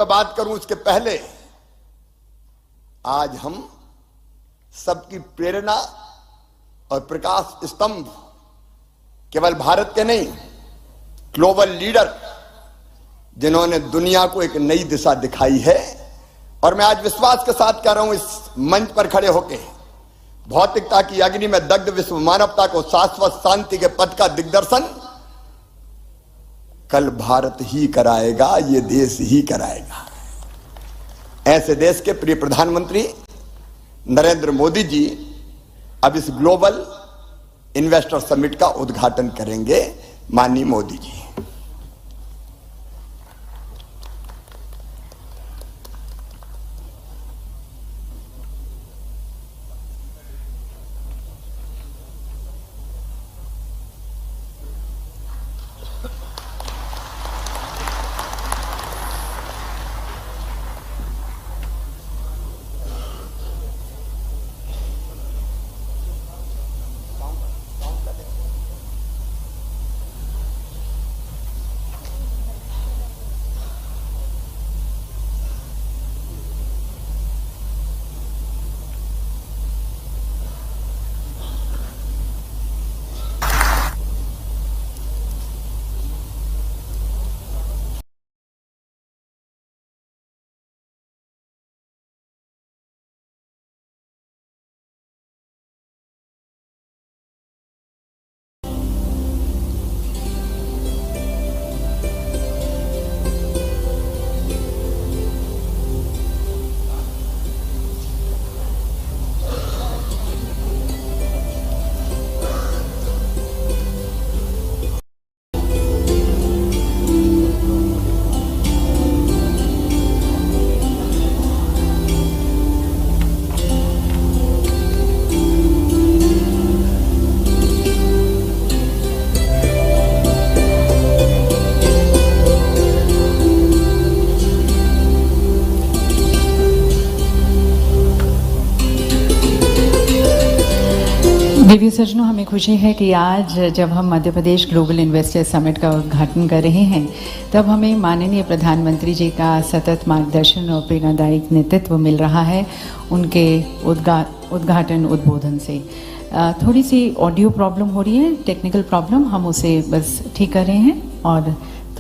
पर बात करूं उसके पहले आज हम सबकी प्रेरणा और प्रकाश स्तंभ केवल भारत के नहीं, ग्लोबल लीडर जिन्होंने दुनिया को एक नई दिशा दिखाई है। और मैं आज विश्वास के साथ कह रहा हूं, इस मंच पर खड़े होकर भौतिकता की अग्नि में दग्ध विश्व मानवता को शाश्वत शांति के पथ का दिग्दर्शन कल भारत ही कराएगा, ये देश ही कराएगा। ऐसे देश के प्रिय प्रधानमंत्री नरेंद्र मोदी जी अब इस ग्लोबल इन्वेस्टर समिट का उद्घाटन करेंगे। माननीय मोदी जी। देवी सज्जनों, हमें खुशी है कि आज जब हम Madhya Pradesh global investor summit का उद्घाटन कर रहे हैं, तब हमें माननीय प्रधानमंत्री जी का सतत मार्गदर्शन और प्रेरणादायक नेतृत्व मिल रहा है उनके उद्घाटन उद्बोधन से। थोड़ी सी ऑडियो प्रॉब्लम हो रही है, टेक्निकल प्रॉब्लम, हम उसे बस ठीक कर रहे हैं और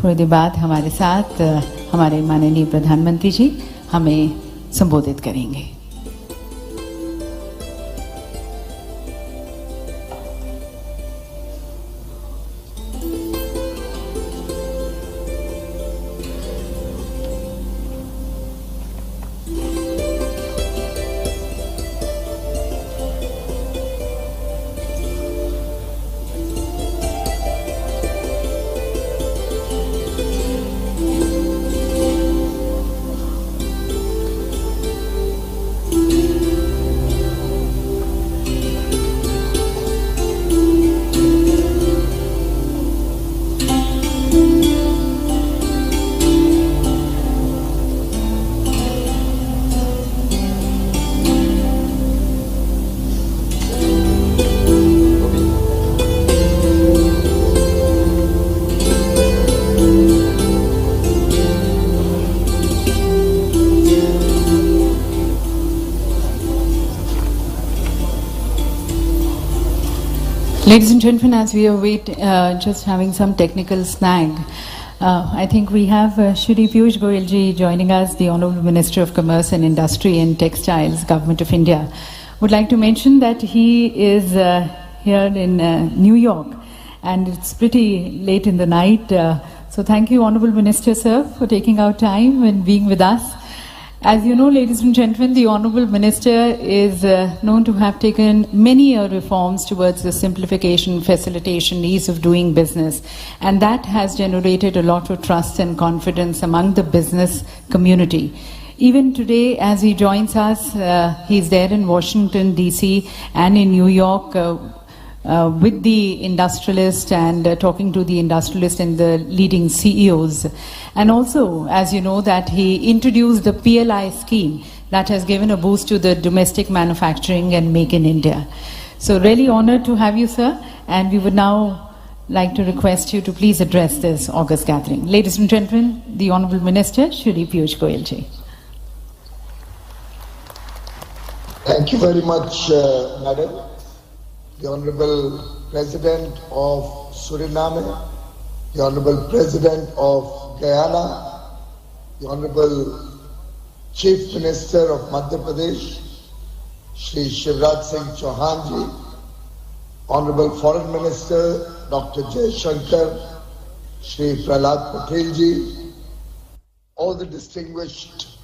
थोड़ी देर बाद हमारे साथ हमारे माननीय प्रधानमंत्री जी हमें संबोधित करेंगे। Ladies and gentlemen, as we await just having some technical snag, I think we have Shri Piyush Goyal ji joining us, the Honourable Minister of Commerce and Industry and Textiles, Government of India. Would like to mention that he is here in New York and it's pretty late in the night. So thank you, Honourable Minister, sir, for taking out time and being with us. As you know, ladies and gentlemen, the Honourable Minister is known to have taken many reforms towards the simplification, facilitation, ease of doing business, and that has generated a lot of trust and confidence among the business community. Even today, as he joins us, he's there in Washington, D.C. and in New York with the industrialist and talking to the industrialist and the leading CEOs. And also, as you know, that he introduced the PLI scheme that has given a boost to the domestic manufacturing and Make in India. So really honored to have you, sir. And we would now like to request you to please address this August gathering. Ladies and gentlemen, the Honourable Minister, Shri Piyush Goyal ji. Thank you very much, Madam. The Honourable President of Suriname, the Honourable President of Guyana, the Honourable Chief Minister of Madhya Pradesh, Shri Shivraj Singh Chauhan ji, Honourable Foreign Minister Dr. Jay Shankar, Shri Prahlad Patel ji, all the distinguished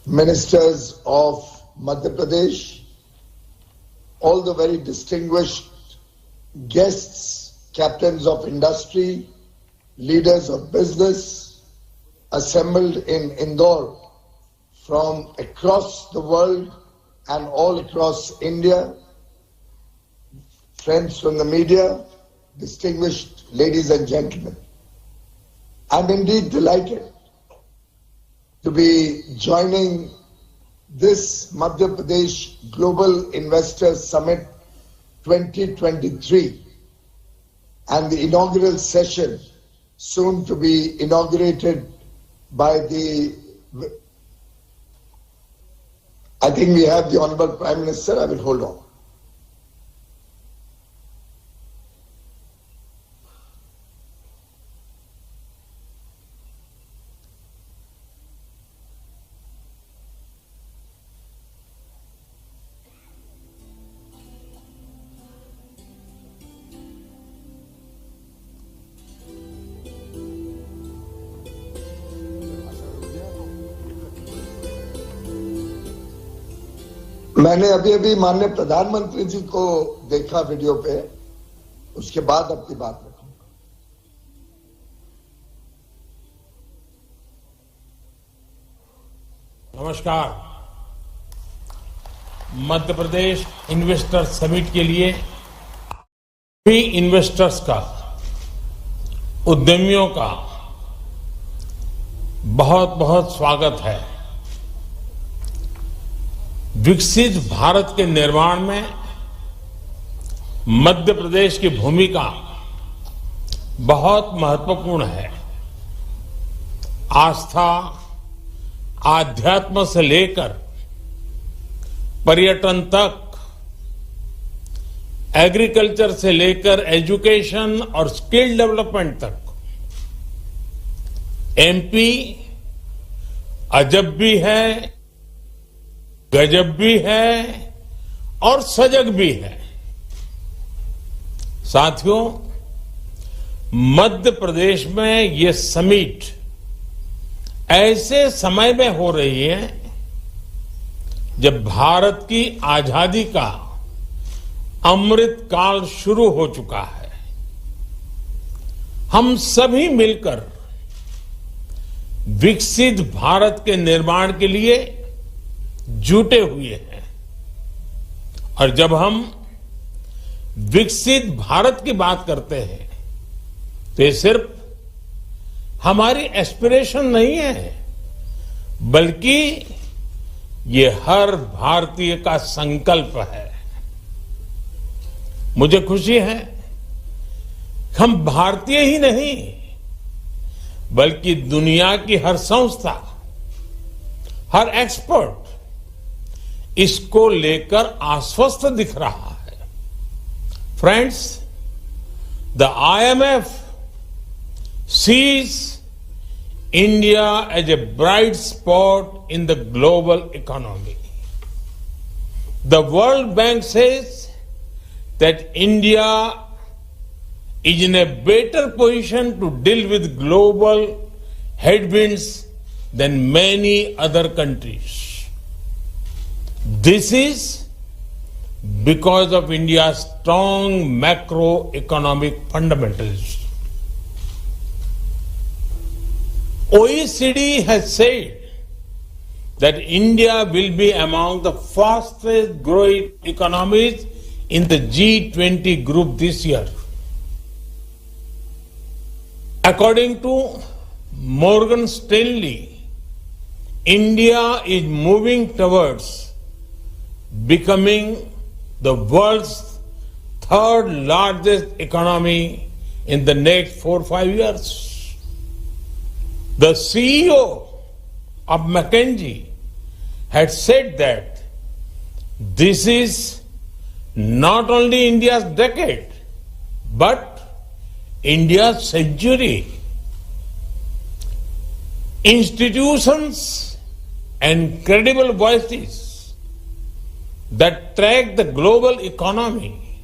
ministers of Madhya Pradesh, all the very distinguished guests, captains of industry, leaders of business assembled in Indore from across the world and all across India, friends from the media, distinguished ladies and gentlemen. I'm indeed delighted to be joining this Madhya Pradesh Global Investor Summit 2023 and the inaugural session soon to be inaugurated by I think we have the Honorable Prime Minister. I will hold on. मैंने अभी माननीय प्रधानमंत्री जी को देखा video पे, उसके बाद अपनी बात रखूंगा। नमस्कार। मध्य प्रदेश इन्वेस्टर समिट के लिए भी इन्वेस्टर्स का, उद्यमियों का बहुत बहुत स्वागत है। विकसित भारत के निर्माण में मध्य प्रदेश की भूमिका बहुत महत्वपूर्ण है। आस्था, आध्यात्म से लेकर पर्यटन तक, एग्रीकल्चर से लेकर एजुकेशन और स्किल डेवलपमेंट तक एमपी अजब भी है, गजब भी है और सजग भी है। साथियों, मध्य प्रदेश में ये समिट ऐसे समय में हो रही है जब भारत की आजादी का अमृत काल शुरू हो चुका है। हम सभी मिलकर विकसित भारत के निर्माण के लिए जुटे हुए हैं और जब हम विकसित भारत की बात करते हैं तो ये सिर्फ हमारी एस्पिरेशन नहीं है, बल्कि ये हर भारतीय का संकल्प है। मुझे खुशी है हम भारतीय ही नहीं बल्कि दुनिया की हर संस्था, हर एक्सपर्ट इसको लेकर आश्वस्त दिख रहा है। Friends, the IMF sees India as a bright spot in the global economy. The World Bank says that India is in a better position to deal with global headwinds than many other countries. This is because of India's strong macroeconomic fundamentals. OECD has said that India will be among the fastest growing economies in the G20 group this year. According to Morgan Stanley, India is moving towards becoming the world's third largest economy in the next 4-5 years. The CEO of McKinsey had said that this is not only India's decade, but India's century. Institutions and credible voices that track the global economy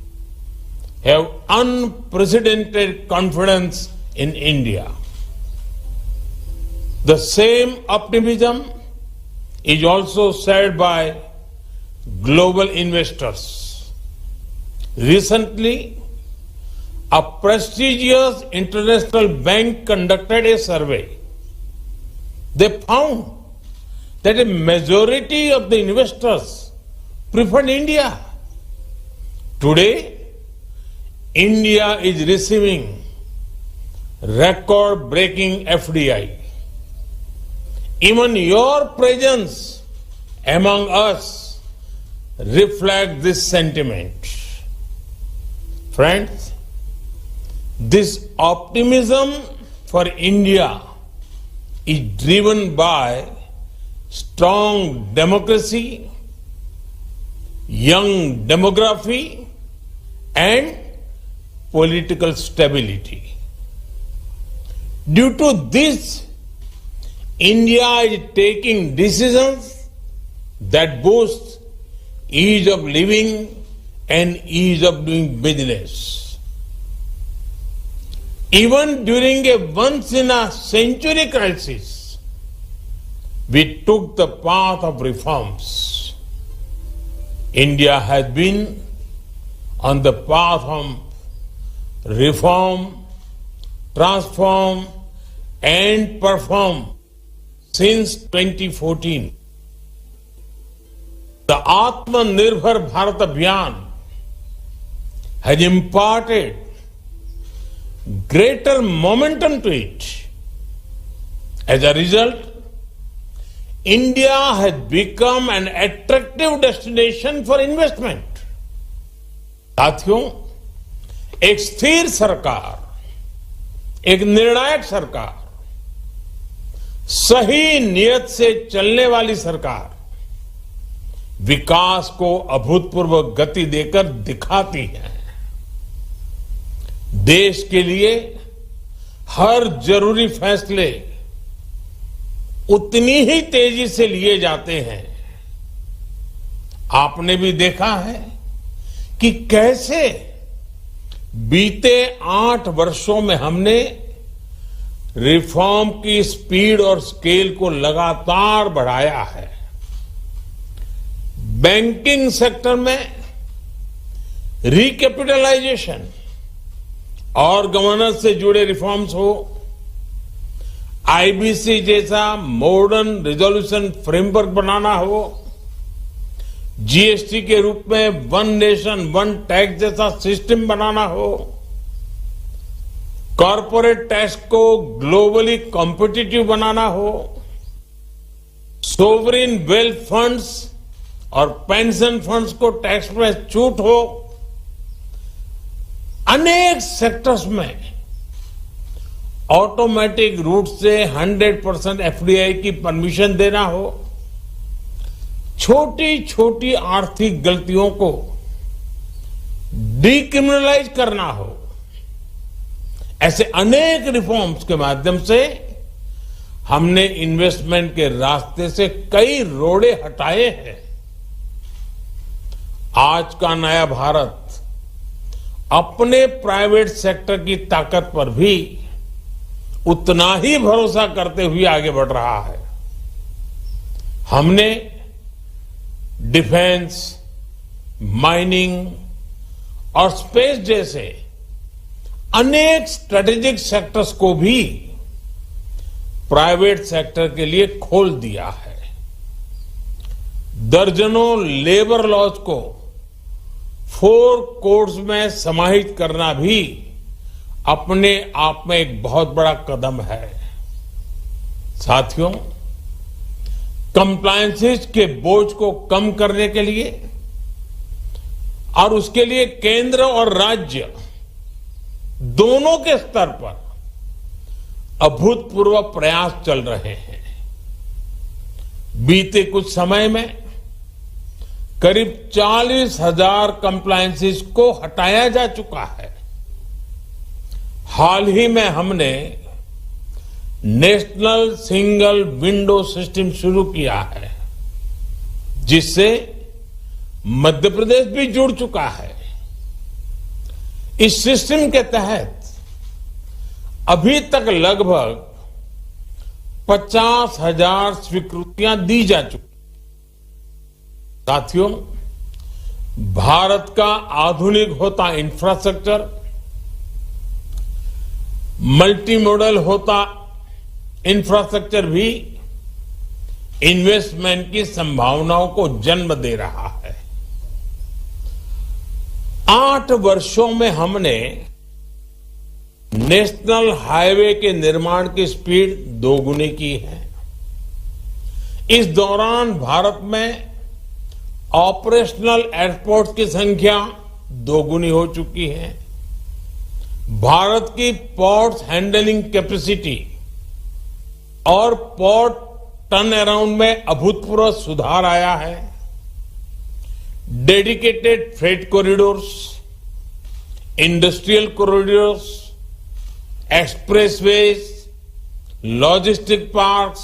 have unprecedented confidence in India. The same optimism is also shared by global investors. Recently, a prestigious international bank conducted a survey. They found that a majority of the investors preferred India. Today, India is receiving record-breaking FDI. Even your presence among us reflects this sentiment. Friends, this optimism for India is driven by strong democracy, young demography, and political stability. Due to this, India is taking decisions that boost ease of living and ease of doing business. Even during a once-in-a-century crisis, we took the path of reforms. India has been on the path of reform, transform, and perform since 2014. The Atmanirbhar Bharat Abhiyan has imparted greater momentum to it. As a result, India has become an attractive destination for investment. साथियों, एक स्थिर सरकार, एक निर्णायक सरकार, सही नियत से चलने वाली सरकार विकास को अभूतपूर्व गति देकर दिखाती है। देश के लिए हर जरूरी फैसले उतनी ही तेजी से लिए जाते हैं। आपने भी देखा है कि कैसे बीते 8 वर्षों में हमने रिफॉर्म की स्पीड और स्केल को लगातार बढ़ाया है। बैंकिंग सेक्टर में रिकैपिटलाइजेशन और गवर्नेंस से जुड़े रिफॉर्म्स हो, आईबीसी जैसा मॉडर्न रिजोल्यूशन फ्रेमवर्क बनाना हो, जीएसटी के रूप में वन नेशन वन टैक्स जैसा सिस्टम बनाना हो, कॉरपोरेट टैक्स को ग्लोबली कॉम्पिटिटिव बनाना हो, सोवरिन वेल्थ फंड्स और पेंशन फंड्स को टैक्स में छूट हो, अनेक सेक्टर्स में ऑटोमेटिक रूट से 100% एफडीआई की परमिशन देना हो, छोटी छोटी आर्थिक गलतियों को डिक्रिमिनलाइज करना हो, ऐसे अनेक रिफॉर्म्स के माध्यम से हमने इन्वेस्टमेंट के रास्ते से कई रोड़े हटाए हैं। आज का नया भारत अपने प्राइवेट सेक्टर की ताकत पर भी उतना ही भरोसा करते हुए आगे बढ़ रहा है। हमने डिफेंस, माइनिंग और स्पेस जैसे अनेक स्ट्रेटेजिक सेक्टर्स को भी प्राइवेट सेक्टर के लिए खोल दिया है। दर्जनों लेबर लॉज को 4 कोड्स में समाहित करना भी अपने आप में एक बहुत बड़ा कदम है। साथियों, कंप्लायंसेस के बोझ को कम करने के लिए और उसके लिए केंद्र और राज्य दोनों के स्तर पर अभूतपूर्व प्रयास चल रहे हैं। बीते कुछ समय में करीब 40,000 कंप्लायंसेस को हटाया जा चुका है। हाल ही में हमने नेशनल सिंगल विंडो सिस्टम शुरू किया है, जिससे मध्य प्रदेश भी जुड़ चुका है। इस सिस्टम के तहत अभी तक लगभग 50,000 स्वीकृतियां दी जा चुकी। साथियों, भारत का आधुनिक होता इंफ्रास्ट्रक्चर, मल्टी मॉडल होता इंफ्रास्ट्रक्चर भी इन्वेस्टमेंट की संभावनाओं को जन्म दे रहा है। 8 वर्षों में हमने नेशनल हाईवे के निर्माण की स्पीड दोगुनी की है। इस दौरान भारत में ऑपरेशनल एयरपोर्ट की संख्या दोगुनी हो चुकी है। भारत की पोर्ट हैंडलिंग कैपेसिटी और पोर्ट टर्न अराउंड में अभूतपूर्व सुधार आया है। Dedicated freight corridors, industrial corridors, expressways, logistic parks,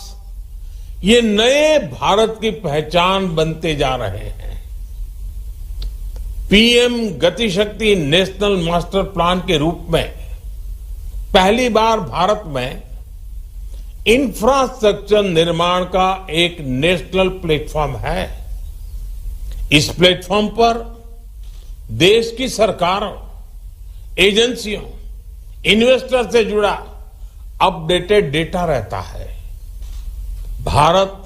ये नए भारत की पहचान बनते जा रहे हैं। पीएम गति शक्ति नेशनल मास्टर प्लान के रूप में पहली बार भारत में इंफ्रास्ट्रक्चर निर्माण का एक नेशनल प्लेटफॉर्म है। इस प्लेटफॉर्म पर देश की सरकारों, एजेंसियों, इन्वेस्टर से जुड़ा अपडेटेड डेटा रहता है। भारत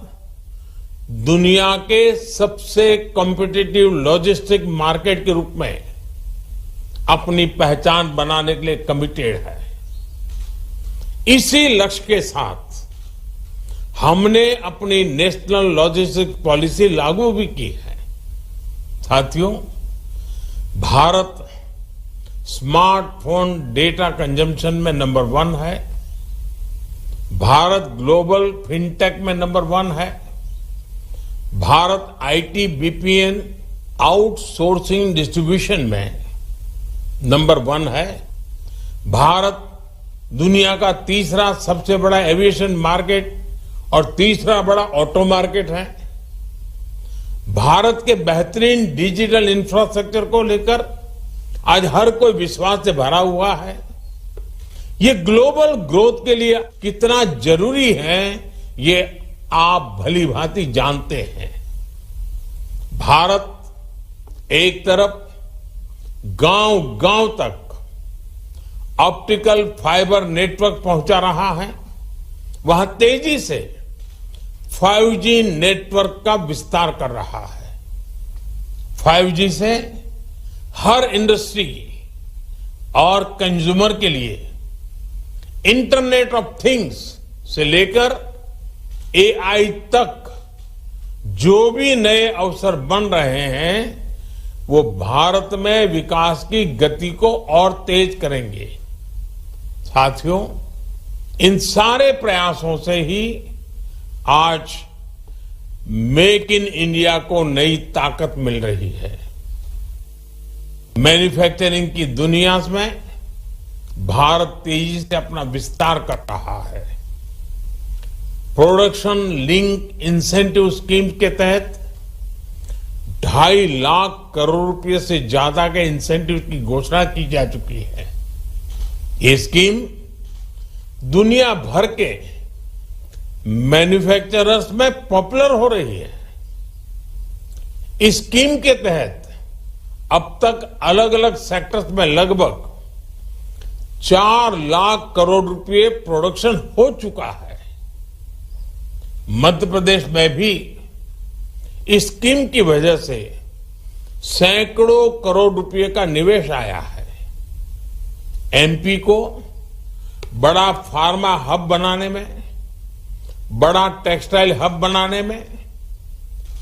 दुनिया के सबसे कॉम्पिटिटिव लॉजिस्टिक मार्केट के रूप में अपनी पहचान बनाने के लिए कमिटेड है। इसी लक्ष्य के साथ हमने अपनी नेशनल लॉजिस्टिक पॉलिसी लागू भी की है। साथियों, भारत स्मार्टफोन डेटा कंजम्पशन में नंबर 1 है। भारत ग्लोबल फिनटेक में नंबर 1 है। Bharat IT BPN outsourcing distribution में नंबर 1 है। भारत दुनिया का तीसरा सबसे बड़ा एविएशन मार्केट और तीसरा बड़ा ऑटो मार्केट है। भारत के बेहतरीन डिजिटल इंफ्रास्ट्रक्चर को लेकर आज हर कोई विश्वास से भरा हुआ है। ये ग्लोबल ग्रोथ के लिए कितना जरूरी है, ये आप भली भांति जानते हैं। भारत एक तरफ गांव-गांव तक ऑप्टिकल फाइबर नेटवर्क पहुंचा रहा है, वहां तेजी से 5G नेटवर्क का विस्तार कर रहा है। 5G से हर इंडस्ट्री और कंज्यूमर के लिए इंटरनेट ऑफ थिंग्स से लेकर AI तक जो भी नए अवसर बन रहे हैं, वो भारत में विकास की गति को और तेज करेंगे। साथियों, इन सारे प्रयासों से ही आज मेक इन इंडिया को नई ताकत मिल रही है। मैन्युफैक्चरिंग की दुनिया में भारत तेजी से अपना विस्तार कर रहा है। प्रोडक्शन लिंक इंसेंटिव स्कीम के तहत 2.5 लाख करोड़ रुपए से ज्यादा के इंसेंटिव की घोषणा की जा चुकी है। ये स्कीम दुनिया भर के मैन्युफैक्चरर्स में पॉपुलर हो रही है। इस स्कीम के तहत अब तक अलग अलग सेक्टर्स में लगभग 4 लाख करोड़ रुपए प्रोडक्शन हो चुका है। मध्य प्रदेश में भी इस स्कीम की वजह से सैकड़ों करोड़ रुपए का निवेश आया है। एमपी को बड़ा फार्मा हब बनाने में, बड़ा टेक्सटाइल हब बनाने में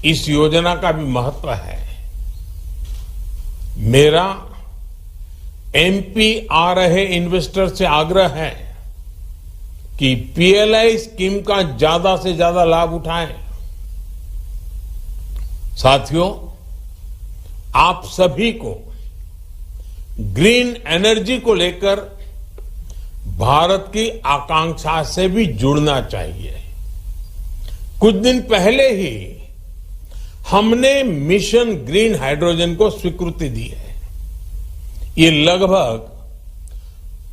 इस योजना का भी महत्व है। मेरा एमपी आ रहे इन्वेस्टर से आग्रह है कि पीएलआई स्कीम का ज्यादा से ज्यादा लाभ उठाएं। साथियों, आप सभी को ग्रीन एनर्जी को लेकर भारत की आकांक्षा से भी जुड़ना चाहिए। कुछ दिन पहले ही हमने मिशन ग्रीन हाइड्रोजन को स्वीकृति दी है। ये लगभग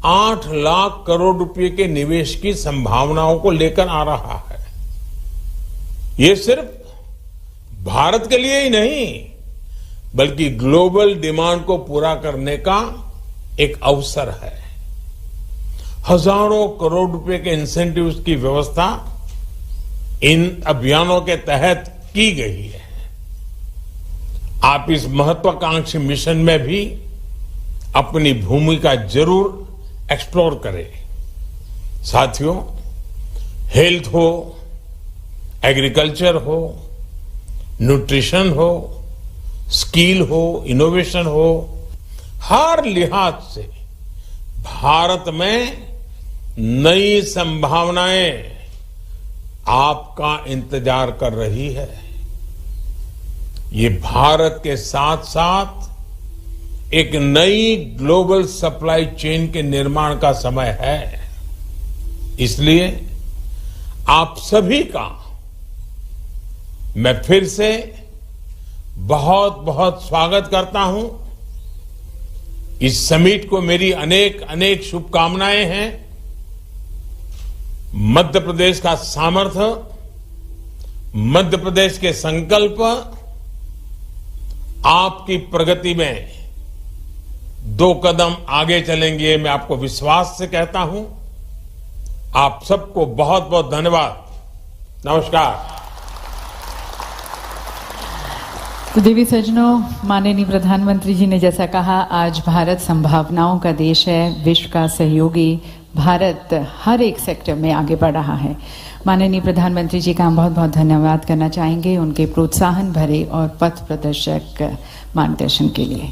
8 लाख करोड़ रुपए के निवेश की संभावनाओं को लेकर आ रहा है। ये सिर्फ भारत के लिए ही नहीं, बल्कि ग्लोबल डिमांड को पूरा करने का एक अवसर है। हजारों करोड़ रुपए के इंसेंटिव्स की व्यवस्था इन अभियानों के तहत की गई है। आप इस महत्वाकांक्षी मिशन में भी अपनी भूमिका जरूर एक्सप्लोर करें। साथियों, हेल्थ हो, एग्रीकल्चर हो, न्यूट्रिशन हो, स्किल हो, इनोवेशन हो, हर लिहाज से भारत में नई संभावनाएं आपका इंतजार कर रही है। ये भारत के साथ साथ एक नई ग्लोबल सप्लाई चेन के निर्माण का समय है। इसलिए आप सभी का मैं फिर से बहुत बहुत स्वागत करता हूं। इस समिट को मेरी अनेक अनेक शुभकामनाएं हैं। मध्य प्रदेश का सामर्थ्य, मध्य प्रदेश के संकल्प आपकी प्रगति में 2 कदम आगे चलेंगे, मैं आपको विश्वास से कहता हूं। आप सबको बहुत बहुत धन्यवाद। नमस्कार। तो देवी सज्जनों, माननीय प्रधानमंत्री जी ने जैसा कहा, आज भारत संभावनाओं का देश है, विश्व का सहयोगी। भारत हर एक सेक्टर में आगे बढ़ रहा है। माननीय प्रधानमंत्री जी का हम बहुत बहुत धन्यवाद करना चाहेंगे उनके प्रोत्साहन भरे और पथ प्रदर्शक मार्गदर्शन के लिए।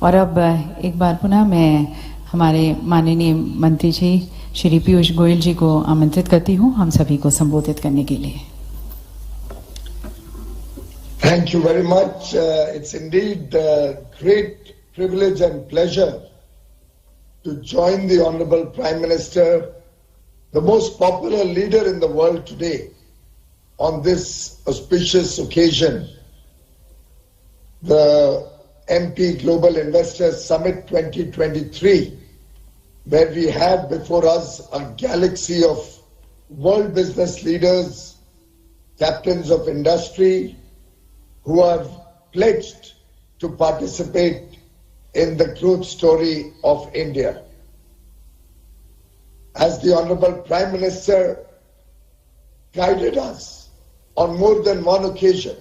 और अब एक बार पुनः मैं हमारे माननीय मंत्री जी श्री पीयूष गोयल जी को आमंत्रित करती हूँ हम सभी को संबोधित करने के लिए। Thank you very much. It's indeed a great privilege and pleasure to join the Honorable Prime Minister, the most popular leader in the world today, on this auspicious occasion, the MP Global Investors Summit 2023, where we have before us a galaxy of world business leaders, captains of industry, who have pledged to participate in the growth story of India. As the Honorable Prime Minister guided us on more than one occasion,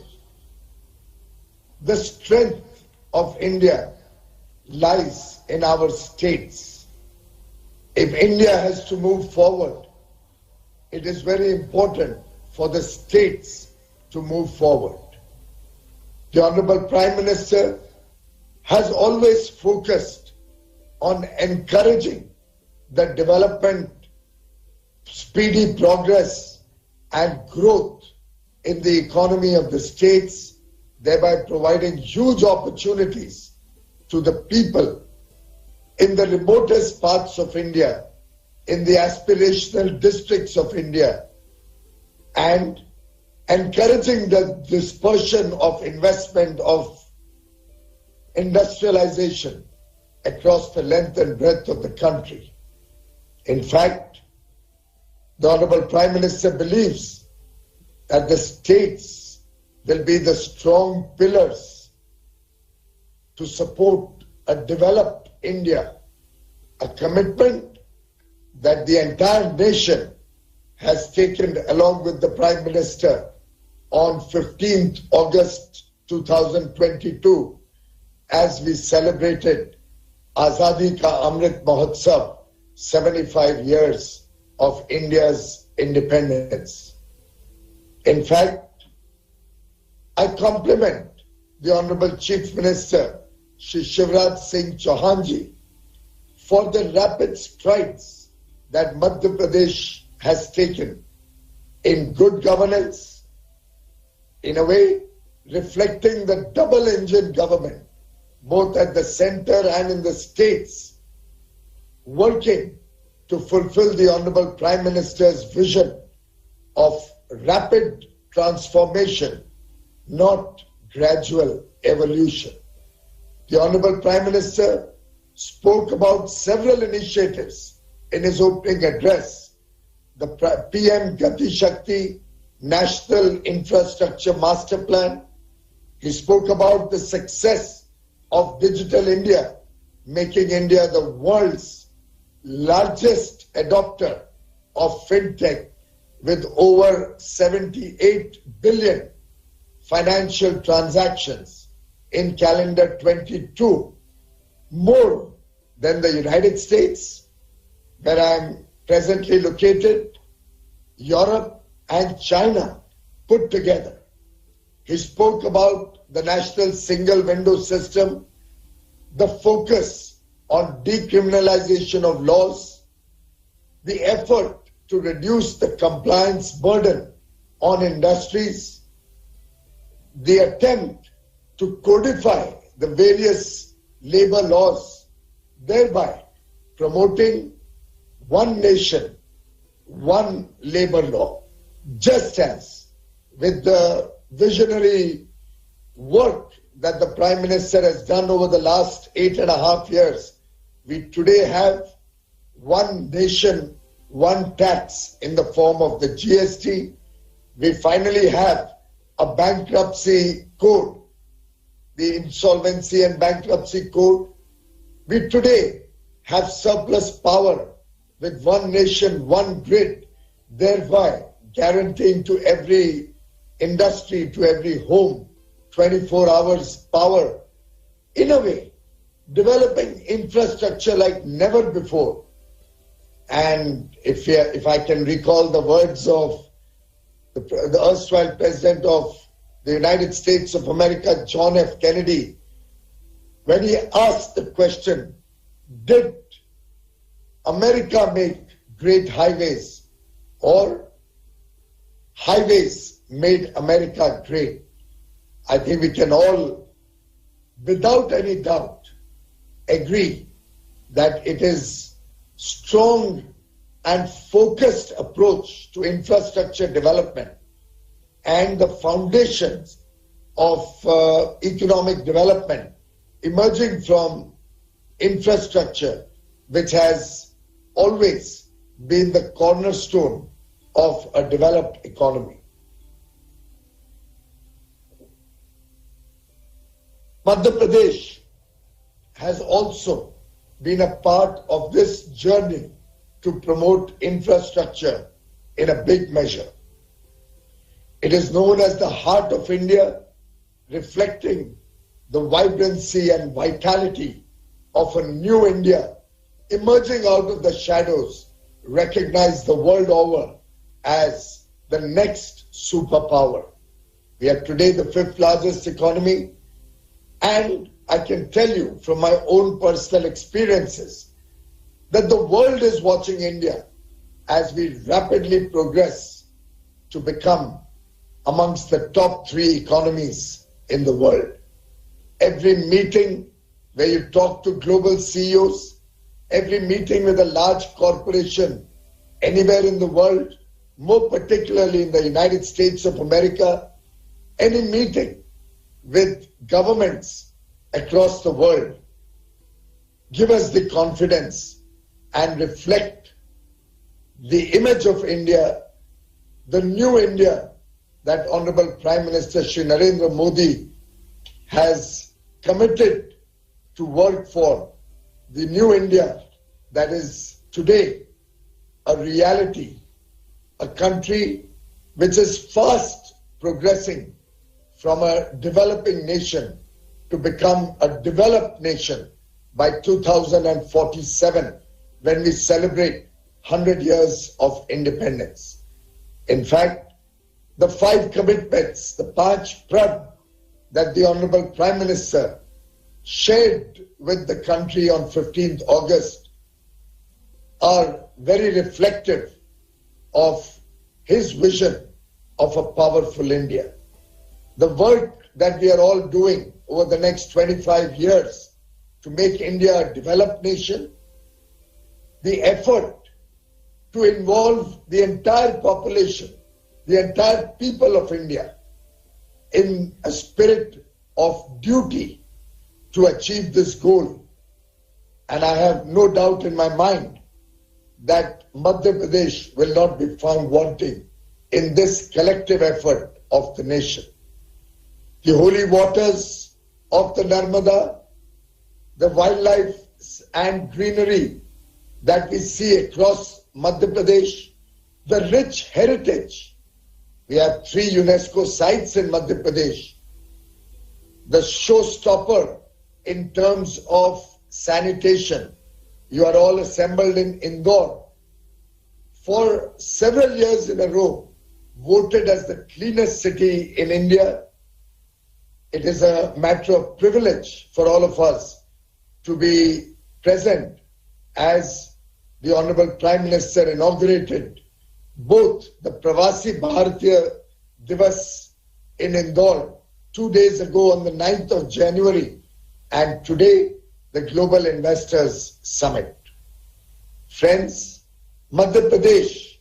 the strength of India lies in our states. If India has to move forward, it is very important for the states to move forward. The Honorable Prime Minister has always focused on encouraging the development, speedy progress and growth in the economy of the states, thereby providing huge opportunities to the people in the remotest parts of India, in the aspirational districts of India, and encouraging the dispersion of investment, of industrialization across the length and breadth of the country. In fact, the Honorable Prime Minister believes that the states will be the strong pillars to support a developed India, a commitment that the entire nation has taken along with the Prime Minister on 15th August 2022 as we celebrated Azadi Ka Amrit Mahotsav, 75 years of India's independence. In fact, I compliment the Honorable Chief Minister Shri Shivraj Singh Chauhan ji for the rapid strides that Madhya Pradesh has taken in good governance, in a way reflecting the double-engine government, both at the center and in the states, working to fulfill the Honorable Prime Minister's vision of rapid transformation, not gradual evolution. The Honorable Prime Minister spoke about several initiatives in his opening address. The PM Gati Shakti National Infrastructure Master Plan. He spoke about the success of Digital India, making India the world's largest adopter of fintech with over 78 billion financial transactions in calendar 22, more than the United States, where I am presently located, Europe and China put together. He spoke about the national single window system, the focus on decriminalization of laws, the effort to reduce the compliance burden on industries, the attempt to codify the various labor laws, thereby promoting one nation, one labor law. Just as with the visionary work that the Prime Minister has done over the last 8.5 years, we today have one nation, one tax in the form of the GST. We finally have a bankruptcy code, the Insolvency and Bankruptcy Code. We today have surplus power with one nation, one grid, thereby guaranteeing to every industry, to every home, 24 hours power. In a way, developing infrastructure like never before. And if I can recall the words of the erstwhile President of the United States of America, John F. Kennedy, when he asked the question, did America make great highways or highways made America great? I think we can all, without any doubt, agree that it is strong and focused approach to infrastructure development and the foundations of economic development emerging from infrastructure, which has always been the cornerstone of a developed economy. Madhya Pradesh has also been a part of this journey to promote infrastructure in a big measure. It is known as the heart of India, reflecting the vibrancy and vitality of a new India emerging out of the shadows, recognized the world over as the next superpower. We are today the 5th largest economy, and I can tell you from my own personal experiences that the world is watching India as we rapidly progress to become amongst the top 3 economies in the world. Every meeting where you talk to global CEOs, every meeting with a large corporation anywhere in the world, more particularly in the United States of America, any meeting with governments across the world, give us the confidence and reflect the image of India, the new India that Honorable Prime Minister Shri Narendra Modi has committed to work for, the new India that is today a reality, a country which is fast progressing from a developing nation to become a developed nation by 2047, when we celebrate 100 years of independence. In fact, the 5 commitments, the Panch Prab that the Honorable Prime Minister shared with the country on 15th August are very reflective of his vision of a powerful India. The work that we are all doing over the next 25 years to make India a developed nation, the effort to involve the entire population, the entire people of India in a spirit of duty to achieve this goal. And I have no doubt in my mind that Madhya Pradesh will not be found wanting in this collective effort of the nation. The holy waters of the Narmada, the wildlife and greenery that we see across Madhya Pradesh, the rich heritage. We have 3 UNESCO sites in Madhya Pradesh. The showstopper in terms of sanitation. You are all assembled in Indore. For several years in a row, voted as the cleanest city in India. It is a matter of privilege for all of us to be present as the Honorable Prime Minister inaugurated both the Pravasi Bharatiya Divas in Indore 2 days ago on the 9th of January and today the Global Investors Summit. Friends, Madhya Pradesh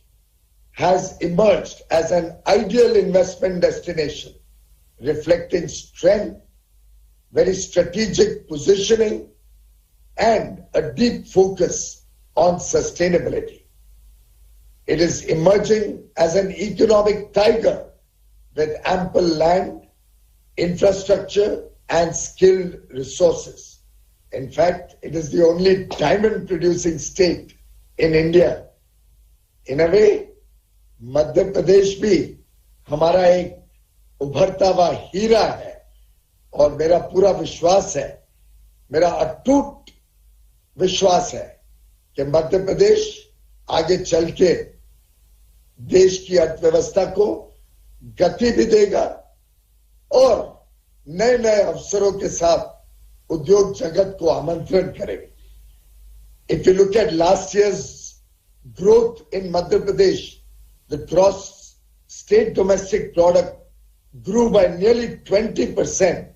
has emerged as an ideal investment destination, reflecting strength, very strategic positioning, and a deep focus on sustainability. It is emerging as an economic tiger with ample land, infrastructure, and skilled resources. In fact, it is the only diamond-producing state in India. In a way, Madhya Pradesh भी हमारा एक उभरता हुआ हीरा है और मेरा पूरा विश्वास है, मेरा अटूट विश्वास है कि मध्य प्रदेश आगे चल के देश की अर्थव्यवस्था को गति भी देगा और नए नए अवसरों के साथ उद्योग जगत को आमंत्रण करेगा. If you look at last year's growth in Madhya Pradesh, the gross state domestic product grew by nearly 20%,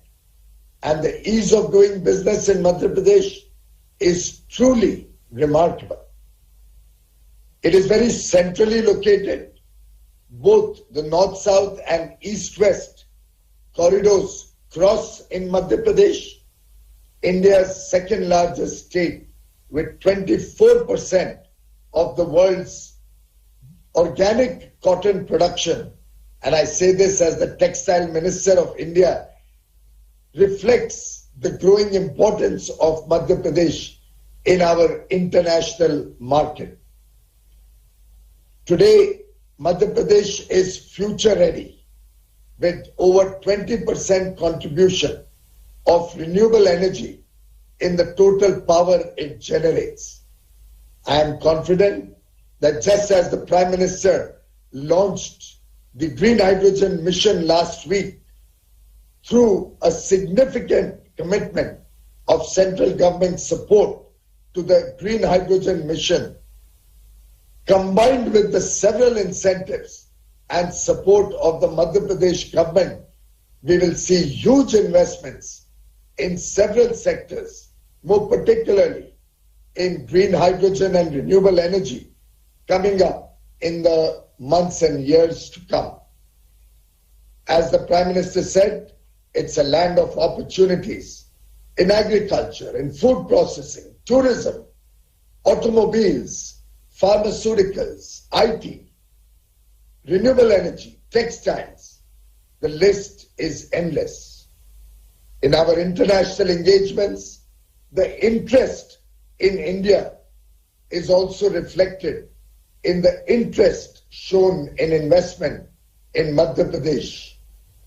and the ease of doing business in Madhya Pradesh is truly remarkable. It is very centrally located. Both the north-south and east-west corridors cross in Madhya Pradesh, India's second largest state, with 24% of the world's organic cotton production. And I say this as the Textile Minister of India, reflects the growing importance of Madhya Pradesh in our international market. Today, Madhya Pradesh is future ready with over 20% contribution of renewable energy in the total power it generates. I am confident that just as the Prime Minister launched the Green Hydrogen Mission last week through a significant commitment of central government support to the Green Hydrogen Mission, combined with the several incentives and support of the Madhya Pradesh government, we will see huge investments in several sectors, more particularly in green hydrogen and renewable energy, coming up in the months and years to come. As the Prime Minister said, it's a land of opportunities in agriculture, in food processing, tourism, automobiles, pharmaceuticals, IT, renewable energy, textiles. The list is endless. In our international engagements, the interest in India is also reflected in the interest shown in investment in Madhya Pradesh.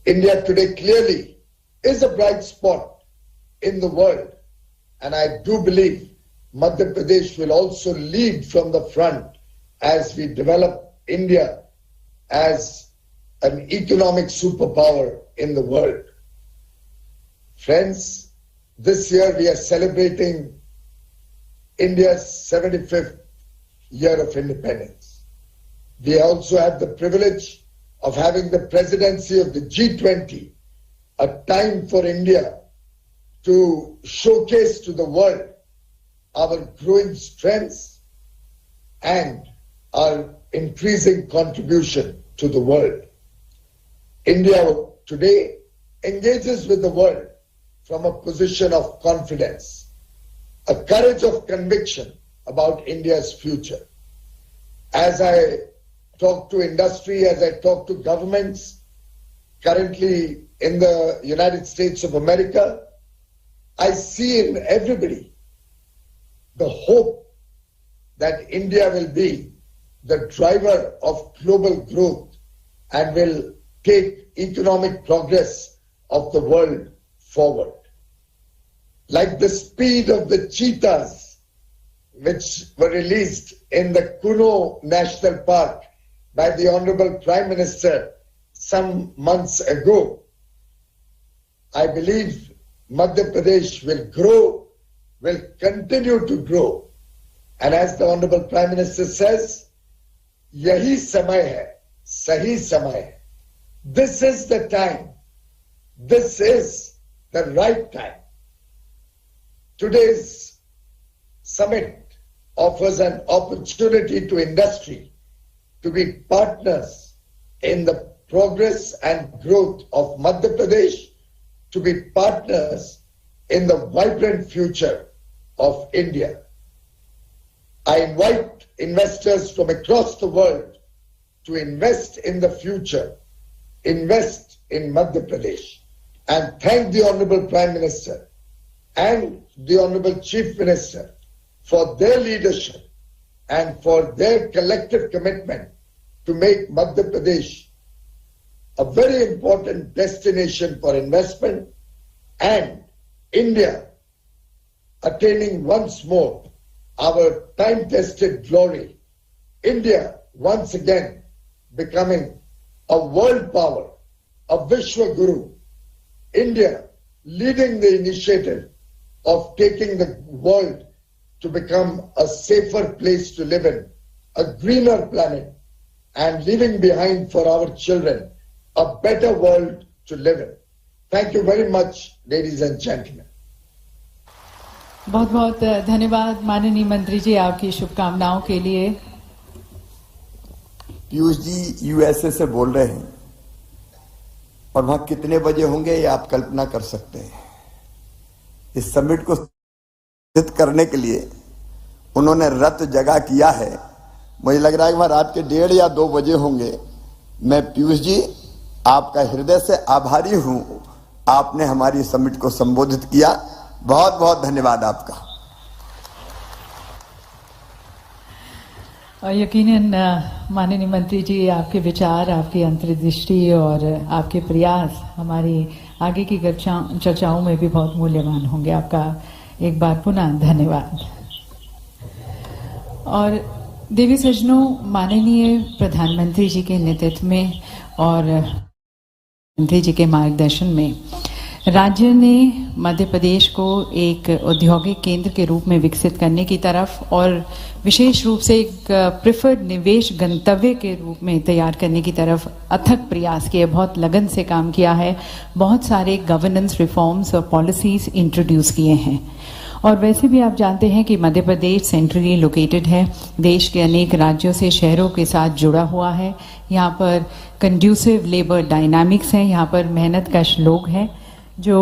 India today clearly is a bright spot in the world, and I do believe Madhya Pradesh will also lead from the front as we develop India as an economic superpower in the world. Friends, this year we are celebrating India's 75th year of independence. We also had the privilege of having the presidency of the G20, a time for India to showcase to the world our growing strengths and our increasing contribution to the world. India today engages with the world from a position of confidence, a courage of conviction about India's future. As I talk to industry, as I talk to governments, currently in the United States of America, I see in everybody the hope that India will be the driver of global growth and will take economic progress of the world forward. Like the speed of the cheetahs which were released in the Kuno National Park by the Honorable Prime Minister some months ago, I believe Madhya Pradesh will grow, will continue to grow. And as the Honorable Prime Minister says, yahi samay hai, sahi samay hai. This is the time. This is the right time. Today's summit offers an opportunity to industry to be partners in the progress and growth of Madhya Pradesh, to be partners in the vibrant future of India. I invite investors from across the world to invest in the future, invest in Madhya Pradesh, and thank the Honorable Prime Minister and the Honorable Chief Minister for their leadership and for their collective commitment to make Madhya Pradesh a very important destination for investment, and India attaining once more our time-tested glory. India once again becoming a world power, a Vishwa Guru. India leading the initiative of taking the world to become a safer place to live in, a greener planet, and leaving behind for our children a better world to live in. Thank you very much, ladies and gentlemen. बहुत बहुत धन्यवाद माननीय मंत्री जी आपकी शुभकामनाओं के लिए। Piyush ji USA से बोल रहे हैं और वहां कितने बजे होंगे ये आप कल्पना कर सकते हैं। इस समिट को सिद्ध करने के लिए उन्होंने रत जगह किया है। मुझे लग रहा है कि वहां रात के 1:30 या 2 बजे होंगे। मैं पीयूष जी आपका हृदय से आभारी हूं, आपने हमारी समिट को संबोधित किया। बहुत बहुत धन्यवाद आपका। और यकीनन माननीय मंत्री जी आपके विचार, आपकी अंतर्दृष्टि और आपके प्रयास हमारी आगे की चर्चाओं में भी बहुत मूल्यवान होंगे। आपका एक बार पुनः धन्यवाद। और देवी सज्जनों, माननीय प्रधानमंत्री जी के नेतृत्व में और मंत्री जी के मार्गदर्शन में राज्य ने मध्य प्रदेश को एक औद्योगिक केंद्र के रूप में विकसित करने की तरफ और विशेष रूप से एक प्रेफर्ड निवेश गंतव्य के रूप में तैयार करने की तरफ अथक प्रयास किए, बहुत लगन से काम किया है। बहुत सारे गवर्नेंस रिफॉर्म्स और पॉलिसीज इंट्रोड्यूस किए हैं। और वैसे भी आप जानते हैं कि मध्य प्रदेश सेंट्रली लोकेटेड है, देश के अनेक राज्यों से शहरों के साथ जुड़ा हुआ है। यहाँ पर कंड्यूसिव लेबर डायनामिक्स हैं, यहाँ पर मेहनतकश लोग हैं जो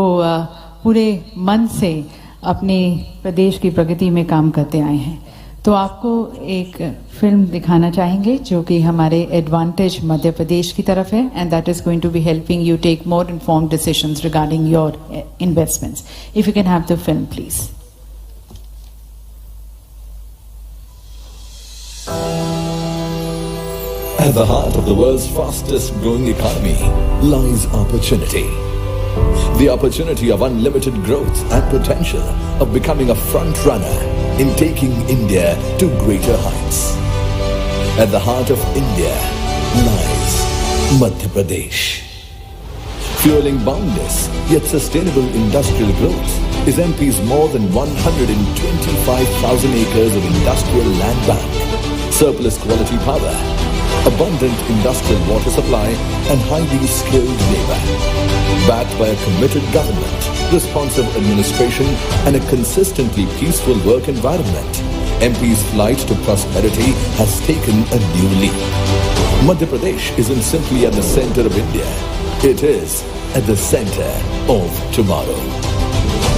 पूरे मन से अपने प्रदेश की प्रगति में काम करते आए हैं। तो आपको एक फिल्म दिखाना चाहेंगे जो कि हमारे एडवांटेज मध्य प्रदेश की तरफ है, and that is going to be helping you take more informed decisions regarding your investments. If you can have the film please. At the heart of the world's fastest growing economy lies opportunity. The opportunity of unlimited growth and potential of becoming a front runner in taking India to greater heights. At the heart of India lies Madhya Pradesh. Fueling boundless yet sustainable industrial growth is MP's more than 125,000 acres of industrial land bank, surplus quality power, abundant industrial water supply, and highly skilled labor. Backed by a committed government, responsive administration, and a consistently peaceful work environment, MP's flight to prosperity has taken a new leap. Madhya Pradesh isn't simply at the center of India, it is at the center of tomorrow.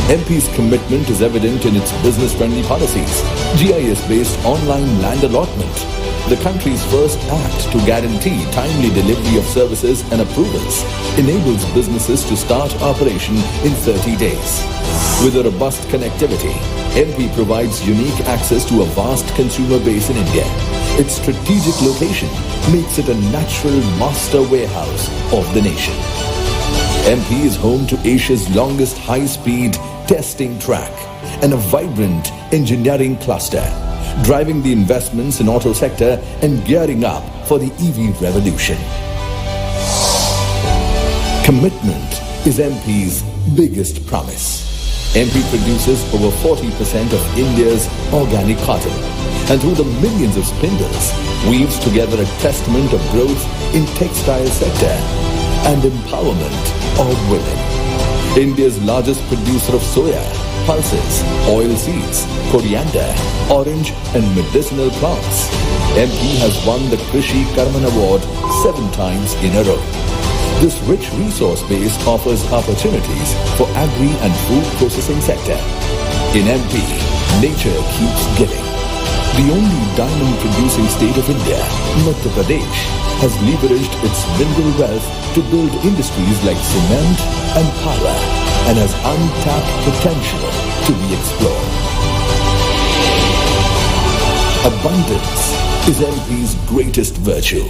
MP's commitment is evident in its business-friendly policies, GIS-based online land allotment, the country's first act to guarantee timely delivery of services and approvals, enables businesses to start operation in 30 days. With a robust connectivity, MP provides unique access to a vast consumer base in India. Its strategic location makes it a natural master warehouse of the nation. MP is home to Asia's longest high-speed testing track and a vibrant engineering cluster, driving the investments in auto sector and gearing up for the EV revolution. Commitment is MP's biggest promise. MP produces over 40% of India's organic cotton, and through the millions of spindles, weaves together a testament of growth in textile sector and empowerment of women. India's largest producer of soya, pulses, oil seeds, coriander, orange and medicinal plants, MP has won the Krishi Karman Award 7 times in a row. This rich resource base offers opportunities for agri and food processing sector. In MP, nature keeps giving. The only diamond-producing state of India, Madhya Pradesh, has leveraged its mineral wealth to build industries like cement and power and has untapped potential to be explored. Abundance is MP's greatest virtue.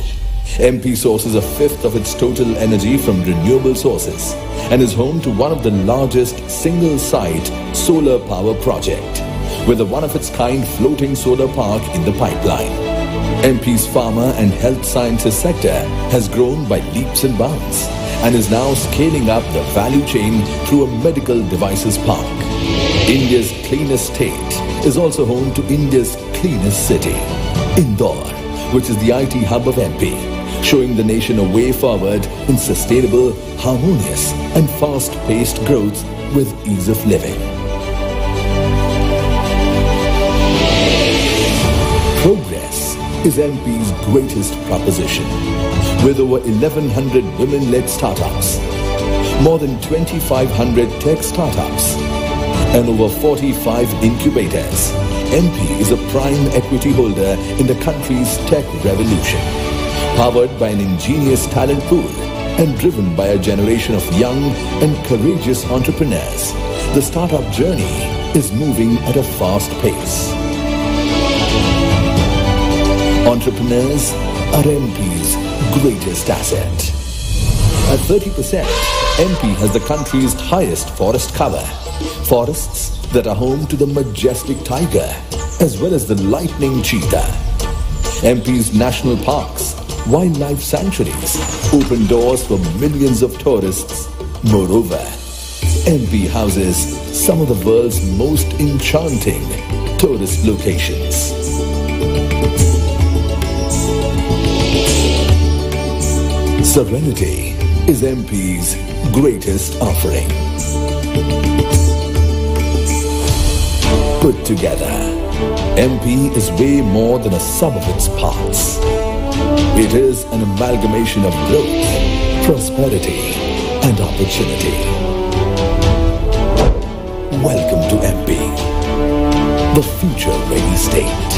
MP sources a fifth of its total energy from renewable sources and is home to one of the largest single-site solar power project with a one-of-its-kind floating solar park in the pipeline. MP's pharma and health sciences sector has grown by leaps and bounds and is now scaling up the value chain through a medical devices park. India's cleanest state is also home to India's cleanest city, Indore, which is the IT hub of MP, showing the nation a way forward in sustainable, harmonious and fast-paced growth with ease of living. Progress is MP's greatest proposition. With over 1,100 women-led startups, more than 2,500 tech startups, and over 45 incubators, MP is a prime equity holder in the country's tech revolution. Powered by an ingenious talent pool and driven by a generation of young and courageous entrepreneurs, the startup journey is moving at a fast pace. Entrepreneurs are MP's greatest asset. At 30%, MP has the country's highest forest cover. Forests that are home to the majestic tiger as well as the lightning cheetah. MP's national parks, wildlife sanctuaries open doors for millions of tourists. Moreover, MP houses some of the world's most enchanting tourist locations. Serenity is MP's greatest offering. Put together, MP is way more than a sum of its parts. It is an amalgamation of growth, prosperity, and opportunity. Welcome to MP, the future-ready state.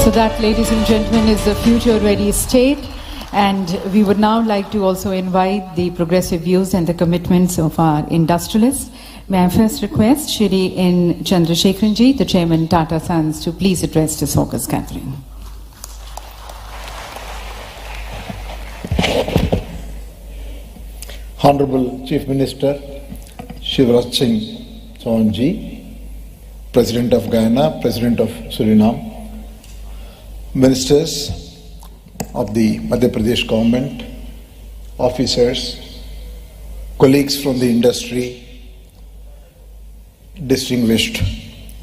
So that, ladies and gentlemen, is the future-ready state. And we would now like to also invite the progressive views and the commitments of our industrialists. May I first request Shri N. Chandrasekharanji, the Chairman Tata Sons, to please address this August gathering. Honorable Chief Minister Shivraj Singh Chauhanji, President of Guyana, President of Suriname, Ministers of the Madhya Pradesh government, officers, colleagues from the industry, distinguished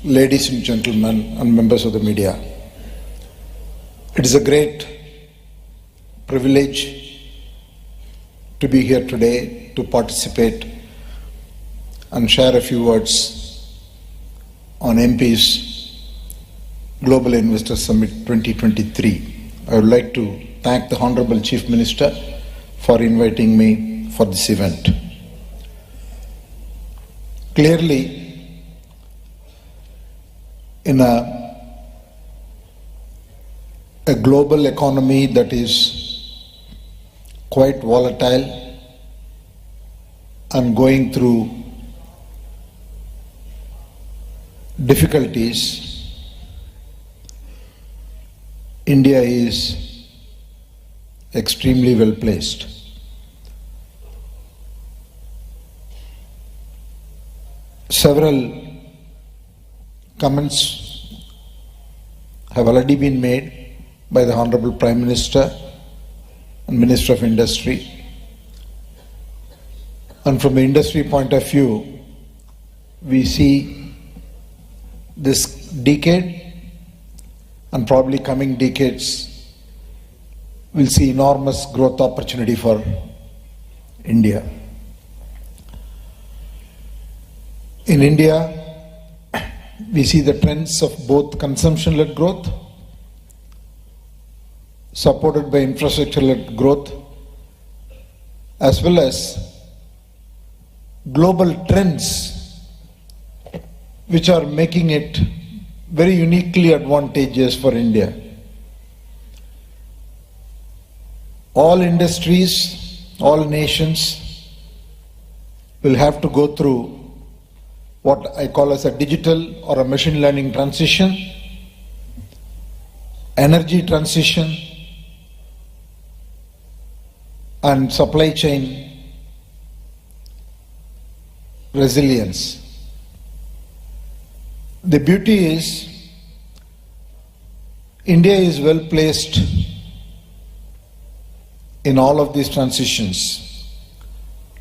ladies and gentlemen, and members of the media. It is a great privilege to be here today to participate and share a few words on MP's Global Investor Summit 2023. I would like to thank the Honorable Chief Minister for inviting me for this event. Clearly, in a global economy that is quite volatile and going through difficulties, India is extremely well placed. Several comments have already been made by the Honorable Prime Minister and Minister of Industry. And from the industry point of view, we see this decade and probably coming decades will see enormous growth opportunity for India. In India, we see the trends of both consumption-led growth, supported by infrastructure-led growth, as well as global trends which are making it very uniquely advantageous for India. All industries, all nations will have to go through what I call as a digital or a machine learning transition, energy transition, and supply chain resilience. The beauty is, India is well placed in all of these transitions.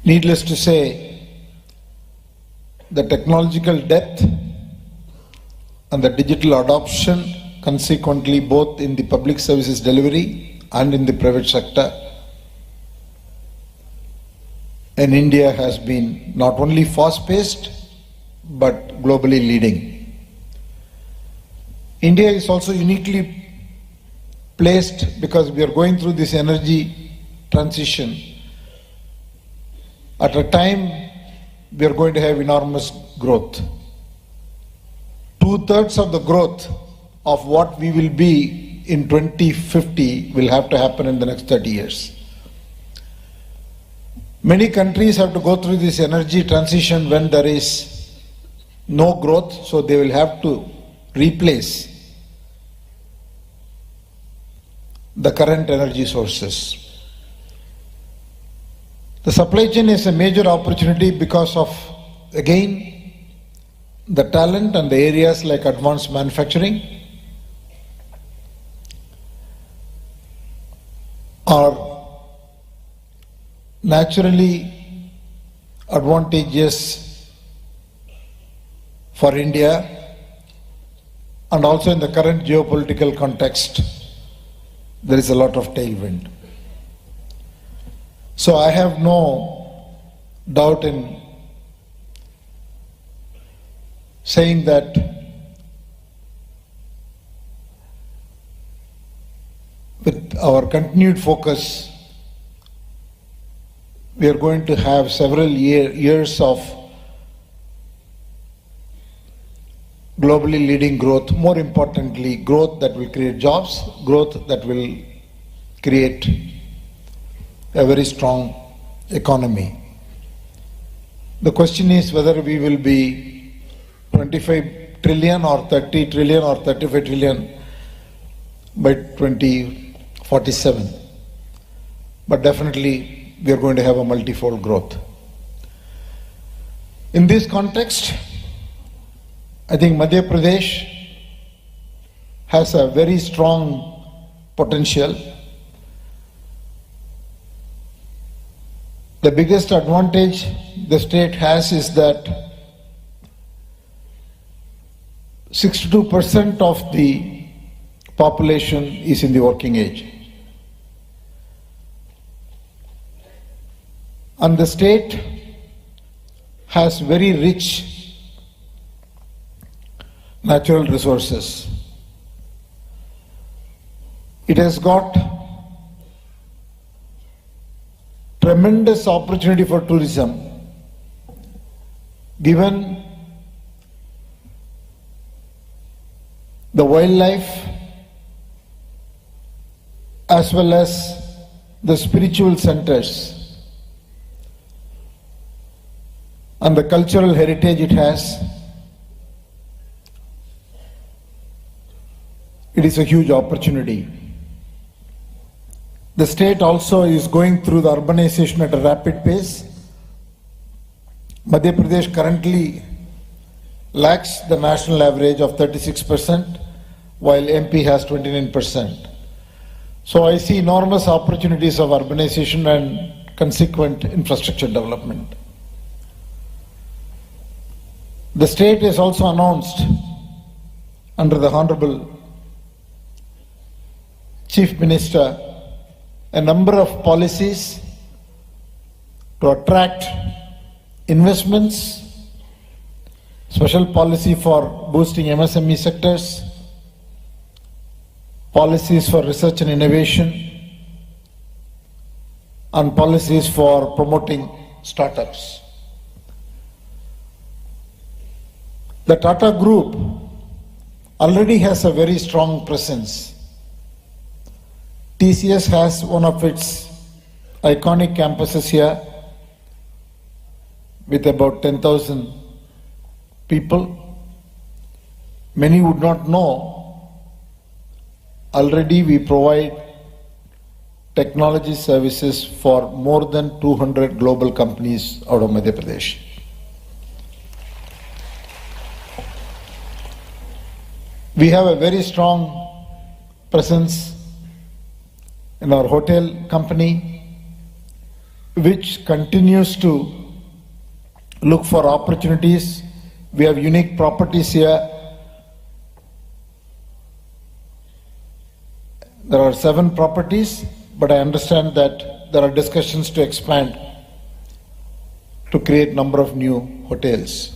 Needless to say, the technological depth and the digital adoption, consequently both in the public services delivery and in the private sector, in India has been not only fast-paced but globally leading. India is also uniquely placed because we are going through this energy transition at a time we are going to have enormous growth. 2/3 of the growth of what we will be in 2050 will have to happen in the next 30 years. Many countries have to go through this energy transition when there is no growth, so they will have to replace the current energy sources. The supply chain is a major opportunity because of, again, the talent and the areas like advanced manufacturing are naturally advantageous for India, and also in the current geopolitical context, there is a lot of tailwind. So I have no doubt in saying that with our continued focus, we are going to have several years of globally leading growth, more importantly, growth that will create jobs, growth that will create a very strong economy. The question is whether we will be 25 trillion or 30 trillion or 35 trillion by 2047. But definitely we are going to have a multifold growth. In this context, I think Madhya Pradesh has a very strong potential. The biggest advantage the state has is that 62% of the population is in the working age. And the state has very rich natural resources. It has got tremendous opportunity for tourism, given the wildlife as well as the spiritual centers and the cultural heritage it has. It is a huge opportunity. The state also is going through the urbanization at a rapid pace. Madhya Pradesh currently lacks the national average of 36%, while MP has 29%. So I see enormous opportunities of urbanization and consequent infrastructure development. The state has also announced under the Honorable Chief Minister a number of policies to attract investments, special policy for boosting MSME sectors, policies for research and innovation, and policies for promoting startups. The Tata Group already has a very strong presence. TCS has one of its iconic campuses here with about 10,000 people. Many would not know, already we provide technology services for more than 200 global companies out of Madhya Pradesh. We have a very strong presence in our hotel company, which continues to look for opportunities. We have unique properties here. There are 7 properties, but I understand that there are discussions to expand to create number of new hotels.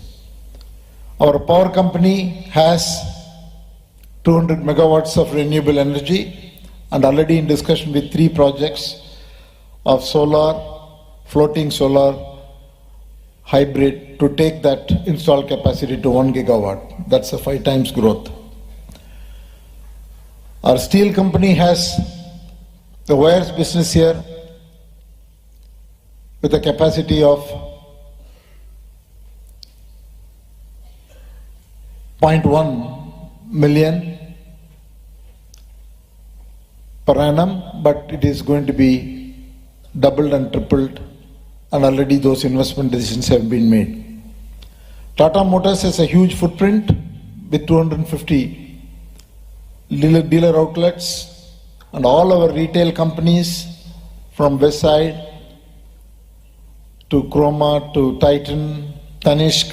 Our power company has 200 megawatts of renewable energy and already in discussion with 3 projects of solar, floating solar, hybrid to take that installed capacity to 1 gigawatt. That's a 5 times growth. Our steel company has the wires business here with a capacity of 0.1 million per annum, but it is going to be doubled and tripled, and already those investment decisions have been made. Tata Motors has a huge footprint with 250 dealer outlets, and all our retail companies from Westside to Croma to Titan, Tanishq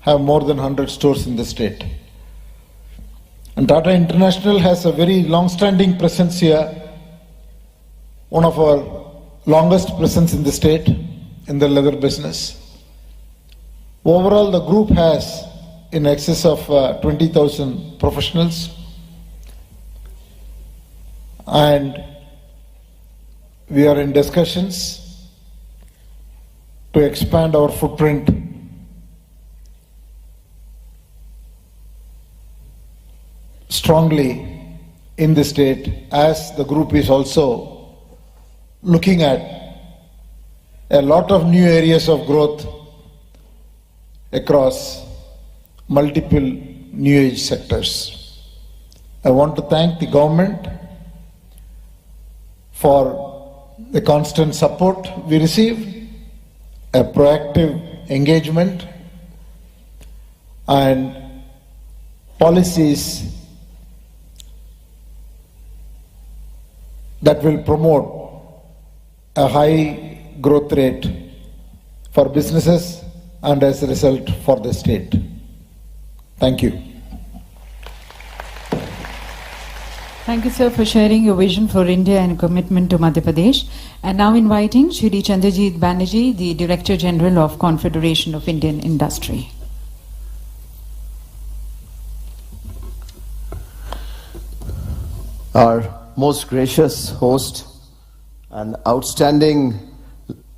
have more than 100 stores in the state. And Tata International has a very long-standing presence here, one of our longest presence in the state in the leather business. Overall, the group has in excess of 20,000 professionals, and we are in discussions to expand our footprint strongly in the state, as the group is also looking at a lot of new areas of growth across multiple new age sectors. I want to thank the government for the constant support we receive, a proactive engagement, and policies that will promote a high growth rate for businesses and as a result for the state. Thank you. Thank you, sir, for sharing your vision for India and commitment to Madhya Pradesh. And now inviting Shri Chandrajit Banerjee, the Director General of Confederation of Indian Industry. Our most gracious host, an outstanding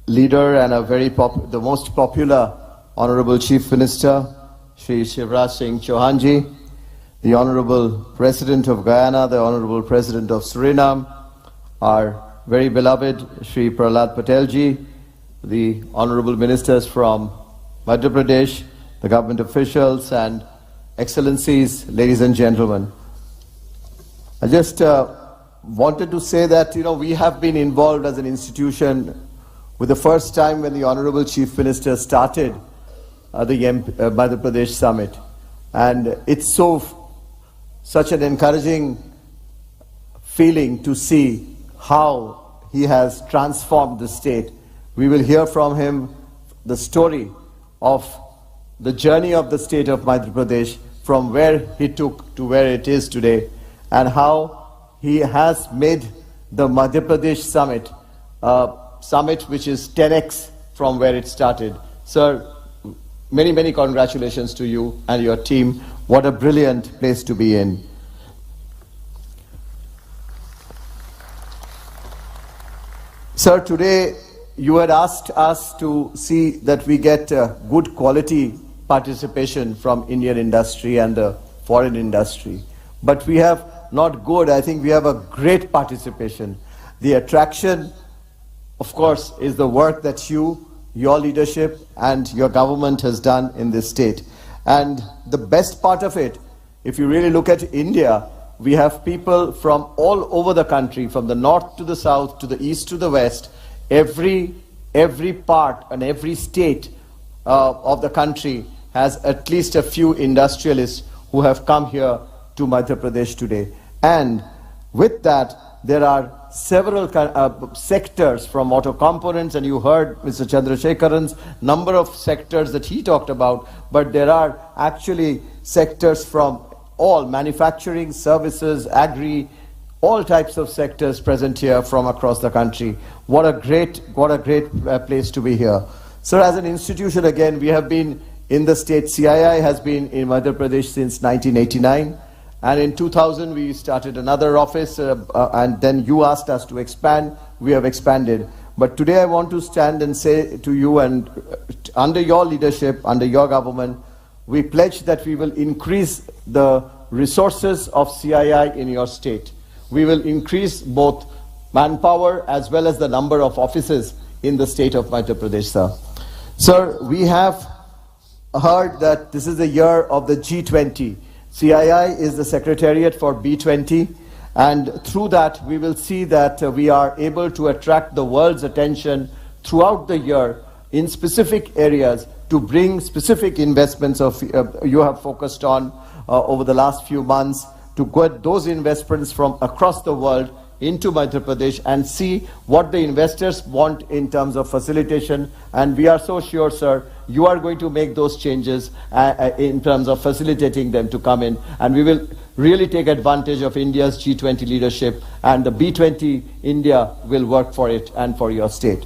leader and the most popular Honorable Chief Minister, Shri Shivraj Singh Chauhan Ji, the Honorable President of Guyana, the Honorable President of Suriname, our very beloved Shri Prahlad Patel Ji, the Honorable Ministers from Madhya Pradesh, the government officials and Excellencies, ladies and gentlemen. I just wanted to say that, we have been involved as an institution with the first time when the Honorable Chief Minister started the Madhya Pradesh Summit. And it's such an encouraging feeling to see how he has transformed the state. We will hear from him the story of the journey of the state of Madhya Pradesh from where he took to where it is today, and how he has made the Madhya Pradesh Summit a summit which is 10x from where it started. Sir, many, many congratulations to you and your team. What a brilliant place to be in. Sir, today you had asked us to see that we get good quality participation from Indian industry and the foreign industry. But we have not good, I think we have a great participation. The attraction, of course, is the work that your leadership and your government has done in this state. And the best part of it, if you really look at India, we have people from all over the country, from the north to the south, to the east to the west. Every part and every state of the country has at least a few industrialists who have come here to Madhya Pradesh today. And with that, there are several sectors from auto components, and you heard Mr. Chandrasekharan's number of sectors that he talked about, but there are actually sectors from all manufacturing, services, agri, all types of sectors present here from across the country. What a great place to be here. Sir, as an institution, again, we have been in the state. CII has been in Madhya Pradesh since 1989. And in 2000, we started another office, and then you asked us to expand. We have expanded. But today I want to stand and say to you, and under your leadership, under your government, we pledge that we will increase the resources of CII in your state. We will increase both manpower as well as the number of offices in the state of Madhya Pradesh, sir. Sir, we have heard that this is the year of the G20. CII is the secretariat for B20, and through that we will see that we are able to attract the world's attention throughout the year in specific areas to bring specific investments you have focused on over the last few months, to get those investments from across the world into Madhya Pradesh and see what the investors want in terms of facilitation. And we are so sure, sir, you are going to make those changes in terms of facilitating them to come in. And we will really take advantage of India's G20 leadership, and the B20 India will work for it and for your state.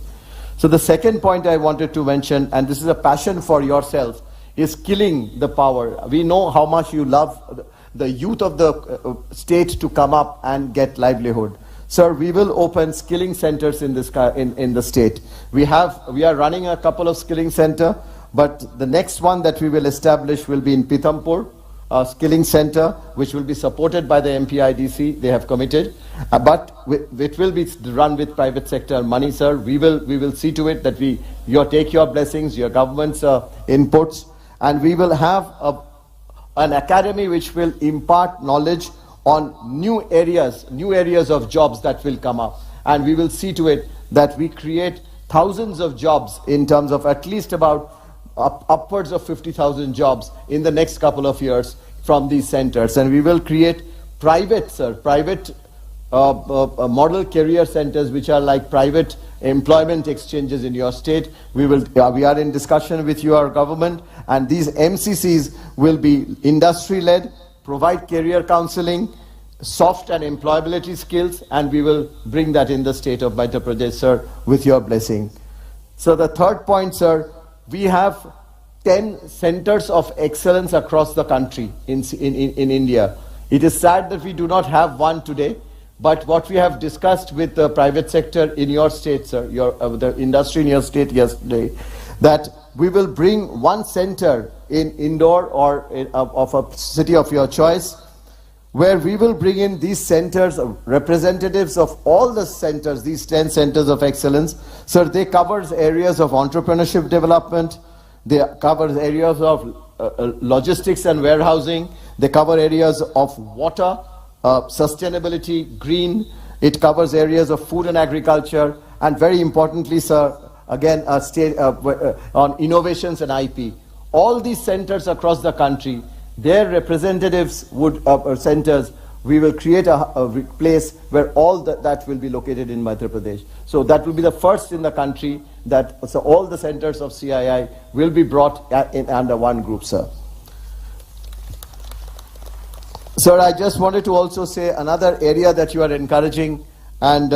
So the second point I wanted to mention, and this is a passion for yourself, is killing the power. We know how much you love the youth of the state to come up and get livelihood. Sir, we will open skilling centers in this in the state. We are running a couple of skilling center, but the next one that we will establish will be in Pithampur, a skilling center which will be supported by the MPIDC. They have committed, but it will be run with private sector money, sir. We will see to it that you take your blessings, your government's inputs, and we will have an academy which will impart knowledge on new areas of jobs that will come up. And we will see to it that we create thousands of jobs in terms of at least about upwards of 50,000 jobs in the next couple of years from these centers. And we will create private model career centers which are like private employment exchanges in your state. We are in discussion with your government, and these MCCs will be industry-led, provide career counseling, soft and employability skills, and we will bring that in the state of Madhya Pradesh, sir, with your blessing. So the third point, sir, we have 10 centers of excellence across the country in India. It is sad that we do not have one today, but what we have discussed with the private sector in your state, sir, the industry in your state yesterday, that we will bring one center in Indore or of a city of your choice, where we will bring in these centers, representatives of all the centers, these 10 centers of excellence. Sir, they cover areas of entrepreneurship development, they cover areas of logistics and warehousing, they cover areas of water, sustainability, green, it covers areas of food and agriculture, and very importantly, sir, again, on innovations and IP. All these centers across the country, their representatives would, centers, we will create a place where all that will be located in Madhya Pradesh. So that will be the first in the country that so all the centers of CII will be brought in under one group, sir. Sir, I just wanted to also say another area that you are encouraging and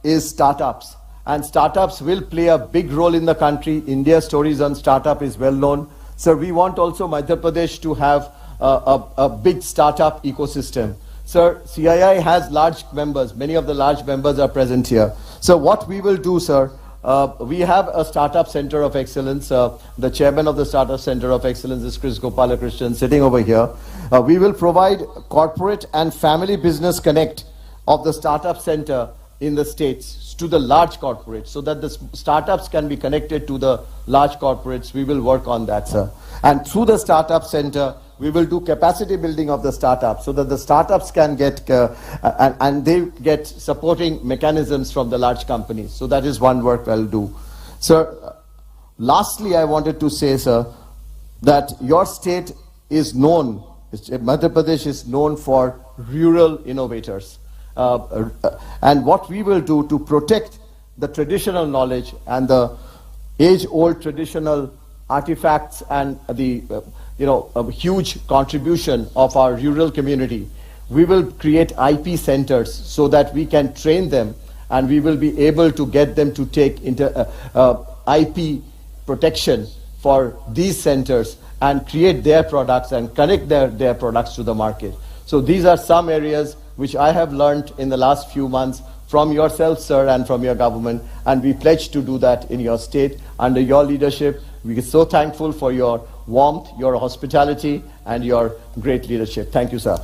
is startups. And startups will play a big role in the country. India's stories on startup is well known. Sir, we want also Madhya Pradesh to have a big startup ecosystem. Sir, CII has large members. Many of the large members are present here. So what we will do, sir, we have a startup center of excellence. The chairman of the startup center of excellence is Chris Gopalakrishnan, sitting over here. We will provide corporate and family business connect of the startup center in the states to the large corporates, so that the startups can be connected to the large corporates. We will work on that, sir. And through the startup center, we will do capacity building of the startups so that the startups can get, and they get supporting mechanisms from the large companies. So that is one work I'll do. Sir, lastly, I wanted to say, sir, that your state is known, Madhya Pradesh is known for rural innovators. And what we will do to protect the traditional knowledge and the age-old traditional artifacts and the a huge contribution of our rural community, we will create IP centers so that we can train them and we will be able to get them to take IP protection for these centers and create their products and connect their products to the market. So these are some areas which I have learned in the last few months from yourself, sir, and from your government, and we pledge to do that in your state under your leadership. We are so thankful for your warmth, your hospitality, and your great leadership. Thank you, sir.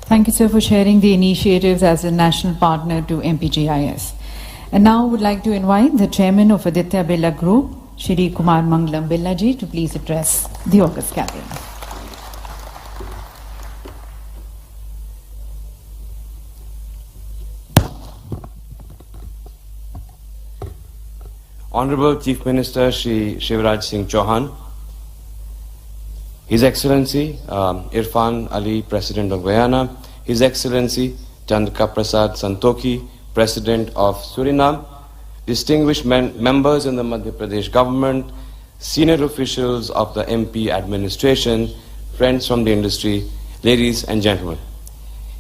Thank you, sir, for sharing the initiatives as a national partner to MPGIS. And now I would like to invite the chairman of Aditya Birla Group, Shri Kumar Mangalam Birla ji, to please address the august gathering. Honorable Chief Minister Shri Shivraj Singh Chauhan, His Excellency Irfan Ali, President of Guyana, His Excellency Chandra Prasad Santokhi, President of Suriname, distinguished members in the Madhya Pradesh government, senior officials of the MP administration, friends from the industry, ladies and gentlemen.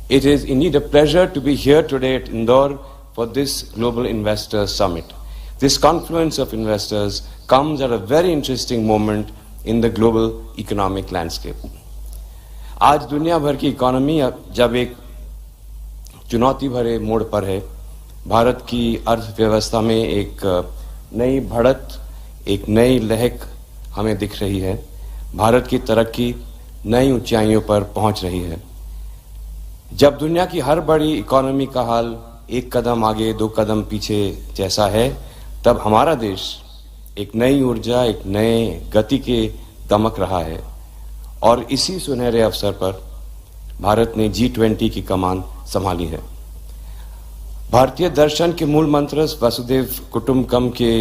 It is indeed a pleasure to be here today at Indore for this Global Investors Summit. This confluence of investors comes at a very interesting moment in the global economic landscape. आज दुनिया भर की economy जब एक चुनौती भरे मोड़ पर है, भारत की अर्थव्यवस्था में एक नई बढ़त, एक नई लहक हमें दिख रही है। भारत की तरक्की नई ऊंचाइयों पर पहुंच रही है। जब दुनिया की हर बड़ी इकोनॉमी का हाल एक कदम आगे दो कदम पीछे जैसा है, तब हमारा देश एक नई ऊर्जा, एक नए गति के दमक रहा है और इसी सुनहरे अवसर पर भारत ने G20 की कमान संभाली है। भारतीय दर्शन के मूल मंत्र वसुधैव कुटुंबकम के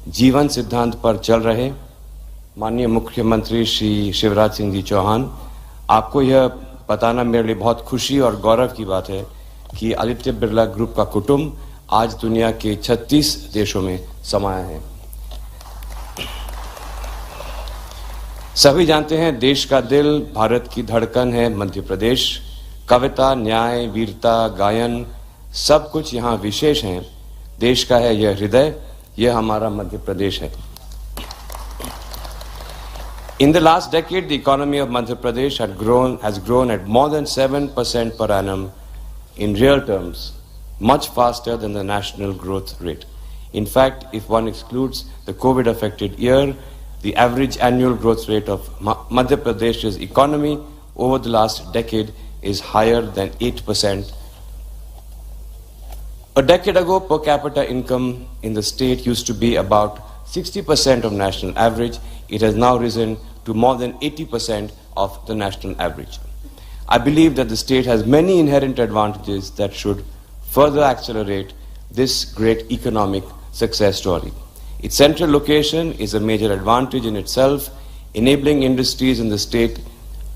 जीवन सिद्धांत पर चल रहे माननीय मुख्यमंत्री श्री शिवराज सिंह जी चौहान, आपको यह बताना मेरे लिए बहुत खुशी और गौरव की बात है कि आदित्य बिरला ग्रुप का कुटुंब आज दुनिया के 36 देशों में समाया है। सभी जानते हैं देश का दिल, भारत की धड़कन है मध्य प्रदेश। कविता, न्याय, वीरता, गायन सब कुछ यहाँ विशेष हैं। देश का है यह हृदय, यह हमारा मध्य प्रदेश है। In the last decade, the economy of Madhya Pradesh has grown at more than 7% per annum in real terms, much faster than the national growth rate. In fact, if one excludes the COVID-affected year, the average annual growth rate of Madhya Pradesh's economy over the last decade is higher than 8%. A decade ago, per capita income in the state used to be about 60% of national average. It has now risen to more than 80% of the national average. I believe that the state has many inherent advantages that should further accelerate this great economic success story. Its central location is a major advantage in itself, enabling industries in the state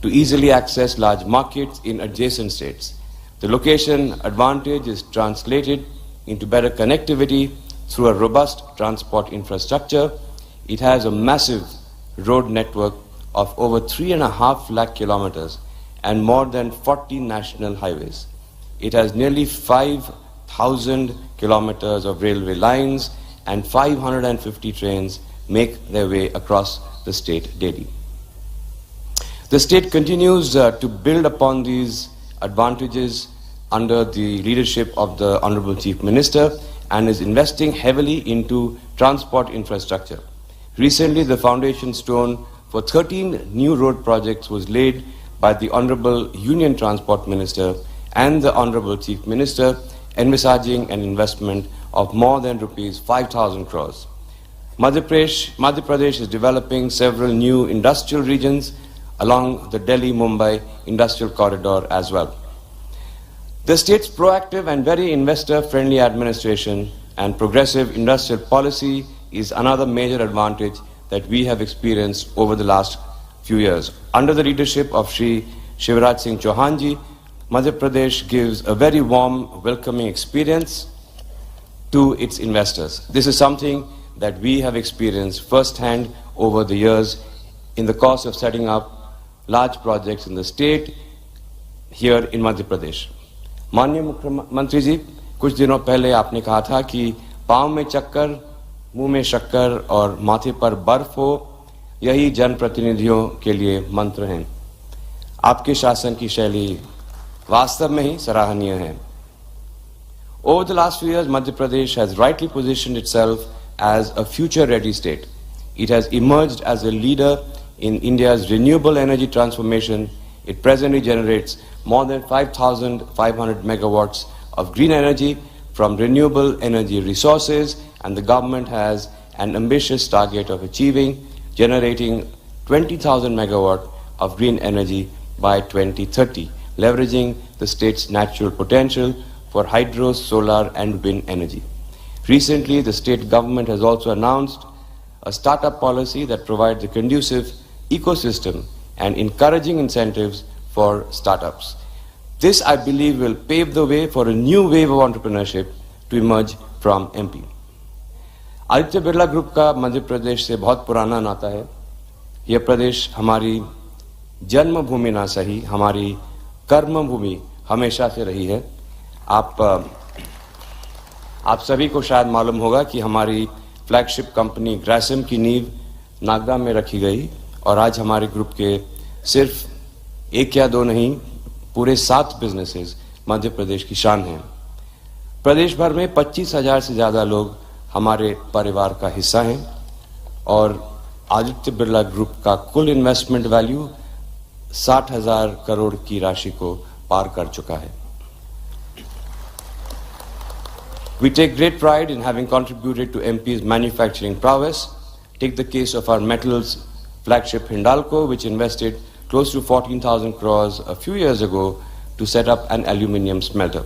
to easily access large markets in adjacent states. The location advantage is translated into better connectivity through a robust transport infrastructure. It has a massive road network of over 3.5 lakh kilometers and more than 40 national highways. It has nearly 5,000 kilometers of railway lines and 550 trains make their way across the state daily. The state continues to build upon these advantages under the leadership of the Honorable Chief Minister and is investing heavily into transport infrastructure. Recently, the foundation stone for 13 new road projects was laid by the Honorable Union Transport Minister and the Honorable Chief Minister, envisaging an investment of more than rupees 5,000 crores. Madhya Pradesh is developing several new industrial regions along the Delhi-Mumbai industrial corridor as well. The state's proactive and very investor-friendly administration and progressive industrial policy is another major advantage that we have experienced over the last few years. Under the leadership of Shri Shivraj Singh Chauhan ji, Madhya Pradesh gives a very warm, welcoming experience to its investors. This is something that we have experienced firsthand over the years in the course of setting up large projects in the state here in Madhya Pradesh. माननीय मुख्यमंत्री जी, कुछ दिनों पहले आपने कहा था कि पांव में चक्कर, मुंह में शक्कर और माथे पर बर्फ हो, यही जनप्रतिनिधियों के लिए मंत्र हैं। आपके शासन की शैली वास्तव में ही सराहनीय है। Over the last few years, Madhya Pradesh has rightly positioned itself as a future-ready state. It has emerged as a leader in India's renewable energy transformation. It presently generates more than 5,500 megawatts of green energy from renewable energy resources, and the government has an ambitious target of generating 20,000 megawatt of green energy by 2030, leveraging the state's natural potential for hydro, solar and wind energy. Recently, the state government has also announced a startup policy that provides a conducive ecosystem and encouraging incentives for startups. This, I believe, will pave the way for a new wave of entrepreneurship to emerge from MP. Aditya Birla group का मध्य प्रदेश से बहुत पुराना नाता है। यह प्रदेश हमारी जन्मभूमि ना सही, हमारी कर्मभूमि हमेशा से रही है। आप सभी को शायद मालूम होगा कि हमारी फ्लैगशिप कंपनी ग्रासिम की नींव नागदा में रखी गई और आज हमारे ग्रुप के सिर्फ एक या दो नहीं, पूरे 7 बिजनेसेस मध्य प्रदेश की शान हैं। प्रदेश भर में 25,000 से ज्यादा लोग हमारे परिवार का हिस्सा हैं और आदित्य बिरला ग्रुप का कुल इन्वेस्टमेंट वैल्यू 60,000 करोड़ की राशि को पार कर चुका है। We take great pride in having contributed to MP's manufacturing prowess. Take the case of our metals flagship Hindalco, which invested close to 14,000 crores a few years ago to set up an aluminium smelter.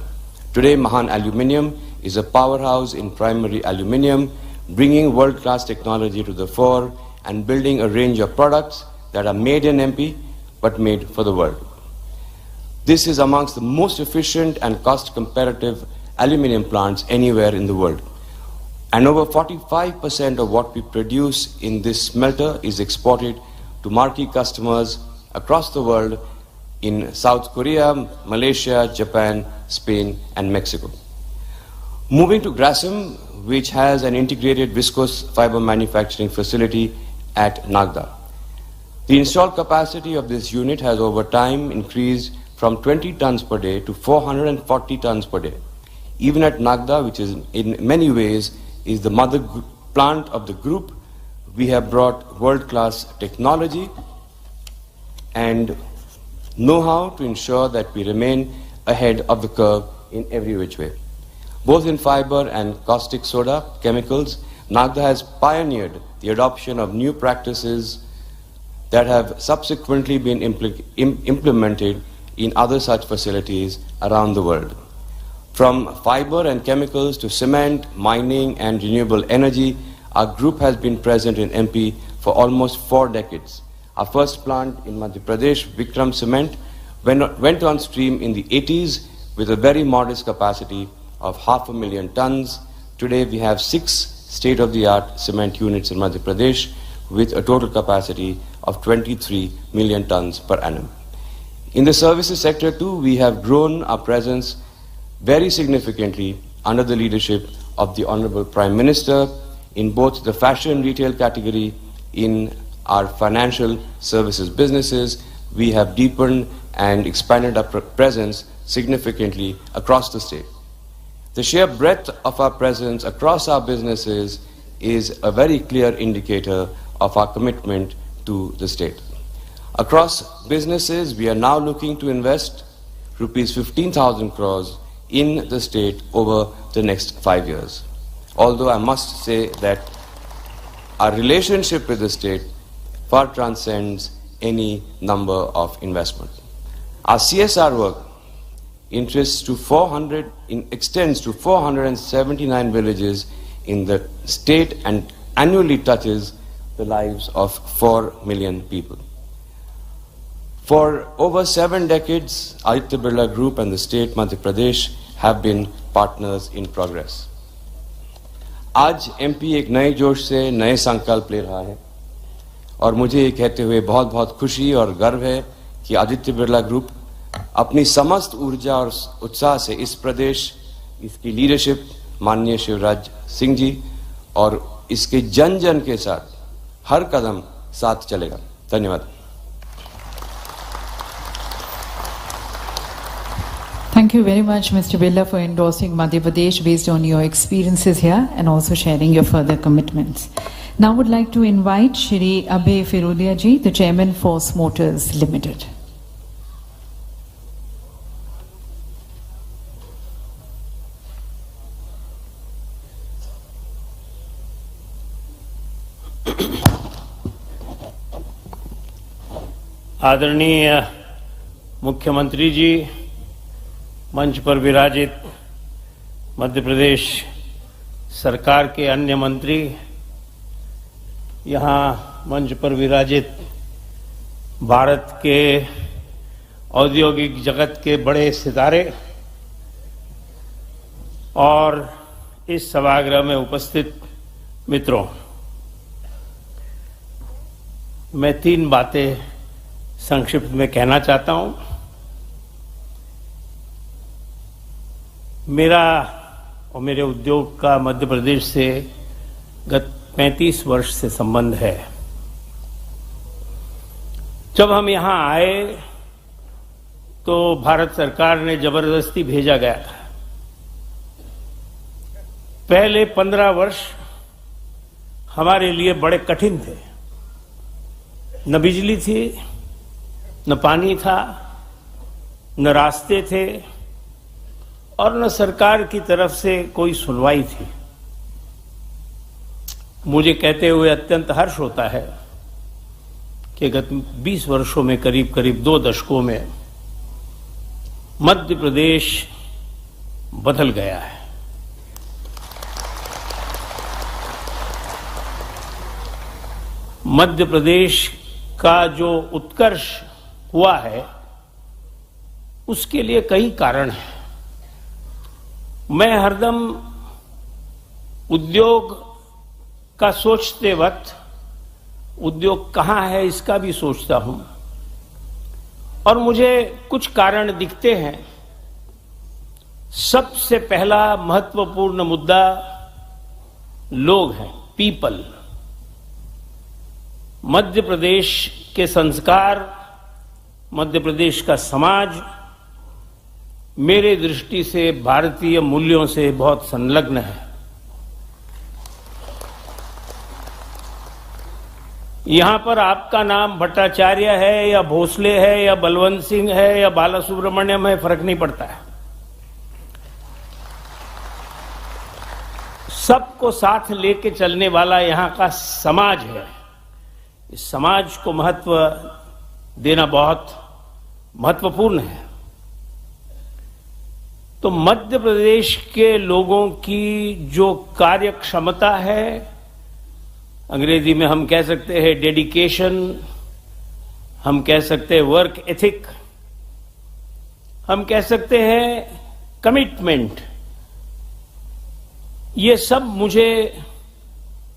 Today, Mahan Aluminium is a powerhouse in primary aluminium, bringing world-class technology to the fore and building a range of products that are made in MP but made for the world. This is amongst the most efficient and cost-competitive aluminium plants anywhere in the world. And over 45% of what we produce in this smelter is exported to marquee customers across the world in South Korea, Malaysia, Japan, Spain, and Mexico. Moving to Grasim, which has an integrated viscose fiber manufacturing facility at Nagda. The installed capacity of this unit has over time increased from 20 tons per day to 440 tons per day. Even at Nagda, which is in many ways is the mother plant of the group, we have brought world-class technology and know-how to ensure that we remain ahead of the curve in every which way. Both in fiber and caustic soda chemicals, Nagda has pioneered the adoption of new practices that have subsequently been implemented in other such facilities around the world. From fiber and chemicals to cement, mining and renewable energy, our group has been present in MP for almost 4 decades. Our first plant in Madhya Pradesh, Vikram Cement, went on stream in the 80s with a very modest capacity of 500,000 tons. Today we have 6 state-of-the-art cement units in Madhya Pradesh with a total capacity of 23 million tons per annum. In the services sector too, we have grown our presence very significantly under the leadership of the Honorable Prime Minister in both the fashion retail category, in our financial services businesses. We have deepened and expanded our presence significantly across the state. The sheer breadth of our presence across our businesses is a very clear indicator of our commitment to the state. Across businesses, we are now looking to invest rupees 15,000 crores in the state over the next 5 years. Although I must say that our relationship with the state far transcends any number of investment. Our CSR work extends to 479 villages in the state and annually touches the lives of 4 million people. For over 7 decades, Aditya Birla Group and the state Madhya Pradesh have been partners in progress. आज MP एक नए जोश से नए संकल्प ले रहा है और मुझे ये कहते हुए बहुत बहुत खुशी और गर्व है कि आदित्य बिरला ग्रुप अपनी समस्त ऊर्जा और उत्साह से इस प्रदेश, इसकी लीडरशिप माननीय शिवराज सिंह जी और इसके जन जन के साथ हर कदम साथ चलेगा. धन्यवाद. Thank you very much, Mr. Birla, for endorsing Madhya Pradesh based on your experiences here and also sharing your further commitments. Now I would like to invite Shri Abhay Firodia ji, the Chairman, Force Motors Limited. आदरणीय मुख्यमंत्री जी, मंच पर विराजित मध्य प्रदेश सरकार के अन्य मंत्री, यहाँ मंच पर विराजित भारत के औद्योगिक जगत के बड़े सितारे और इस सभागृह में उपस्थित मित्रों, मैं 3 बातें संक्षिप्त में कहना चाहता हूं. मेरा और मेरे उद्योग का मध्य प्रदेश से गत 35 वर्ष से संबंध है. जब हम यहां आए तो भारत सरकार ने जबरदस्ती भेजा गया था. पहले 15 वर्ष हमारे लिए बड़े कठिन थे. न बिजली थी, न पानी था, न रास्ते थे और न सरकार की तरफ से कोई सुनवाई थी. मुझे कहते हुए अत्यंत हर्ष होता है कि गत 20 वर्षों में करीब करीब 2 दशकों में मध्य प्रदेश बदल गया है. मध्य प्रदेश का जो उत्कर्ष हुआ है उसके लिए कई कारण हैं. मैं हरदम उद्योग का सोचते वक्त उद्योग कहाँ है इसका भी सोचता हूं, और मुझे कुछ कारण दिखते हैं। सबसे पहला महत्वपूर्ण मुद्दा लोग हैं, पीपल। मध्य प्रदेश के संस्कार, मध्य प्रदेश का समाज मेरे दृष्टि से भारतीय मूल्यों से बहुत संलग्न है। यहां पर आपका नाम भट्टाचार्य है या भोसले है या बलवंत सिंह है या बाला सुब्रमण्यम है, फर्क नहीं पड़ता है। सबको साथ लेके चलने वाला यहां का समाज है। इस समाज को महत्व देना बहुत महत्वपूर्ण है। तो मध्य प्रदेश के लोगों की जो कार्य क्षमता है, अंग्रेजी में हम कह सकते हैं डेडिकेशन, हम कह सकते हैं वर्क एथिक, हम कह सकते हैं कमिटमेंट, ये सब मुझे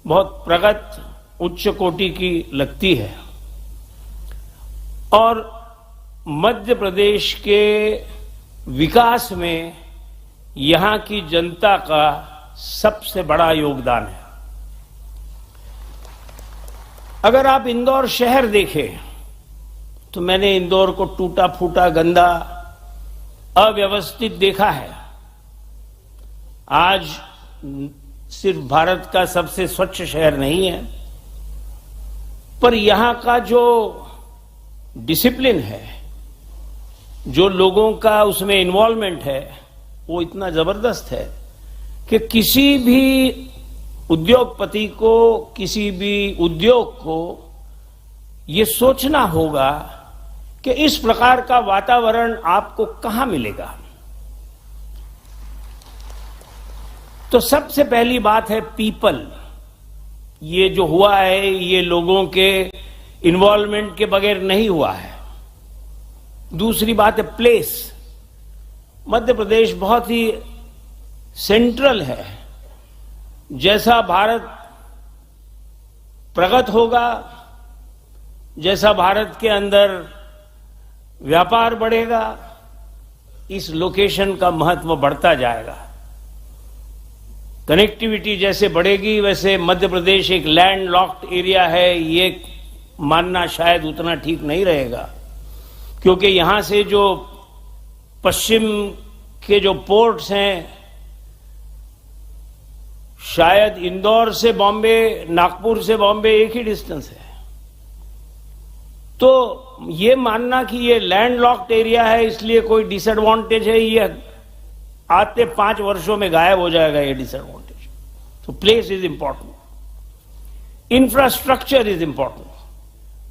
बहुत प्रगत उच्च कोटि की लगती है। और मध्य प्रदेश के विकास में यहां की जनता का सबसे बड़ा योगदान है। अगर आप इंदौर शहर देखें तो मैंने इंदौर को टूटा फूटा, गंदा, अव्यवस्थित देखा है। आज सिर्फ भारत का सबसे स्वच्छ शहर नहीं है, पर यहां का जो डिसिप्लिन है, जो लोगों का उसमें इन्वॉल्वमेंट है, वो इतना जबरदस्त है कि किसी भी उद्योगपति को, किसी भी उद्योग को ये सोचना होगा कि इस प्रकार का वातावरण आपको कहां मिलेगा। तो सबसे पहली बात है पीपल। ये जो हुआ है, ये लोगों के इन्वॉल्वमेंट के बगैर नहीं हुआ है। दूसरी बात है प्लेस। मध्य प्रदेश बहुत ही सेंट्रल है। जैसा भारत प्रगत होगा, जैसा भारत के अंदर व्यापार बढ़ेगा, इस लोकेशन का महत्व बढ़ता जाएगा। कनेक्टिविटी जैसे बढ़ेगी, वैसे मध्य प्रदेश एक लैंड लॉक्ड एरिया है, ये मानना शायद उतना ठीक नहीं रहेगा, क्योंकि यहां से जो पश्चिम के जो पोर्ट्स हैं, शायद इंदौर से बॉम्बे, नागपुर से बॉम्बे एक ही डिस्टेंस है। तो ये मानना कि ये लैंड लॉक्ड एरिया है इसलिए कोई डिसएडवांटेज है, ये आते 5 वर्षों में गायब हो जाएगा ये डिसएडवांटेज। तो place is important, infrastructure is important.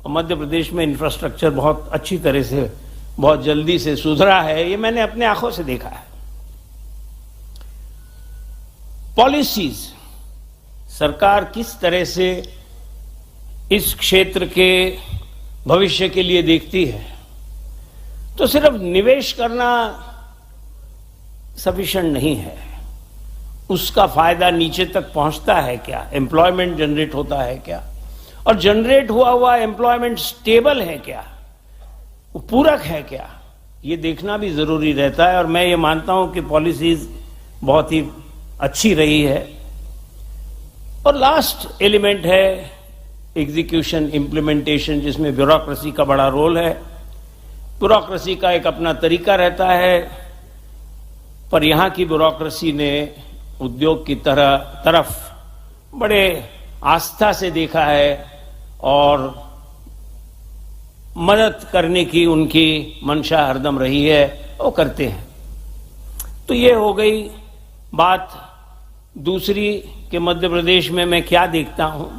और मध्य प्रदेश में इंफ्रास्ट्रक्चर बहुत अच्छी तरह से, बहुत जल्दी से सुधरा है, ये मैंने अपने आंखों से देखा है। पॉलिसीज, सरकार किस तरह से इस क्षेत्र के भविष्य के लिए देखती है। तो सिर्फ निवेश करना सफिशिएंट नहीं है, उसका फायदा नीचे तक पहुंचता है क्या, एम्प्लॉयमेंट जनरेट होता है क्या, और जनरेट हुआ एम्प्लॉयमेंट स्टेबल है क्या, वो पूरक है क्या, ये देखना भी जरूरी रहता है। और मैं ये मानता हूं कि पॉलिसीज बहुत ही अच्छी रही है। और लास्ट एलिमेंट है एग्जीक्यूशन, इम्प्लीमेंटेशन, जिसमें ब्यूरोक्रेसी का बड़ा रोल है। ब्यूरोक्रेसी का एक अपना तरीका रहता है, पर यहां की ब्यूरोक्रेसी ने उद्योग की तरफ बड़े आस्था से देखा है और मदद करने की उनकी मंशा हरदम रही है, वो करते हैं। तो ये हो गई बात दूसरी कि मध्य प्रदेश में मैं क्या देखता हूं।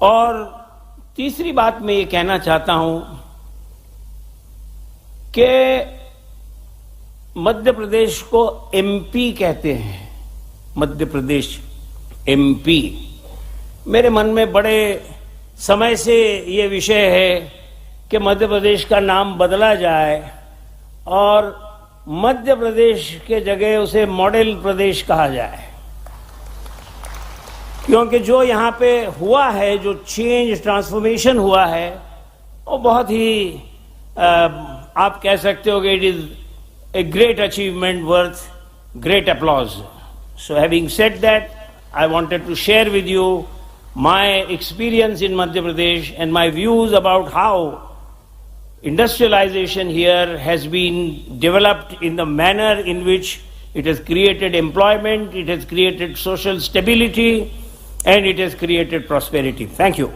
और तीसरी बात मैं ये कहना चाहता हूं कि मध्य प्रदेश को एमपी कहते हैं, मध्य प्रदेश एमपी। मेरे मन में बड़े समय से ये विषय है कि मध्य प्रदेश का नाम बदला जाए और मध्य प्रदेश के जगह उसे मॉडल प्रदेश कहा जाए। क्योंकि जो यहाँ पे हुआ है, जो चेंज ट्रांसफॉर्मेशन हुआ है, वो बहुत ही आप कह सकते हो कि it is a great achievement worth great applause. So having said that, I wanted to share with you my experience in Madhya Pradesh and my views about how industrialization here has been developed in the manner in which it has created employment, it has created social stability, and it has created prosperity. Thank you.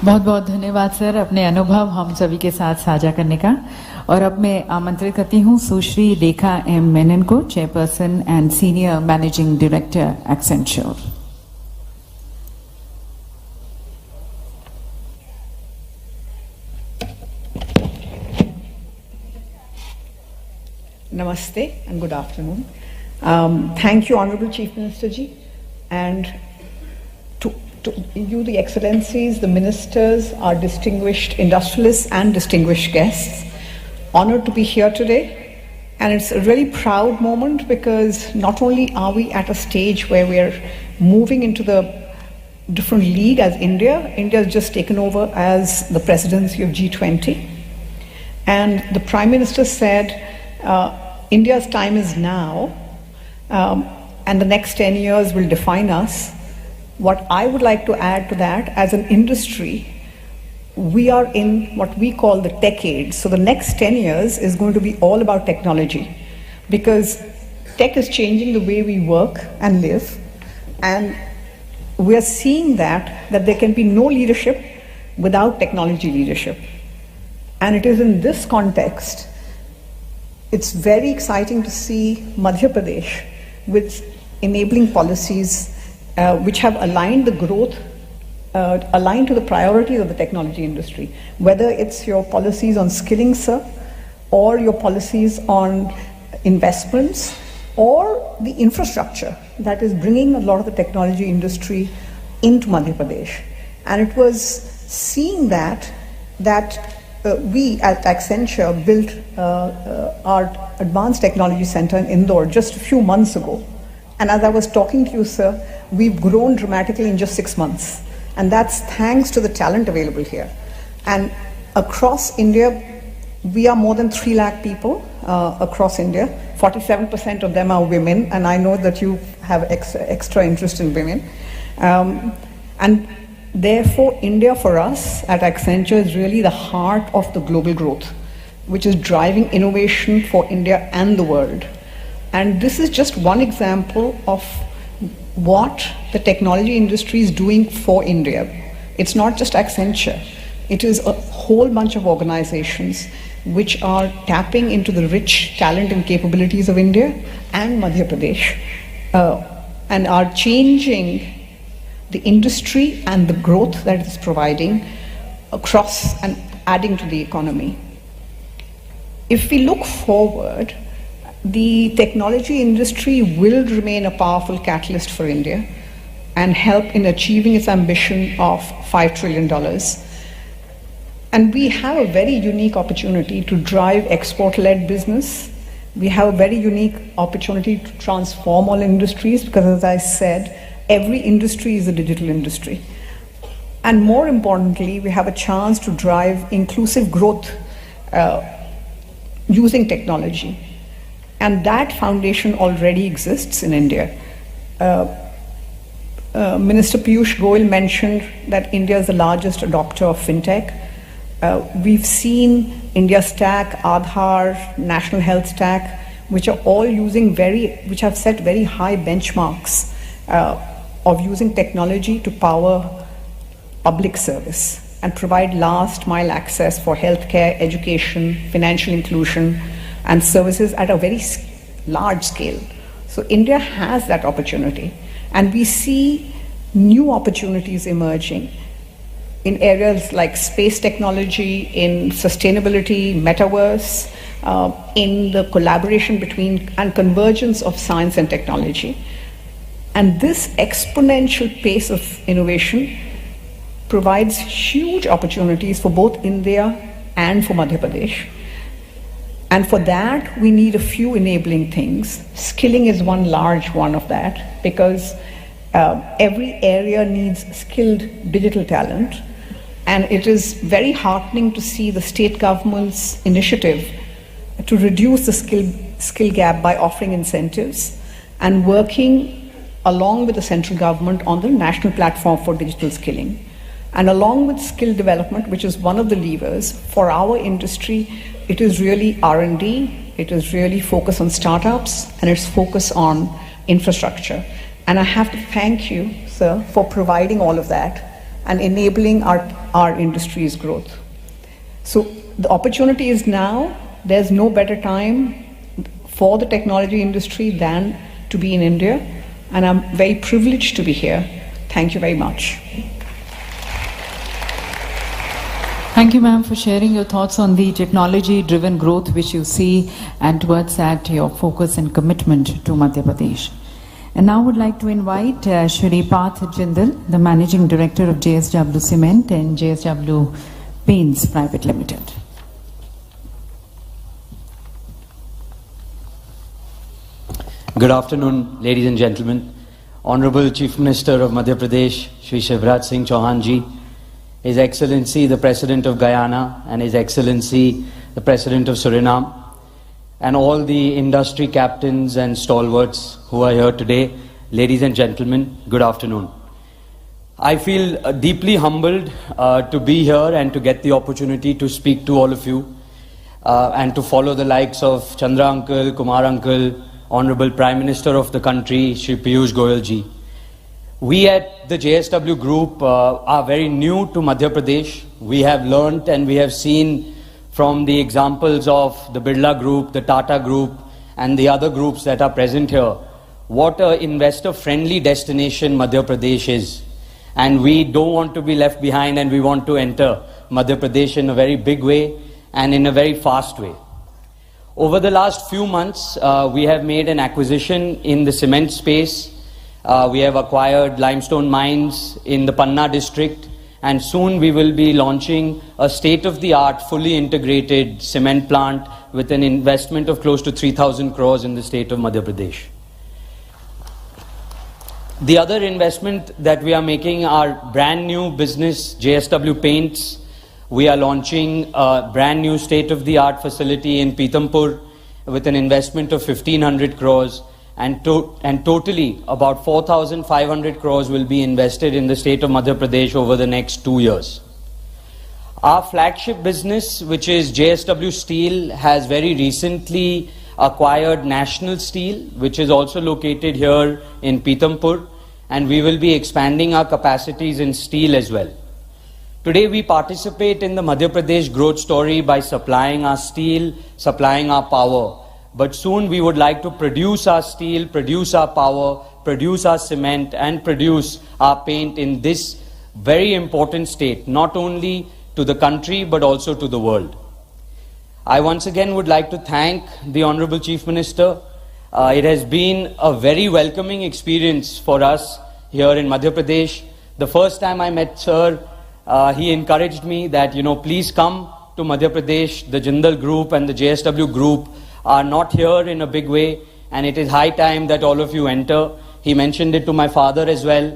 बहुत बहुत धन्यवाद sir, अपने अनुभव हम सभी के साथ साझा करने का। और अब मैं आमंत्रित करती हूँ सुश्री रेखा एम मेनन को, chairperson and senior managing director Accenture. Namaste and good afternoon. Thank you, Honorable Chief Minister Ji, and to you, the Excellencies, the Ministers, our distinguished industrialists and distinguished guests. Honored to be here today, and it's a really proud moment because not only are we at a stage where we're moving into the different league as India has just taken over as the presidency of G20, and the Prime Minister said India's time is now, and the next 10 years will define us. What I would like to add to that, as an industry, we are in what we call the tech age. So the next 10 years is going to be all about technology, because tech is changing the way we work and live, and we are seeing that there can be no leadership without technology leadership. And it is in this context, it's very exciting to see Madhya Pradesh with enabling policies which have aligned the growth, aligned to the priorities of the technology industry, whether it's your policies on skilling, sir, or your policies on investments, or the infrastructure that is bringing a lot of the technology industry into Madhya Pradesh. And it was seeing that we at Accenture built our Advanced Technology Center in Indore just a few months ago. And as I was talking to you, sir, we've grown dramatically in just 6 months. And that's thanks to the talent available here. And across India, we are more than 3 lakh people across India. 47% of them are women, and I know that you have extra interest in women. And therefore, India for us at Accenture is really the heart of the global growth, which is driving innovation for India and the world. And this is just one example of what the technology industry is doing for India. It's not just Accenture. It is a whole bunch of organizations which are tapping into the rich talent and capabilities of India and Madhya Pradesh, and are changing the industry and the growth that it is providing across and adding to the economy. If we look forward, the technology industry will remain a powerful catalyst for India and help in achieving its ambition of $5 trillion. And we have a very unique opportunity to drive export-led business. We have a very unique opportunity to transform all industries, because as I said, every industry is a digital industry. And more importantly, we have a chance to drive inclusive growth using technology. And that foundation already exists in India. Minister Piyush Goyal mentioned that India is the largest adopter of fintech. We've seen India Stack, Aadhaar, National Health Stack, which are all using which have set very high benchmarks of using technology to power public service and provide last mile access for healthcare, education, financial inclusion, and services at a very large scale. So India has that opportunity, and we see new opportunities emerging in areas like space technology, in sustainability, metaverse, in the collaboration between and convergence of science and technology. And this exponential pace of innovation provides huge opportunities for both India and for Madhya Pradesh. And for that, we need a few enabling things. Skilling is one large one of that, because every area needs skilled digital talent. And it is very heartening to see the state government's initiative to reduce the skill gap by offering incentives and working along with the central government on the national platform for digital skilling. And along with skill development, which is one of the levers for our industry, it is really R&D, it is really focus on startups, and it's focus on infrastructure. And I have to thank you, sir, for providing all of that and enabling our industry's growth. So the opportunity is now. There's no better time for the technology industry than to be in India, and I'm very privileged to be here. Thank you very much. Thank you, ma'am, for sharing your thoughts on the technology-driven growth which you see, and towards that your focus and commitment to Madhya Pradesh. And now I would like to invite Shri Parth Jindal, the Managing Director of JSW Cement and JSW Paints Private Limited. Good afternoon, ladies and gentlemen. Honorable Chief Minister of Madhya Pradesh, Shri Shivraj Singh Chauhan ji, His Excellency the President of Guyana, and His Excellency the President of Suriname, and all the industry captains and stalwarts who are here today, ladies and gentlemen, good afternoon. I feel deeply humbled to be here and to get the opportunity to speak to all of you and to follow the likes of Chandra Uncle, Kumar Uncle, Honorable Prime Minister of the country, Shri Piyush Goyal ji. We at the JSW Group are very new to Madhya Pradesh. We have learnt and we have seen from the examples of the Birla Group, the Tata Group, and the other groups that are present here, what an investor-friendly destination Madhya Pradesh is. And we don't want to be left behind, and we want to enter Madhya Pradesh in a very big way and in a very fast way. Over the last few months, we have made an acquisition in the cement space. We have acquired limestone mines in the Panna district, and soon we will be launching a state-of-the-art, fully integrated cement plant with an investment of close to 3,000 crores in the state of Madhya Pradesh. The other investment that we are making are brand new business, JSW Paints. We are launching a brand new state-of-the-art facility in Pithampur with an investment of 1,500 crores. And totally about 4,500 crores will be invested in the state of Madhya Pradesh over the next 2 years. Our flagship business, which is JSW Steel, has very recently acquired National Steel, which is also located here in Pithampur, and we will be expanding our capacities in steel as well. Today we participate in the Madhya Pradesh growth story by supplying our steel, supplying our power. But soon we would like to produce our steel, produce our power, produce our cement, and produce our paint in this very important state, not only to the country but also to the world. I once again would like to thank the Honorable Chief Minister. It has been a very welcoming experience for us here in Madhya Pradesh. The first time I met Sir, he encouraged me that, please come to Madhya Pradesh. The Jindal Group and the JSW Group are not here in a big way, and it is high time that all of you enter. He mentioned it to my father as well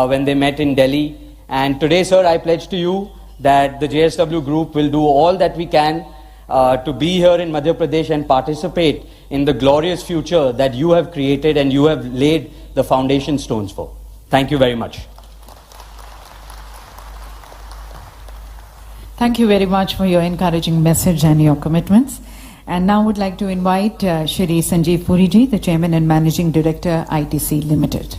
when they met in Delhi. And today, sir, I pledge to you that the JSW Group will do all that we can to be here in Madhya Pradesh and participate in the glorious future that you have created and you have laid the foundation stones for. Thank you very much. Thank you very much for your encouraging message and your commitments. And now I would like to invite Shri Sanjeev Puri ji, the Chairman and Managing Director, ITC Limited.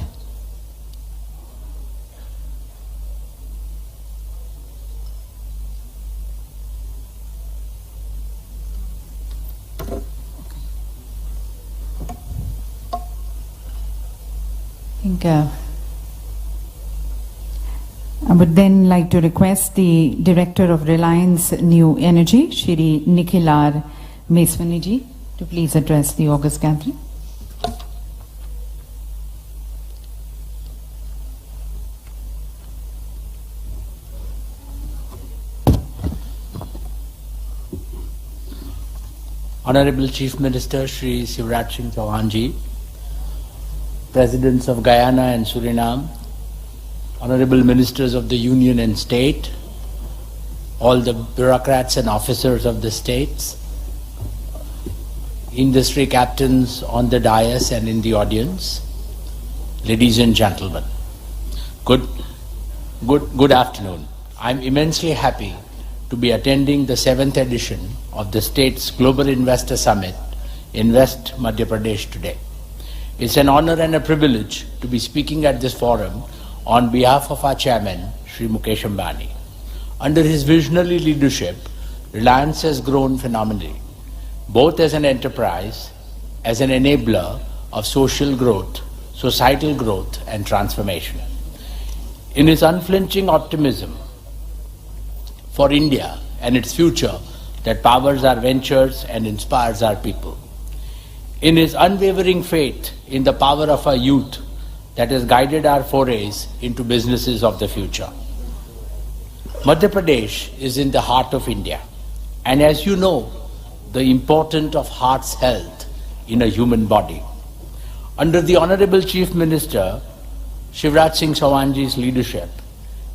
I would then like to request the Director of Reliance New Energy, Shri Nikhil R. Meswani ji, to please address the August gathering. Honorable Chief Minister Shri Shivraj Singh Chauhan Ji, Presidents of Guyana and Suriname, Honorable Ministers of the Union and State, all the bureaucrats and officers of the states, industry captains on the dais and in the audience, ladies and gentlemen, good afternoon. I'm immensely happy to be attending the 7th edition of the state's Global Investor Summit in West Madhya Pradesh today. It's an honor and a privilege to be speaking at this forum on behalf of our chairman, Shri Mukesh Ambani. Under his visionary leadership, Reliance has grown phenomenally, both as an enterprise, as an enabler of social growth, societal growth and transformation. In his unflinching optimism for India and its future that powers our ventures and inspires our people. In his unwavering faith in the power of our youth that has guided our forays into businesses of the future. Madhya Pradesh is in the heart of India, and as you know, the importance of heart's health in a human body. Under the Honorable Chief Minister Shivraj Singh Chauhan Ji's leadership,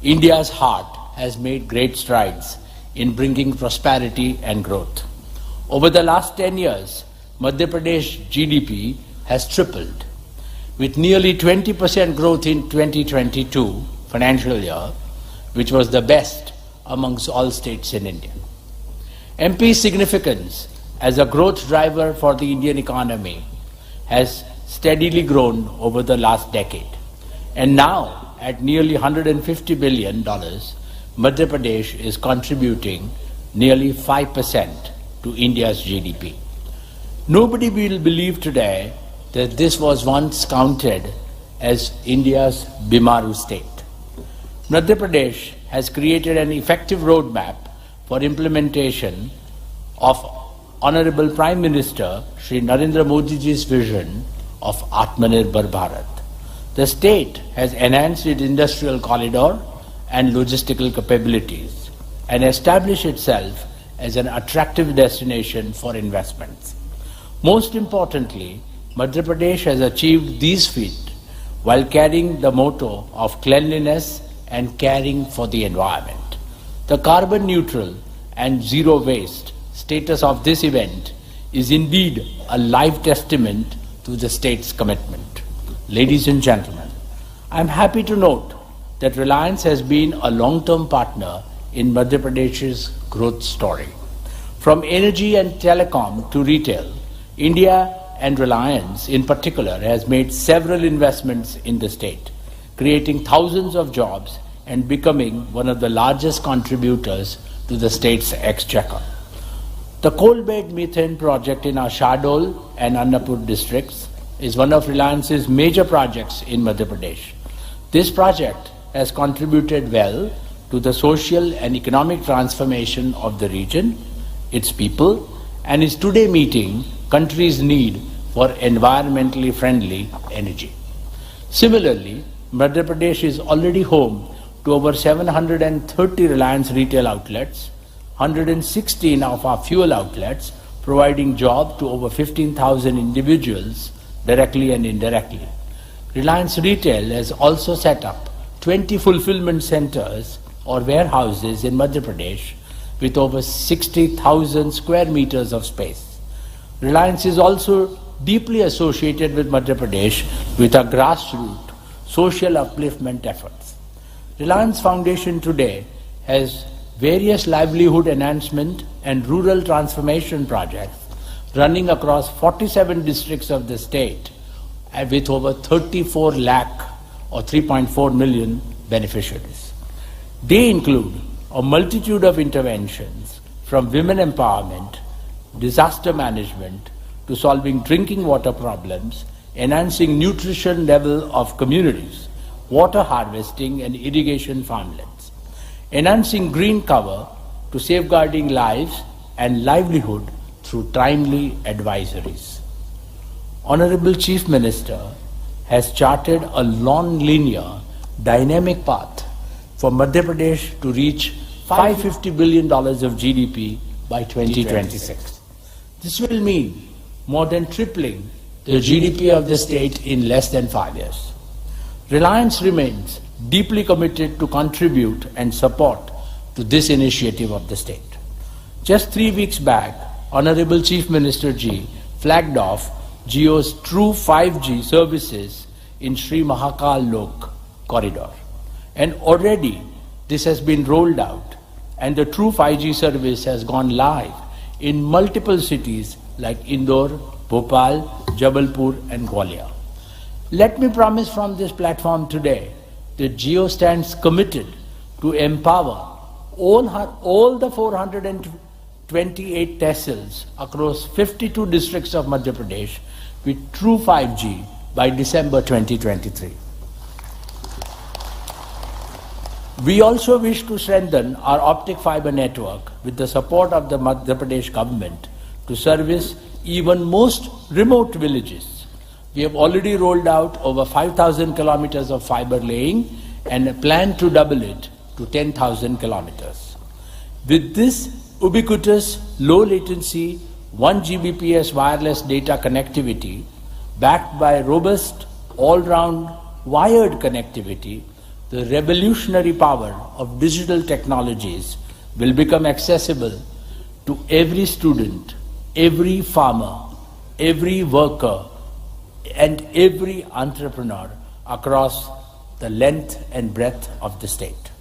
India's heart has made great strides in bringing prosperity and growth. Over the last 10 years, Madhya Pradesh GDP has tripled, with nearly 20% growth in 2022 financial year, which was the best amongst all states in India. MP's significance as a growth driver for the Indian economy has steadily grown over the last decade. And now, at nearly $150 billion, Madhya Pradesh is contributing nearly 5% to India's GDP. Nobody will believe today that this was once counted as India's Bimaru state. Madhya Pradesh has created an effective roadmap for implementation of Honorable Prime Minister Shri Narendra Modi Ji's vision of Atmanirbhar Bharat. The state has enhanced its industrial corridor and logistical capabilities and established itself as an attractive destination for investments. Most importantly, Madhya Pradesh has achieved these feats while carrying the motto of cleanliness and caring for the environment. The carbon neutral and zero waste status of this event is indeed a live testament to the state's commitment. Ladies and gentlemen, I am happy to note that Reliance has been a long-term partner in Madhya Pradesh's growth story. From energy and telecom to retail, India and Reliance in particular has made several investments in the state, creating thousands of jobs and becoming one of the largest contributors to the state's exchequer. The coal-bed methane project in our Shahdol and Annapur districts is one of Reliance's major projects in Madhya Pradesh. This project has contributed well to the social and economic transformation of the region, its people, and is today meeting country's need for environmentally friendly energy. Similarly, Madhya Pradesh is already home to over 730 Reliance retail outlets, 116 of our fuel outlets, providing job to over 15,000 individuals directly and indirectly. Reliance Retail has also set up 20 fulfillment centers or warehouses in Madhya Pradesh with over 60,000 square meters of space. Reliance is also deeply associated with Madhya Pradesh with our grassroots social upliftment efforts. Reliance Foundation today has various livelihood enhancement and rural transformation projects running across 47 districts of the state with over 34 lakh or 3.4 million beneficiaries. They include a multitude of interventions from women empowerment, disaster management, to solving drinking water problems, enhancing nutrition level of communities, water harvesting and irrigation farmlands, enhancing green cover to safeguarding lives and livelihood through timely advisories. Honorable Chief Minister has charted a non-linear, dynamic path for Madhya Pradesh to reach $550 billion of GDP by 2026. This will mean more than tripling the GDP of the state in less than 5 years. Reliance remains deeply committed to contribute and support to this initiative of the state. Just 3 weeks back, Honorable Chief Minister Ji flagged off Jio's true 5G services in Sri Mahakal Lok corridor. And already this has been rolled out and the true 5G service has gone live in multiple cities like Indore, Bhopal, Jabalpur and Gwalior. Let me promise from this platform today that Jio stands committed to empower all the 428 tehsils across 52 districts of Madhya Pradesh with true 5G by December 2023. We also wish to strengthen our optic fiber network with the support of the Madhya Pradesh government to service even most remote villages. We have already rolled out over 5,000 kilometers of fiber laying and plan to double it to 10,000 kilometers. With this ubiquitous, low latency, 1 Gbps wireless data connectivity, backed by robust, all-round wired connectivity, the revolutionary power of digital technologies will become accessible to every student, every farmer, every worker, and every entrepreneur across the length and breadth of the state.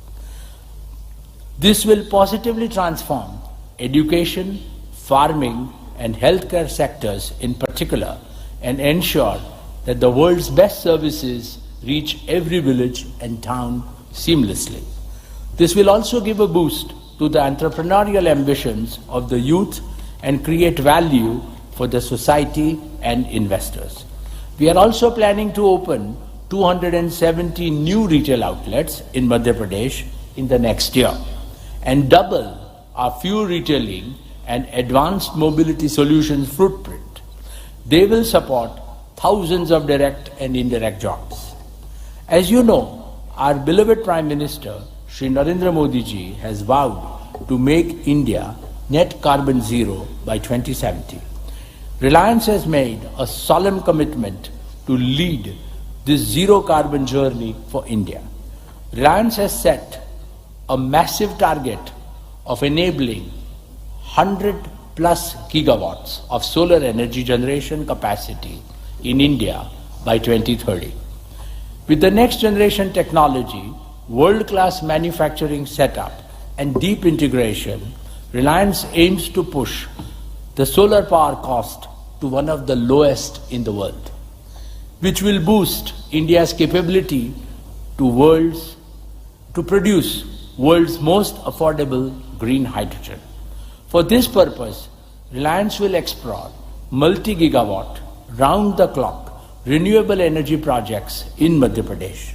This will positively transform education, farming, and healthcare sectors in particular and ensure that the world's best services reach every village and town seamlessly. This will also give a boost to the entrepreneurial ambitions of the youth and create value for the society and investors. We are also planning to open 270 new retail outlets in Madhya Pradesh in the next year and double our fuel retailing and advanced mobility solutions footprint. They will support thousands of direct and indirect jobs. As you know, our beloved Prime Minister, Shri Narendra Modi ji, has vowed to make India net carbon zero by 2070. Reliance has made a solemn commitment to lead this zero carbon journey for India. Reliance has set a massive target of enabling 100 plus gigawatts of solar energy generation capacity in India by 2030. With the next generation technology, world-class manufacturing setup and deep integration, Reliance aims to push the solar power cost to one of the lowest in the world, which will boost India's capability to produce world's most affordable green hydrogen. For this purpose, Reliance will explore multi-gigawatt, round-the-clock renewable energy projects in Madhya Pradesh.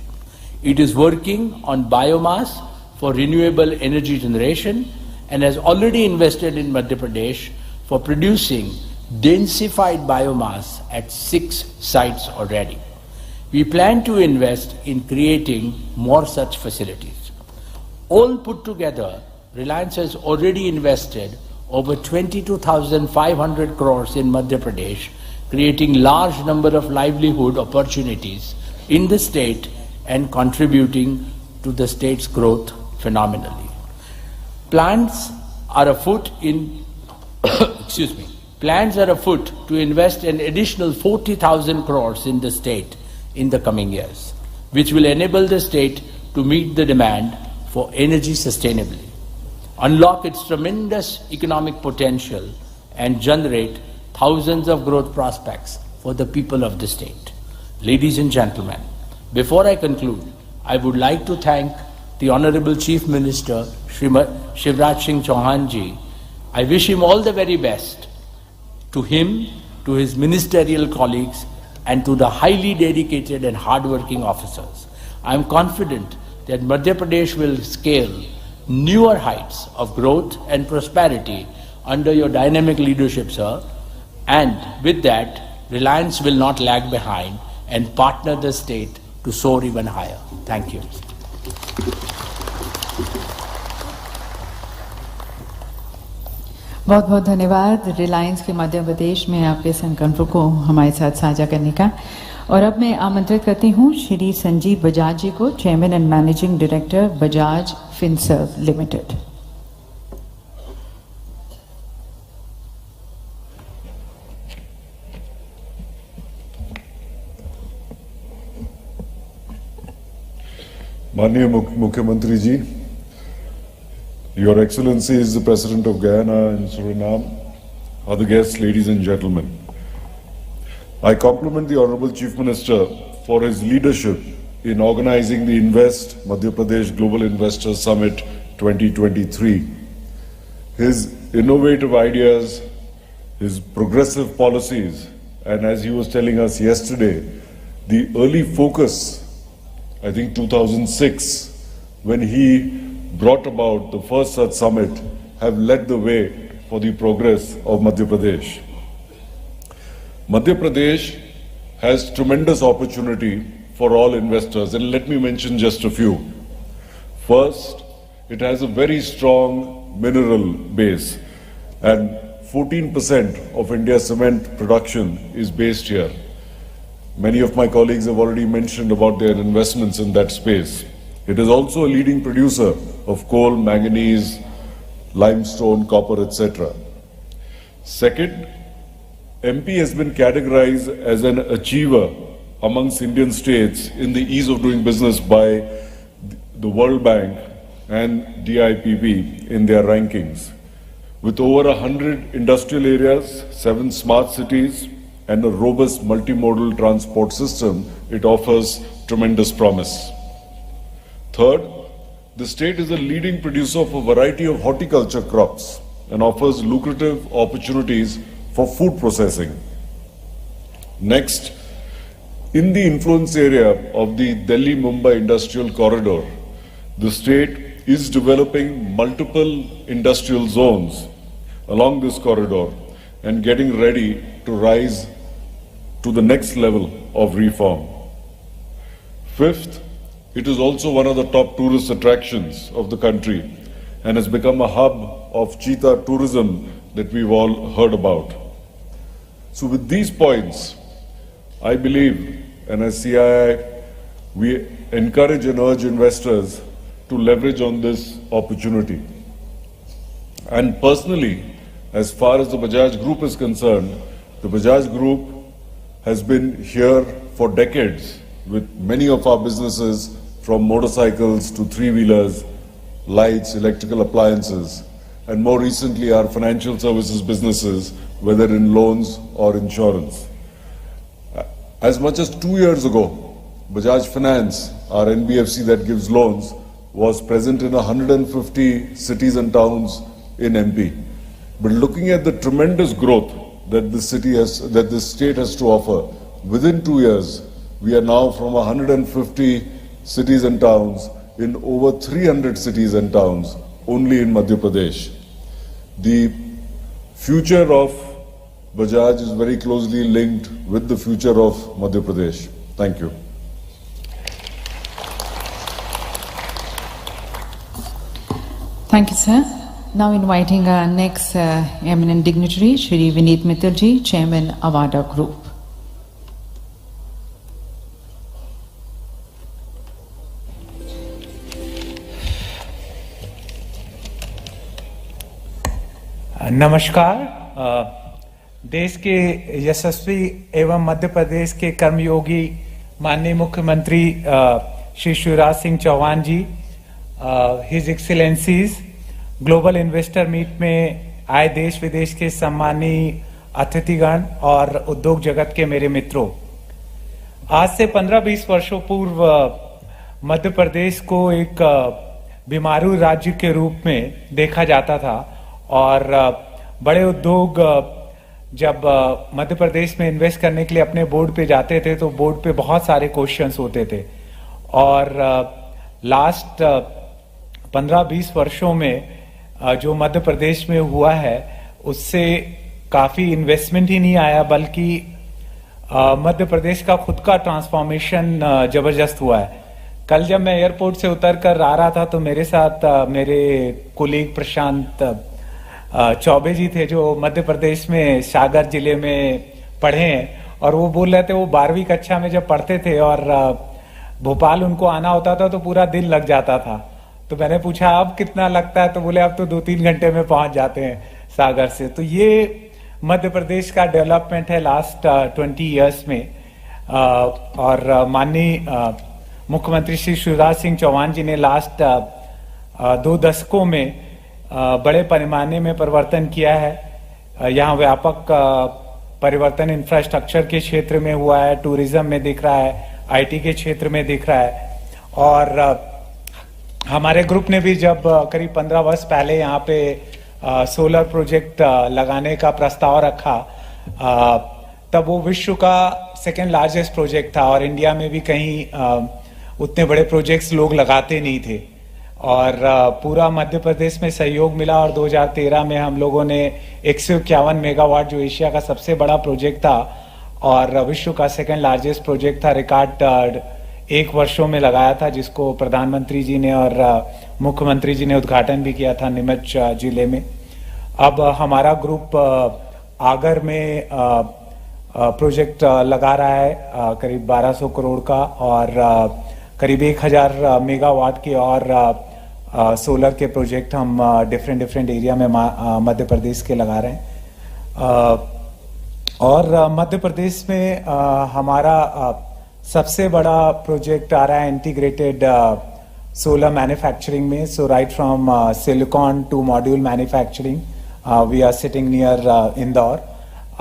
It is working on biomass for renewable energy generation and has already invested in Madhya Pradesh for producing densified biomass at 6 sites already. We plan to invest in creating more such facilities. All put together, Reliance has already invested over 22,500 crores in Madhya Pradesh, creating large number of livelihood opportunities in the state and contributing to the state's growth phenomenally. Plans are afoot to invest an additional 40,000 crores in the state in the coming years, which will enable the state to meet the demand for energy sustainably, unlock its tremendous economic potential, and generate thousands of growth prospects for the people of the state. Ladies and gentlemen, before I conclude, I would like to thank the Honorable Chief Minister, Shivraj Singh Chauhan ji. I wish him all the very best. To him, to his ministerial colleagues, and to the highly dedicated and hard-working officers. I am confident that Madhya Pradesh will scale newer heights of growth and prosperity under your dynamic leadership, sir. And with that, Reliance will not lag behind and partner the state to soar even higher. Thank you. बहुत बहुत धन्यवाद रिलायंस के मध्य प्रदेश में आपके संकल्प को हमारे साथ साझा करने का। और अब मैं आमंत्रित करती हूँ श्री संजीव बजाज जी को, chairman and managing director Bajaj Finserv limited. माननीय मुख्यमंत्री जी, Your Excellencies, the President of Guyana and Suriname, other guests, ladies and gentlemen. I compliment the Honorable Chief Minister for his leadership in organizing the Invest Madhya Pradesh Global Investor Summit 2023. His innovative ideas, his progressive policies, and as he was telling us yesterday, the early focus, I think 2006, when he brought about the first such summit, have led the way for the progress of Madhya Pradesh. Madhya Pradesh has tremendous opportunity for all investors, and let me mention just a few. First, it has a very strong mineral base, and 14% of India's cement production is based here. Many of my colleagues have already mentioned about their investments in that space. It is also a leading producer of coal, manganese, limestone, copper, etc. Second, MP has been categorized as an achiever amongst Indian states in the ease of doing business by the World Bank and DIPP in their rankings. With over 100 industrial areas, 7 smart cities, and a robust multimodal transport system, it offers tremendous promise. Third, the state is a leading producer of a variety of horticulture crops and offers lucrative opportunities for food processing. Next, in the influence area of the Delhi-Mumbai Industrial Corridor, the state is developing multiple industrial zones along this corridor and getting ready to rise to the next level of reform. Fifth, it is also one of the top tourist attractions of the country and has become a hub of cheetah tourism that we've all heard about. So with these points, I believe, and as CII, we encourage and urge investors to leverage on this opportunity. And personally, as far as the Bajaj Group is concerned, the Bajaj Group has been here for decades with many of our businesses, from motorcycles to three-wheelers, lights, electrical appliances, and more recently our financial services businesses, whether in loans or insurance. As much as 2 years ago, Bajaj Finance, our NBFC that gives loans, was present in 150 cities and towns in MP. But looking at the tremendous growth that this state has to offer, within 2 years, we are now from 150 cities and towns in over 300 cities and towns only in Madhya Pradesh. The future of Bajaj is very closely linked with the future of Madhya Pradesh. Thank you. Thank you, sir. Now inviting our next eminent dignitary, Shri Vineet Mittal ji, Chairman, Avada Group. नमस्कार। देश के यशस्वी एवं मध्य प्रदेश के कर्मयोगी माननीय मुख्यमंत्री श्री शिवराज सिंह चौहान जी, his एक्सीलेंसीज, global investor meet में आए देश विदेश के सम्मानीय अतिथिगण और उद्योग जगत के मेरे मित्रों, आज से 15-20 वर्षों पूर्व मध्य प्रदेश को एक बीमारू राज्य के रूप में देखा जाता था और बड़े उद्योग जब मध्य प्रदेश में इन्वेस्ट करने के लिए अपने बोर्ड पे जाते थे तो बोर्ड पे बहुत सारे क्वेश्चंस होते थे और लास्ट 15-20 वर्षों में जो मध्य प्रदेश में हुआ है उससे काफी इन्वेस्टमेंट ही नहीं आया, बल्कि मध्य प्रदेश का खुद का ट्रांसफॉर्मेशन जबरदस्त हुआ है। कल जब मैं एयरपोर्ट से उतर कर आ रहा था तो मेरे साथ मेरे कोलीग प्रशांत चौबे जी थे जो मध्य प्रदेश में सागर जिले में पढ़े हैं, और वो बोल रहे थे वो 12वीं कक्षा में जब पढ़ते थे और भोपाल उनको आना होता था तो पूरा दिन लग जाता था। तो मैंने पूछा अब कितना लगता है, तो बोले अब तो 2-3 घंटे में पहुंच जाते हैं सागर से। तो ये मध्य प्रदेश का डेवलपमेंट है लास्ट 20 इयर्स में। और माननीय मुख्यमंत्री श्री शिवराज सिंह चौहान जी ने लास्ट 2 दशकों में बड़े पैमाने में परिवर्तन किया है। यहाँ व्यापक परिवर्तन इंफ्रास्ट्रक्चर के क्षेत्र में हुआ है, टूरिज्म में दिख रहा है, आईटी के क्षेत्र में दिख रहा है। और हमारे ग्रुप ने भी जब करीब 15 वर्ष पहले यहाँ पे सोलर प्रोजेक्ट लगाने का प्रस्ताव रखा, तब वो विश्व का 2nd लार्जेस्ट प्रोजेक्ट था और इंडिया में भी कहीं उतने बड़े प्रोजेक्ट्स लोग लगाते नहीं थे। और पूरा मध्य प्रदेश में सहयोग मिला और 2013 में हम लोगों ने 151 मेगावाट, जो एशिया का सबसे बड़ा प्रोजेक्ट था और विश्व का 2nd लार्जेस्ट प्रोजेक्ट था, रिकॉर्ड 1 वर्षों में लगाया था, जिसको प्रधानमंत्री जी ने और मुख्यमंत्री जी ने उद्घाटन भी किया था नीमच जिले में। अब हमारा ग्रुप आगर में प्रोजेक्ट लगा रहा है करीब 1200 करोड़ का, और करीब 1000 मेगावाट के और सोलर के प्रोजेक्ट हम डिफरेंट एरिया में मध्य प्रदेश के लगा रहे हैं। और मध्य प्रदेश में हमारा सबसे बड़ा प्रोजेक्ट आ रहा है इंटीग्रेटेड सोलर मैन्युफैक्चरिंग में। So right from silicon to module manufacturing we are sitting near Indore,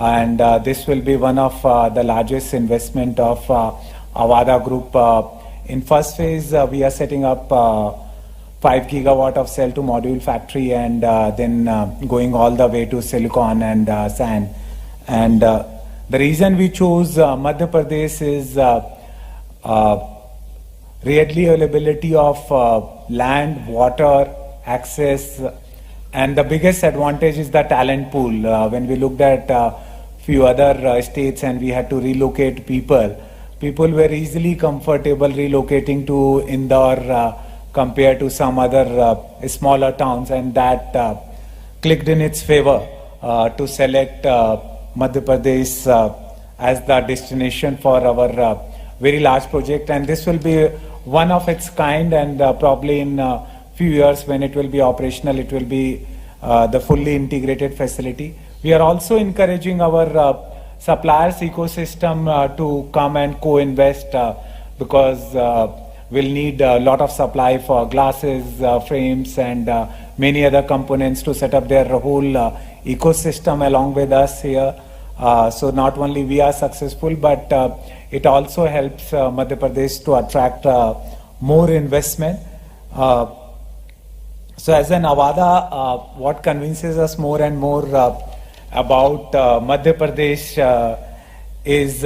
and this will be one of the largest investment of Avada Group. In first phase, we are setting up 5 gigawatt of cell to module factory, and then going all the way to silicon and sand. And the reason we chose Madhya Pradesh is readily availability of land, water, access, and the biggest advantage is the talent pool. When we looked at few other states and we had to relocate people were easily comfortable relocating to Indore compared to some other smaller towns, and that clicked in its favor to select Madhya Pradesh as the destination for our very large project. And this will be one of its kind, and probably in few years when it will be operational, it will be the fully integrated facility. We are also encouraging our suppliers ecosystem to come and co-invest because we'll need a lot of supply for glasses, frames, and many other components to set up their whole ecosystem along with us here. So not only we are successful, but it also helps Madhya Pradesh to attract more investment. So as an Avada, what convinces us more and more about Madhya Pradesh is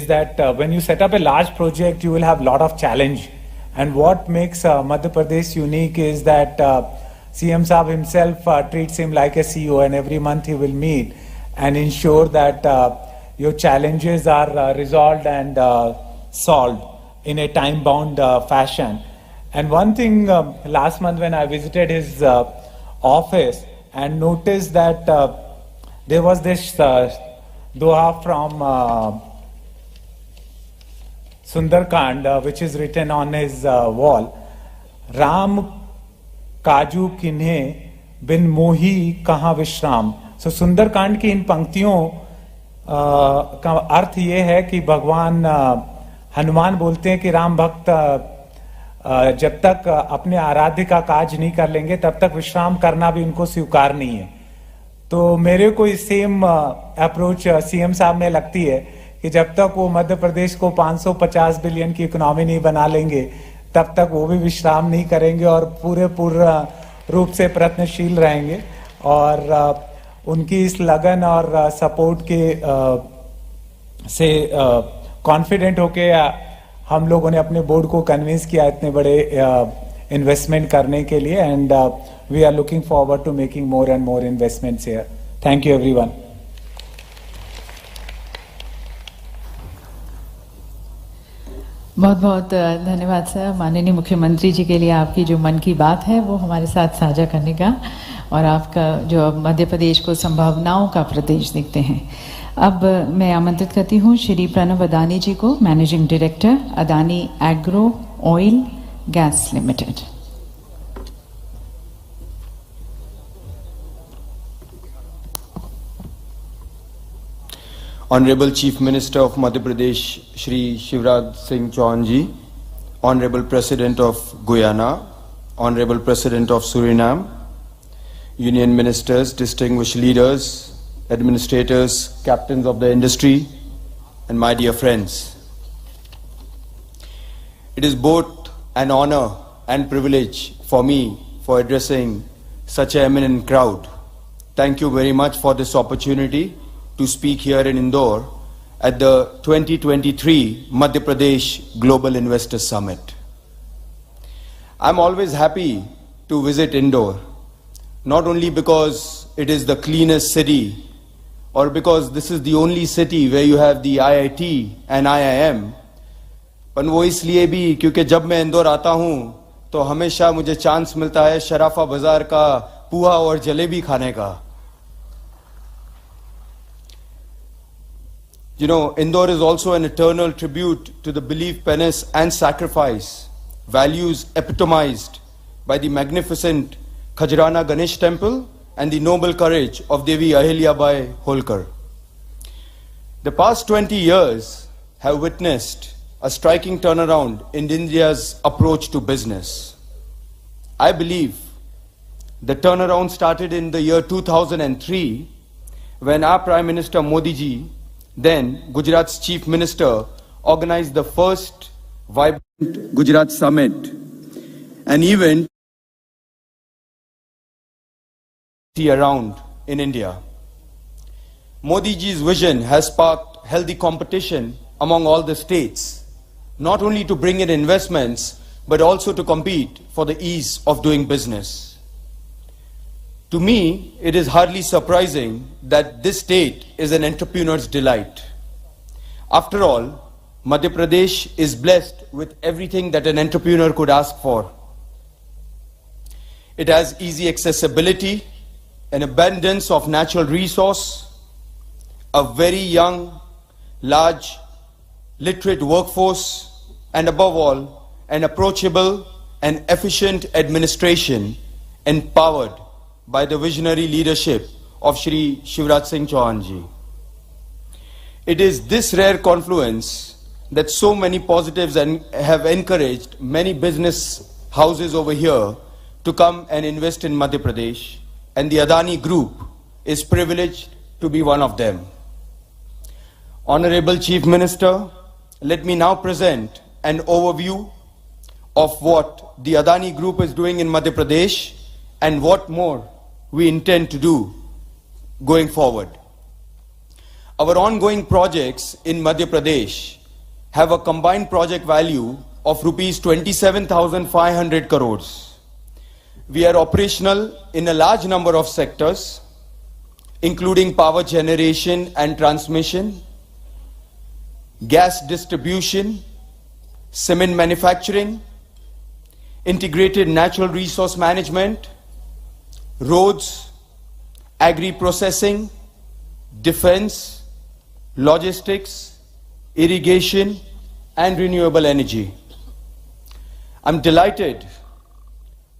that when you set up a large project, you will have a lot of challenge. And what makes Madhya Pradesh unique is that CM Saab himself treats him like a CEO, and every month he will meet and ensure that your challenges are resolved and solved in a time-bound fashion. And one thing, last month when I visited his office and noticed that there was this doha from Sundarkand, which is written on his wall, Ram Kaju Kinhe bin Mohi Kaha Vishram. So Sundarkand की इन पंक्तियों का अर्थ ये है कि भगवान हनुमान बोलते हैं कि राम भक्त जब तक अपने आराध्य का काज नहीं कर लेंगे तब तक विश्राम करना भी उनको स्वीकार नहीं है। तो मेरे को सेम अप्रोच सीएम साहब में लगती है कि जब तक वो मध्य प्रदेश को 550 बिलियन की इकोनॉमी नहीं बना लेंगे तब तक वो भी विश्राम नहीं करेंगे और पूर्ण रूप से प्रयत्नशील रहेंगे। और उनकी इस लगन और सपोर्ट के से कॉन्फिडेंट होके हम लोगों ने अपने बोर्ड को कन्विंस किया इतने बड़े इन्वेस्टमेंट करने के लिए, and we are looking forward to making more and more investments here. Thank you everyone. बहुत बहुत धन्यवाद सर, माननीय मुख्यमंत्री जी के लिए आपकी जो मन की बात है वो हमारे साथ साझा करने का। और आपका जो अब मध्य प्रदेश को संभावनाओं का प्रदेश देखते हैं। अब मैं आमंत्रित करती हूँ श्री प्रणव अदानी जी को, managing director Adani agro oil gas limited. Honorable Chief Minister of Madhya Pradesh, Shri Shivraj Singh Chauhan ji, Honorable President of Guyana, Honorable President of Suriname, Union Ministers, distinguished leaders, administrators, captains of the industry, and my dear friends. It is both an honor and privilege for me for addressing such an eminent crowd. Thank you very much for this opportunity to speak here in Indore at the 2023 Madhya Pradesh Global Investor Summit. I'm always happy to visit Indore, not only because it is the cleanest city or because this is the only city where you have the IIT and IIM, पर वो इसलिए भी क्योंकि जब मैं इंदौर आता हूँ तो हमेशा मुझे चांस मिलता है शराफा बाजार का पुआ और जलेबी खाने का। You know, Indore is also an eternal tribute to the belief, penance and sacrifice, values epitomized by the magnificent Khajrana Ganesh temple and the noble courage of Devi Ahilyabai Holkar. The past 20 years have witnessed a striking turnaround in India's approach to business. I believe the turnaround started in the year 2003 when our Prime Minister Modi ji, then Gujarat's Chief Minister, organized the first Vibrant Gujarat Summit, an event around in India. Modi ji's vision has sparked healthy competition among all the states, not only to bring in investments, but also to compete for the ease of doing business. To me, it is hardly surprising that this state is an entrepreneur's delight. After all, Madhya Pradesh is blessed with everything that an entrepreneur could ask for. It has easy accessibility, an abundance of natural resource, a very young, large, literate workforce, and above all, an approachable and efficient administration empowered by the visionary leadership of Shri Shivraj Singh Chauhan ji. It is this rare confluence that so many positives have encouraged many business houses over here to come and invest in Madhya Pradesh, and the Adani Group is privileged to be one of them. Honorable Chief Minister, let me now present an overview of what the Adani Group is doing in Madhya Pradesh and what more we intend to do going forward. Our ongoing projects in Madhya Pradesh have a combined project value of rupees 27,500 crores. We are operational in a large number of sectors, including power generation and transmission, gas distribution, cement manufacturing, integrated natural resource management, roads, agri-processing, defense, logistics, irrigation, and renewable energy. I'm delighted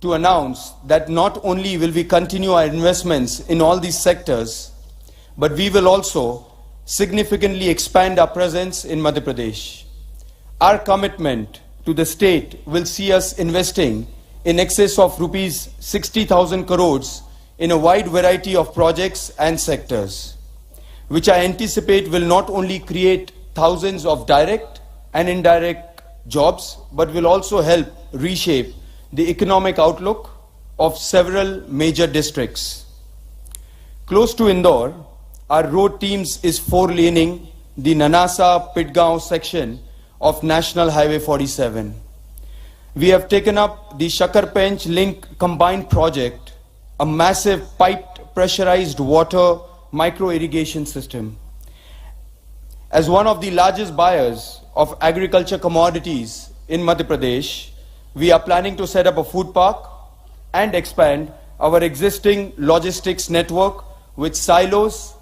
to announce that not only will we continue our investments in all these sectors, but we will also significantly expand our presence in Madhya Pradesh. Our commitment to the state will see us investing in excess of rupees 60,000 crores in a wide variety of projects and sectors, which I anticipate will not only create thousands of direct and indirect jobs, but will also help reshape the economic outlook of several major districts. Close to Indore, our road teams is four-laning the Nanasa-Pitgaon section of National Highway 47. We have taken up the Shakar-Pench Link Combined Project, a massive piped pressurized water micro-irrigation system. As one of the largest buyers of agriculture commodities in Madhya Pradesh, we are planning to set up a food park and expand our existing logistics network with silos,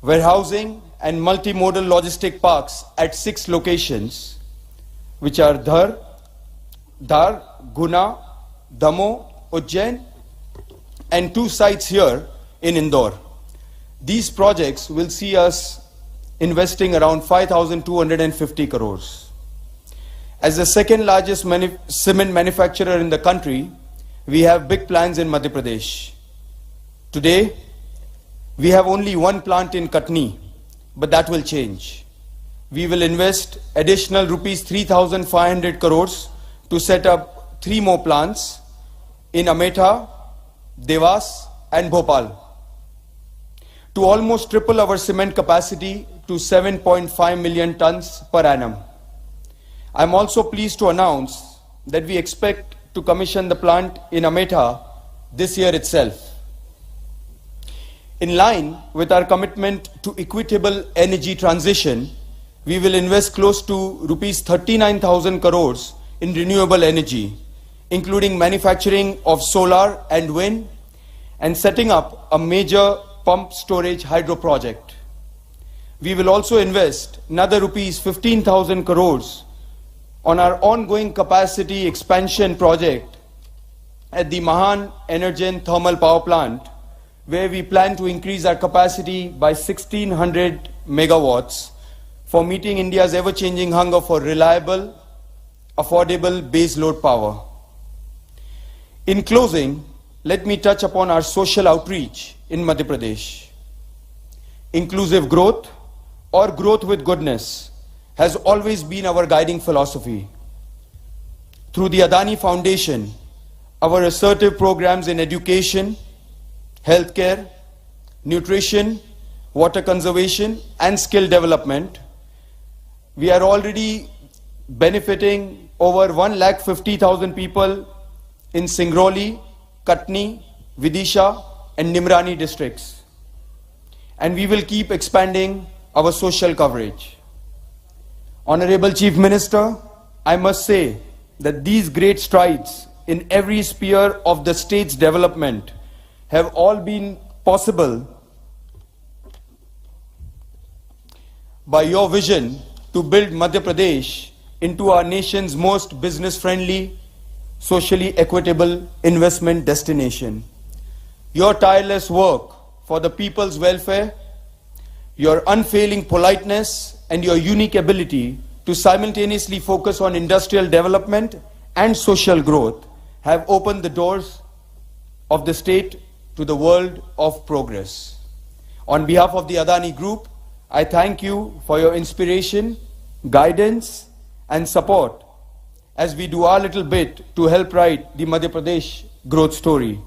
warehousing and multimodal logistic parks at 6 locations, which are Dhar, Guna, Damo, Ujjain, and 2 sites here in Indore. These projects will see us investing around 5,250 crores. As the second largest cement manufacturer in the country, we have big plans in Madhya Pradesh. Today, we have only 1 plant in Katni, but that will change. We will invest additional rupees 3,500 crores to set up 3 more plants in Ametha, Devas and Bhopal, to almost triple our cement capacity to 7.5 million tons per annum. I am also pleased to announce that we expect to commission the plant in Ametha this year itself. In line with our commitment to equitable energy transition, we will invest close to rupees 39,000 crores in renewable energy, including manufacturing of solar and wind and setting up a major pump storage hydro project. We will also invest another rupees 15,000 crores on our ongoing capacity expansion project at the Mahan Energen thermal power plant, where we plan to increase our capacity by 1,600 megawatts for meeting India's ever-changing hunger for reliable, affordable baseload power. In closing, let me touch upon our social outreach in Madhya Pradesh. Inclusive growth, or growth with goodness, has always been our guiding philosophy. Through the Adani Foundation, our assertive programs in education, healthcare, nutrition, water conservation and skill development, we are already benefiting over 150,000 people in Singrauli, Katni, Vidisha and Nimrani districts. And we will keep expanding our social coverage. Honorable Chief Minister, I must say that these great strides in every sphere of the state's development have all been possible by your vision to build Madhya Pradesh into our nation's most business-friendly, socially equitable investment destination. Your tireless work for the people's welfare, your unfailing politeness and your unique ability to simultaneously focus on industrial development and social growth have opened the doors of the state to the world of progress. On behalf of the Adani Group, I thank you for your inspiration, guidance and support as we do our little bit to help write the Madhya Pradesh growth story.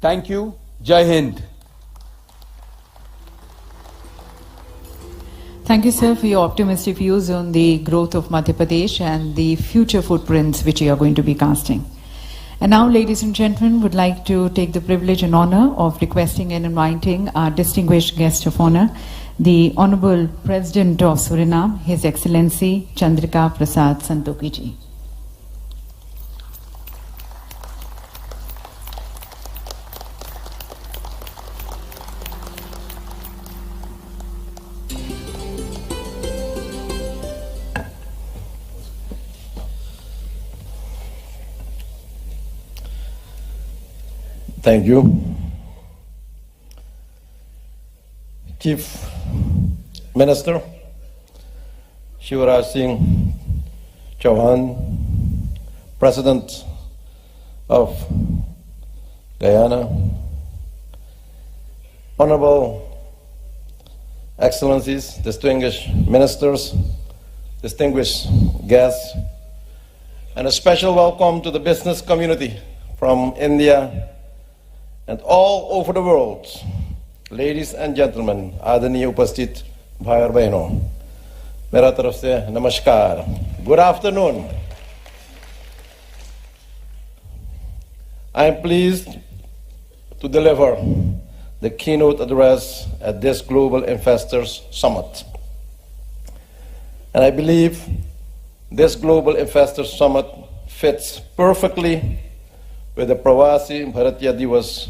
Thank you. Jai Hind. Thank you, sir, for your optimistic views on the growth of Madhya Pradesh and the future footprints which you are going to be casting. And now, ladies and gentlemen, would like to take the privilege and honor of requesting and inviting our distinguished guest of honor, the Honorable President of Suriname, His Excellency Chandrika Prasad Santokhi ji. Thank you. Chief Minister Shivraj Singh Chauhan, President of Guyana, Honorable Excellencies, distinguished ministers, distinguished guests, and a special welcome to the business community from India and all over the world. Ladies and gentlemen, आदरणीय उपस्थित भाई और बहनों, मेरा तरफ से नमस्कार. Good afternoon. I am pleased to deliver the keynote address at this Global Investors Summit. And I believe this Global Investors Summit fits perfectly with the Pravasi Bharatiya Divas,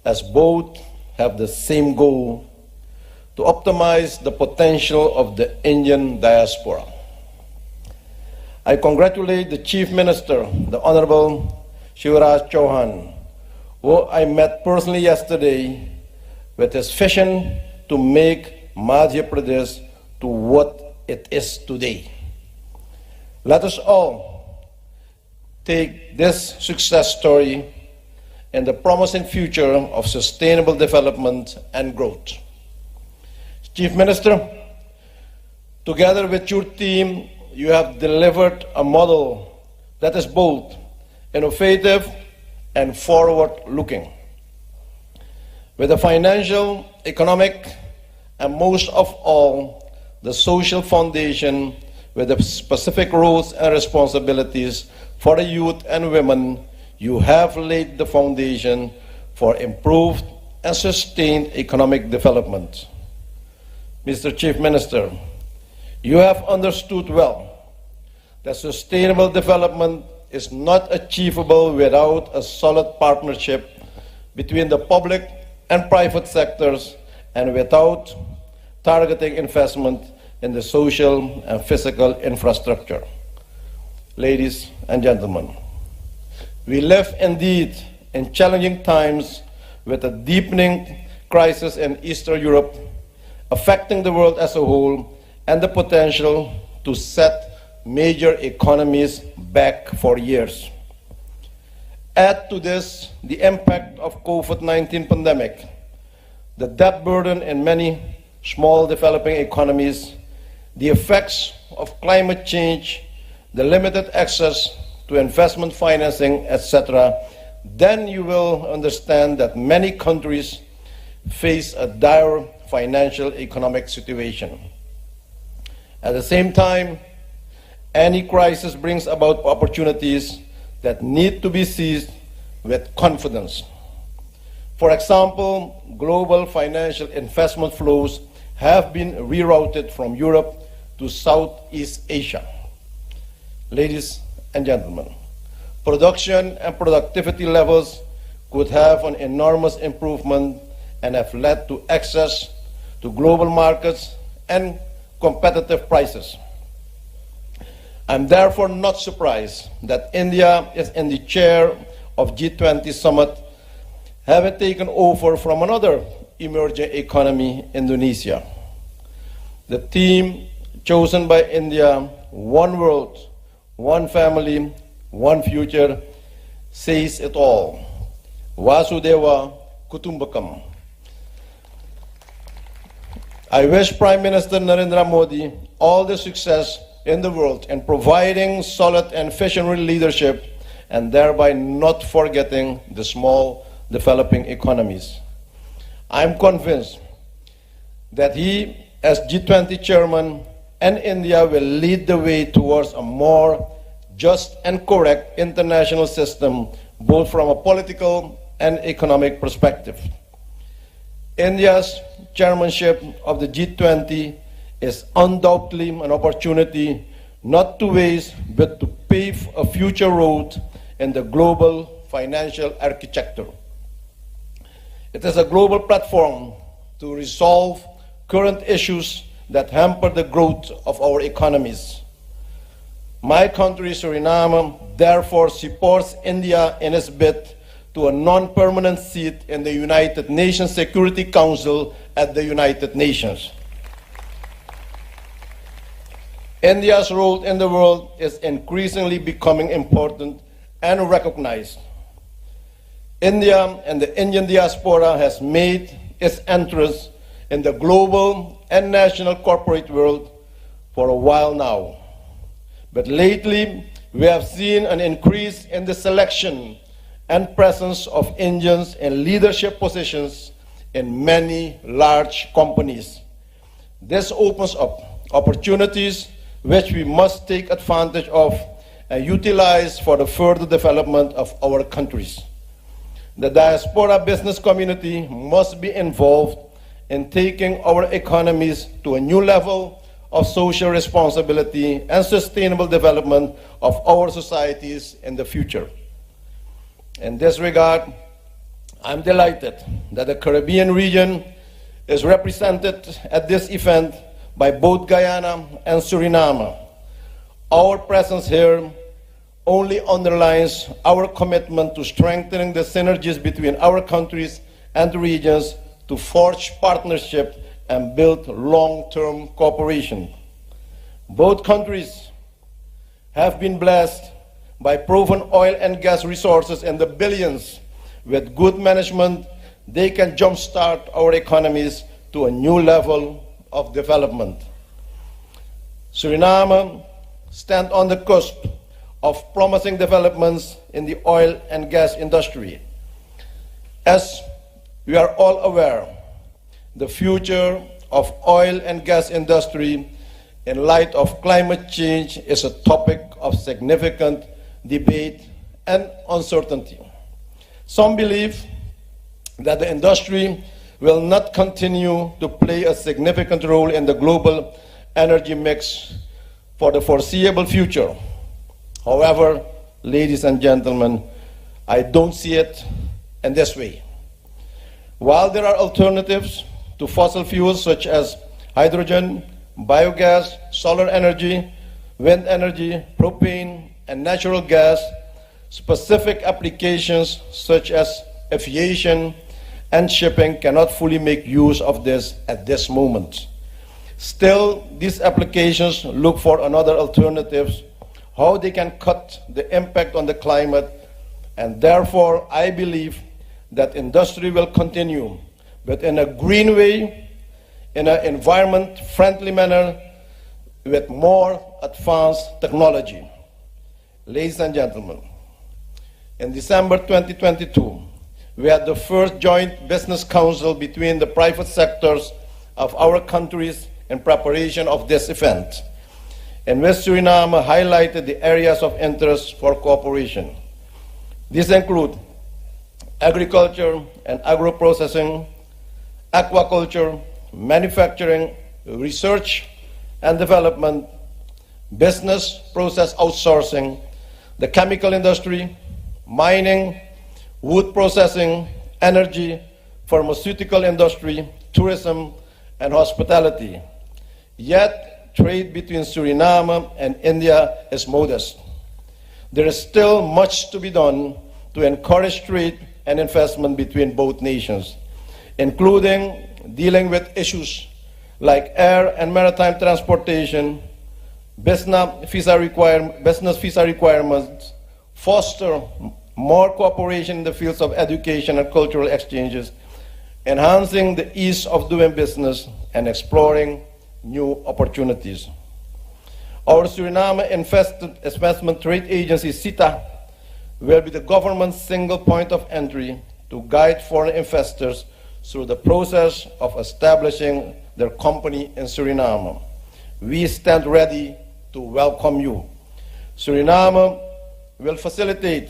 as both have the same goal to optimize the potential of the Indian diaspora. I congratulate the Chief Minister, the Honorable Shivraj Chauhan, who I met personally yesterday, with his vision to make Madhya Pradesh to what it is today. Let us all take this success story and the promising future of sustainable development and growth. Chief Minister, together with your team, you have delivered a model that is both innovative and forward-looking. With the financial, economic, and most of all, the social foundation with the specific roles and responsibilities for the youth and women, you have laid the foundation for improved and sustained economic development. Mr. Chief Minister, you have understood well that sustainable development is not achievable without a solid partnership between the public and private sectors and without targeting investment in the social and physical infrastructure. Ladies and gentlemen, we live indeed in challenging times with a deepening crisis in Eastern Europe affecting the world as a whole and the potential to set major economies back for years. Add to this the impact of COVID-19 pandemic, the debt burden in many small developing economies, the effects of climate change, the limited access to investment financing, etc., then you will understand that many countries face a dire financial economic situation. At the same time, any crisis brings about opportunities that need to be seized with confidence. For example, global financial investment flows have been rerouted from Europe to Southeast Asia. Ladies and gentlemen, production and productivity levels could have an enormous improvement and have led to access to global markets and competitive prices. I'm therefore not surprised that India is in the chair of G20 summit, having taken over from another emerging economy, Indonesia. The theme chosen by India, one world, one family, one future, says it all. Vasudhaiva Kutumbakam. I wish Prime Minister Narendra Modi all the success in the world in providing solid and visionary leadership and thereby not forgetting the small developing economies. I'm convinced that he, as G20 chairman, and India will lead the way towards a more just and correct international system, both from a political and economic perspective. India's chairmanship of the G20 is undoubtedly an opportunity not to waste, but to pave a future road in the global financial architecture. It is a global platform to resolve current issues that hamper the growth of our economies. My country, Suriname, therefore supports India in its bid to a non-permanent seat in the United Nations Security Council at the United Nations. India's role in the world is increasingly becoming important and recognized. India and the Indian diaspora has made its entrance in the global and national corporate world for a while now. But lately, we have seen an increase in the selection and presence of Indians in leadership positions in many large companies. This opens up opportunities which we must take advantage of and utilize for the further development of our countries. The diaspora business community must be involved in taking our economies to a new level of social responsibility and sustainable development of our societies in the future. In this regard, I'm delighted that the Caribbean region is represented at this event by both Guyana and Suriname. Our presence here only underlines our commitment to strengthening the synergies between our countries and the regions to forge partnership and build long-term cooperation. Both countries have been blessed by proven oil and gas resources in the billions. With good management, they can jumpstart our economies to a new level of development. Suriname stands on the cusp of promising developments in the oil and gas industry. As we are all aware, the future of oil and gas industry in light of climate change is a topic of significant debate and uncertainty. Some believe that the industry will not continue to play a significant role in the global energy mix for the foreseeable future. However, ladies and gentlemen, I don't see it in this way. While there are alternatives to fossil fuels such as hydrogen, biogas, solar energy, wind energy, propane, and natural gas, specific applications such as aviation and shipping cannot fully make use of this at this moment. Still, these applications look for another alternatives, how they can cut the impact on the climate, and therefore I believe that industry will continue, but in a green way, in an environment-friendly manner, with more advanced technology. Ladies and gentlemen, in December 2022, we had the first joint business council between the private sectors of our countries in preparation of this event, in which Suriname highlighted the areas of interest for cooperation. These include agriculture and agro-processing, aquaculture, manufacturing, research and development, business process outsourcing, the chemical industry, mining, wood processing, energy, pharmaceutical industry, tourism, and hospitality. Yet, trade between Suriname and India is modest. There is still much to be done to encourage trade and investment between both nations, including dealing with issues like air and maritime transportation, business visa requirements, foster more cooperation in the fields of education and cultural exchanges, enhancing the ease of doing business, and exploring new opportunities. Our Suriname Investment Trade Agency, SITA, will be the government's single point of entry to guide foreign investors through the process of establishing their company in Suriname. We stand ready to welcome you. Suriname will facilitate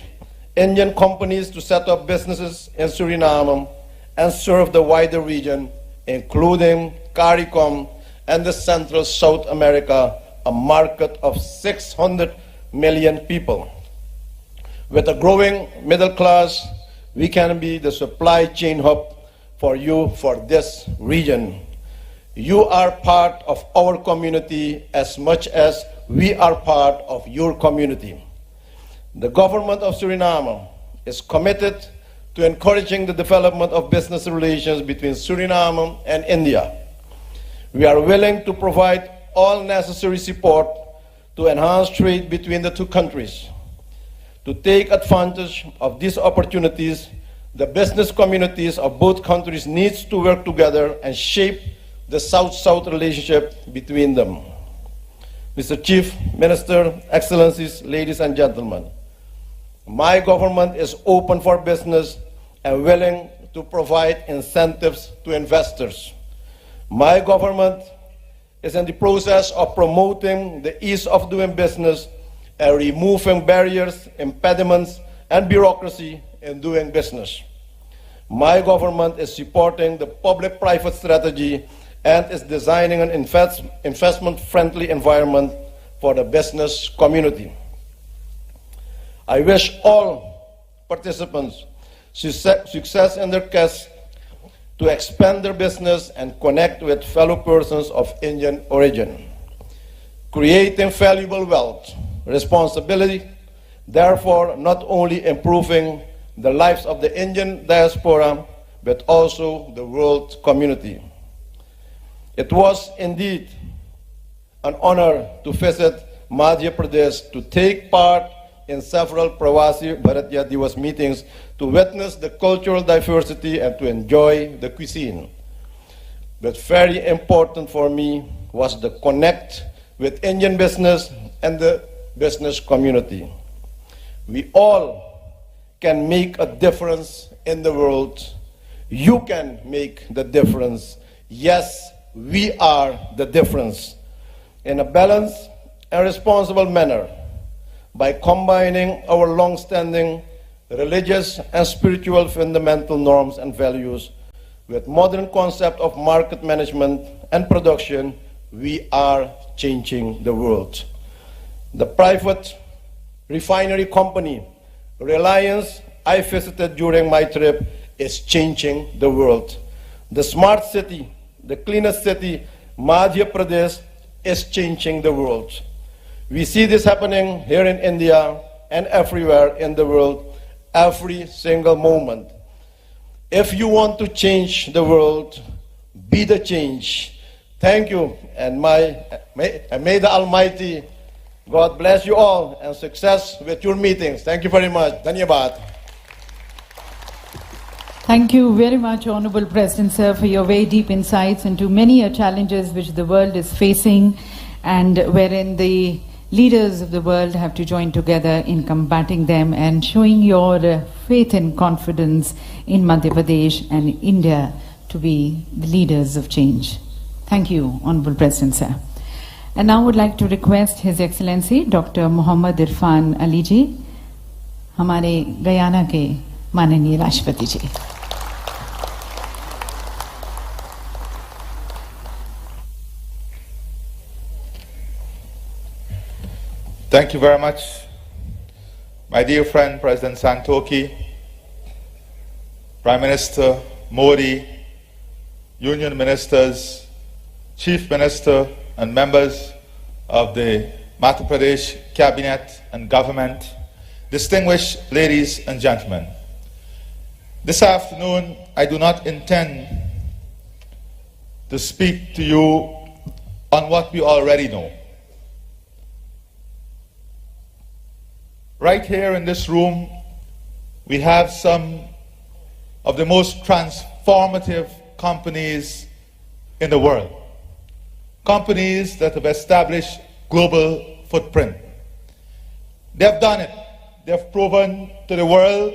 Indian companies to set up businesses in Suriname and serve the wider region, including CARICOM and the Central South America, a market of 600 million people. With a growing middle class, we can be the supply chain hub for you for this region. You are part of our community as much as we are part of your community. The government of Suriname is committed to encouraging the development of business relations between Suriname and India. We are willing to provide all necessary support to enhance trade between the two countries. To take advantage of these opportunities, the business communities of both countries need to work together and shape the South-South relationship between them. Mr. Chief Minister, Excellencies, ladies and gentlemen, my government is open for business and willing to provide incentives to investors. My government is in the process of promoting the ease of doing business and removing barriers, impediments, and bureaucracy in doing business. My government is supporting the public-private strategy and is designing an investment-friendly environment for the business community. I wish all participants success in their quest to expand their business and connect with fellow persons of Indian origin. Creating valuable wealth, responsibility, therefore not only improving the lives of the Indian diaspora, but also the world community. It was indeed an honor to visit Madhya Pradesh, to take part in several Pravasi Bharatiya Divas meetings, to witness the cultural diversity and to enjoy the cuisine. But very important for me was the connect with Indian business and the business community. We all can make a difference in the world. You can make the difference. Yes, we are the difference. In a balanced and responsible manner, by combining our long-standing religious and spiritual fundamental norms and values with modern concept of market management and production, we are changing the world. The private refinery company, Reliance, I visited during my trip, is changing the world. The smart city, the cleanest city, Madhya Pradesh, is changing the world. We see this happening here in India and everywhere in the world, every single moment. If you want to change the world, be the change. Thank you, and may the Almighty God bless you all and success with your meetings. Thank you very much. Dhanyabad. Thank you very much, Honorable President, sir, for your very deep insights into many challenges which the world is facing and wherein the leaders of the world have to join together in combating them and showing your faith and confidence in Madhya Pradesh and India to be the leaders of change. Thank you, Honorable President, sir. And now I would like to request His Excellency Dr. Muhammad Irfan Ali ji, हमारे Guyana के माननीय राष्ट्रपति जी. Thank you very much, my dear friend President Santokhi, Prime Minister Modi, Union Ministers, Chief Minister and members of the Madhya Pradesh Cabinet and Government, distinguished ladies and gentlemen. This afternoon, I do not intend to speak to you on what we already know. Right here in this room, we have some of the most transformative companies in the world. Companies that have established global footprint. They have done it. They have proven to the world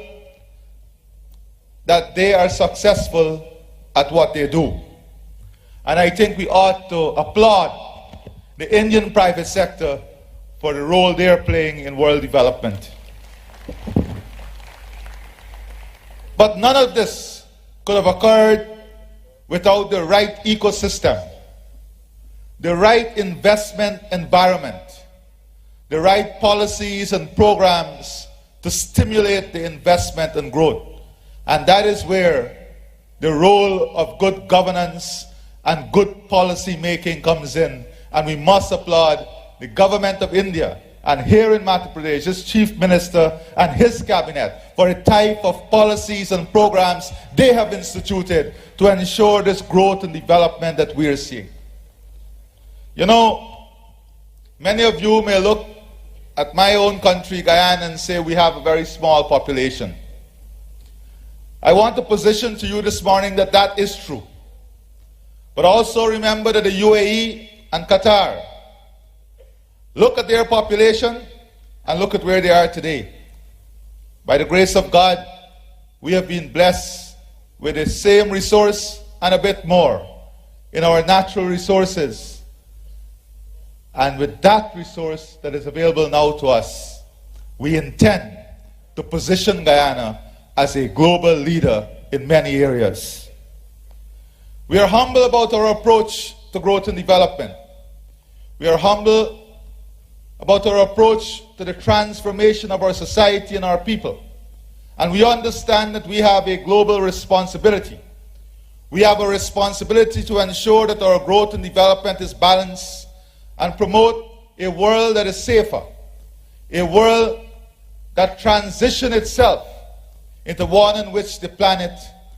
that they are successful at what they do. And I think we ought to applaud the Indian private sector for the role they are playing in world development. But none of this could have occurred without the right ecosystem, the right investment environment, the right policies and programs to stimulate the investment and growth. And that is where the role of good governance and good policy making comes in. And we must applaud the government of India and here in Madhya Pradesh, his Chief Minister and his cabinet for the type of policies and programs they have instituted to ensure this growth and development that we are seeing. You know, many of you may look at my own country, Guyana, and say we have a very small population. I want to position to you this morning that that is true. But also remember that the UAE and Qatar, look at their population and look at where they are today. By the grace of God, we have been blessed with the same resource and a bit more in our natural resources. And with that resource that is available now to us, we intend to position Guyana as a global leader in many areas. We are humble about our approach to growth and development. We are humble about our approach to the transformation of our society and our people. And we understand that we have a global responsibility. We have a responsibility to ensure that our growth and development is balanced and promote a world that is safer, a world that transitions itself into one in which the planet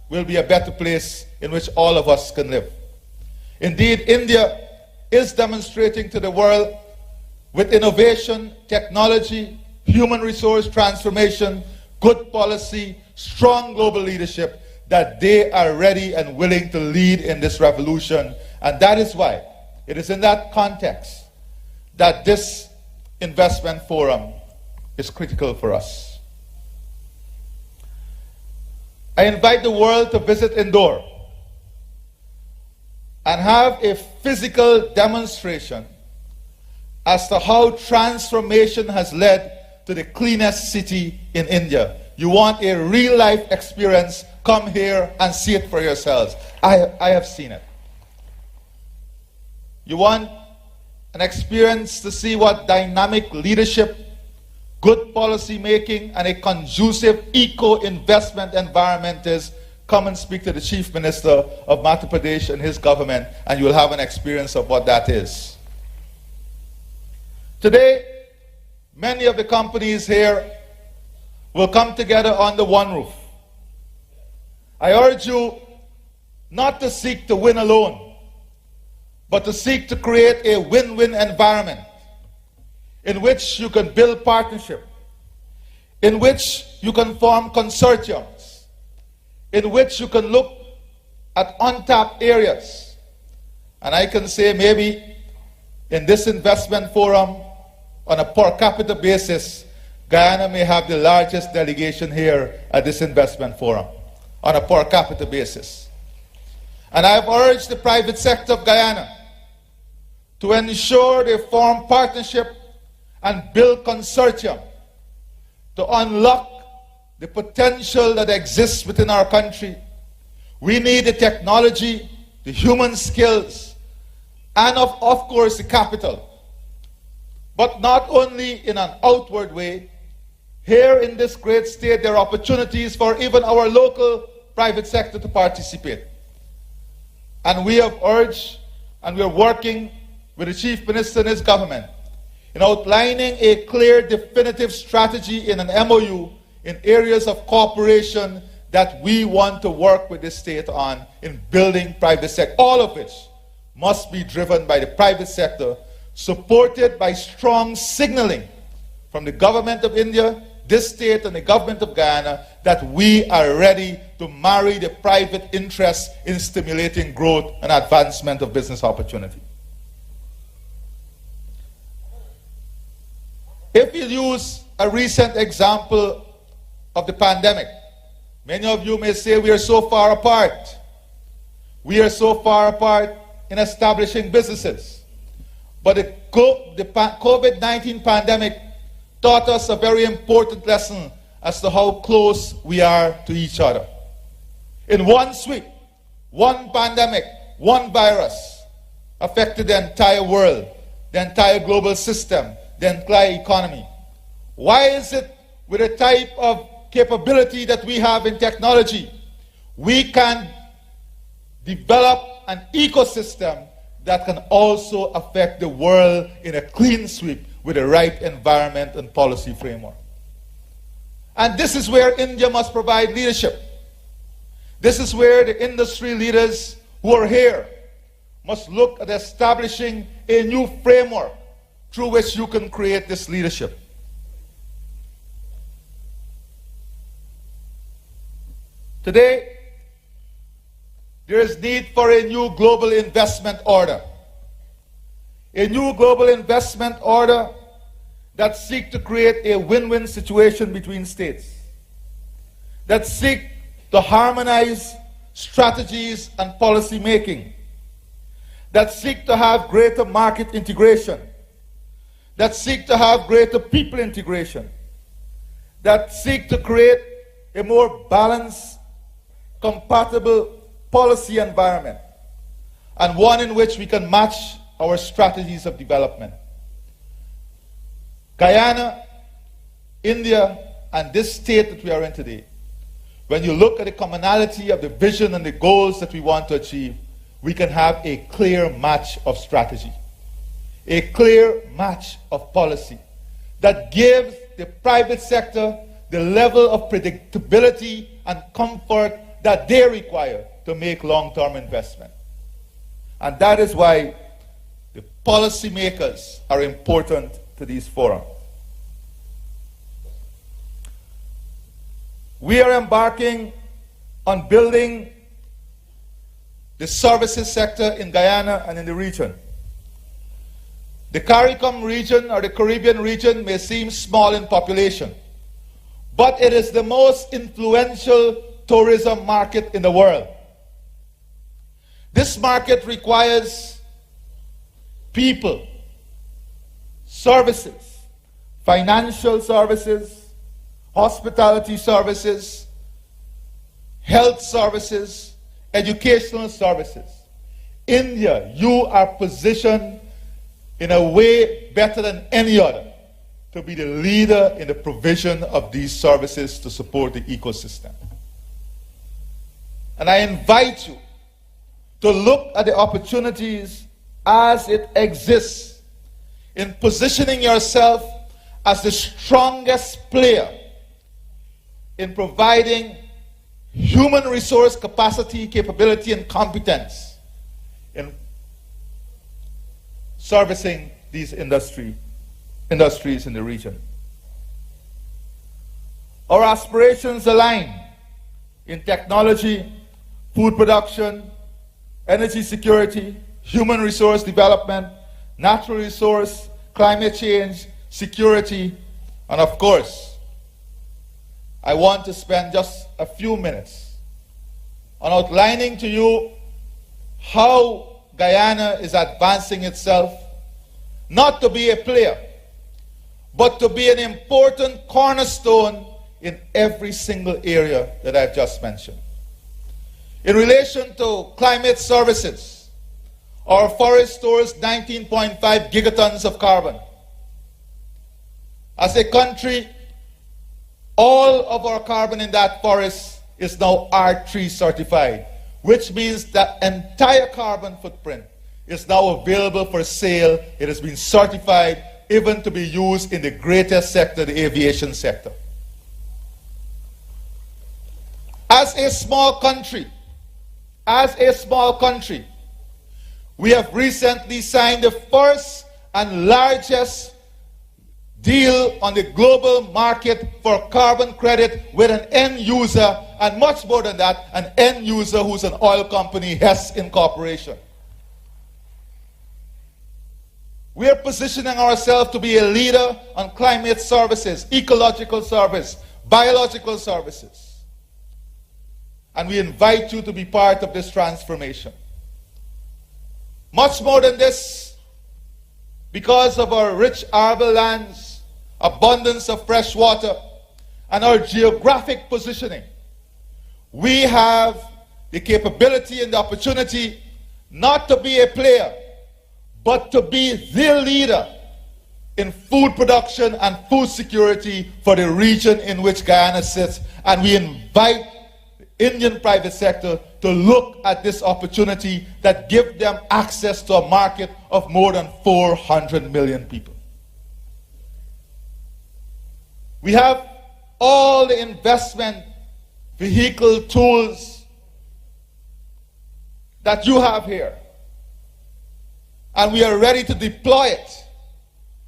will be a better place in which all of us can live. Indeed, India is demonstrating to the world with innovation, technology, human resource transformation, good policy, strong global leadership, that they are ready and willing to lead in this revolution. And that is why it is in that context that this investment forum is critical for us. I invite the world to visit Indore and have a physical demonstration as to how transformation has led to the cleanest city in India. You want a real-life experience, come here and see it for yourselves. I have seen it. You want an experience to see what dynamic leadership, good policy making, and a conducive eco-investment environment is, come and speak to the Chief Minister of Madhya Pradesh and his government, and you will have an experience of what that is. Today, many of the companies here will come together under one roof. I urge you not to seek to win alone, but to seek to create a win-win environment in which you can build partnership, in which you can form consortiums, in which you can look at untapped areas. And I can say maybe in this investment forum, on a per capita basis, Guyana may have the largest delegation here at this investment forum, on a per capita basis. And I have urged the private sector of Guyana to ensure they form partnership and build consortium to unlock the potential that exists within our country. We need the technology, the human skills, and of course the capital. But not only in an outward way. Here in this great state, there are opportunities for even our local private sector to participate. And we have urged, and we are working with the Chief Minister and his government in outlining a clear, definitive strategy in an MOU in areas of cooperation that we want to work with the state on in building private sector, all of which must be driven by the private sector, supported by strong signaling from the government of India, this state, and the government of Guyana that we are ready to marry the private interest in stimulating growth and advancement of business opportunity. If you use a recent example of the pandemic, many of you may say we are so far apart. We are so far apart in establishing businesses. But the COVID-19 pandemic taught us a very important lesson as to how close we are to each other. In one sweep, one pandemic, one virus affected the entire world, the entire global system, the entire economy. Why is it with the type of capability that we have in technology, we can develop an ecosystem that can also affect the world in a clean sweep with the right environment and policy framework? And this is where India must provide leadership. This is where the industry leaders who are here must look at establishing a new framework through which you can create this leadership. Today, there is need for a new global investment order. A new global investment order that seeks to create a win-win situation between states, that seeks to harmonize strategies and policy making, that seeks to have greater market integration, that seek to have greater people integration, that seek to create a more balanced, compatible policy environment, and one in which we can match our strategies of development. Guyana, India, and this state that we are in today when you look at the commonality of the vision and the goals that we want to achieve, we can have a clear match of strategy, a clear match of policy that gives the private sector the level of predictability and comfort that they require to make long-term investment. And that is why the policymakers are important to these forums. We are embarking on building the services sector in Guyana and in the region. The CARICOM region, or the Caribbean region, may seem small in population, but it is the most influential tourism market in the world. This market requires people, services, financial services, hospitality services, health services, educational services. India, you are positioned in a way better than any other to be the leader in the provision of these services to support the ecosystem. And I invite you to look at the opportunities as it exists in positioning yourself as the strongest player in providing human resource capacity, capability, and competence in servicing these industries in the region. Our aspirations align in technology, food production, energy security, human resource development, natural resource, climate change, security, and of course, I want to spend just a few minutes on outlining to you how Guyana is advancing itself, not to be a player, but to be an important cornerstone in every single area that I've just mentioned. In relation to climate services, our forest stores 19.5 gigatons of carbon. As a country, all of our carbon in that forest is now R3 certified, which means that entire carbon footprint is now available for sale. It has been certified even to be used in the greatest sector, the aviation sector. As a small country, we have recently signed the first and largest deal on the global market for carbon credit with an end user, and much more than that, an end user who's an oil company, Hess Incorporation. We are positioning ourselves to be a leader on climate services, ecological service, biological services. And we invite you to be part of this transformation. Much more than this, because of our rich arable lands, abundance of fresh water, and our geographic positioning, we have the capability and the opportunity not to be a player, but to be the leader in food production and food security for the region in which Guyana sits. And we invite the Indian private sector to look at this opportunity that gives them access to a market of more than 400 million people. We have all the investment vehicle tools that you have here, and we are ready to deploy it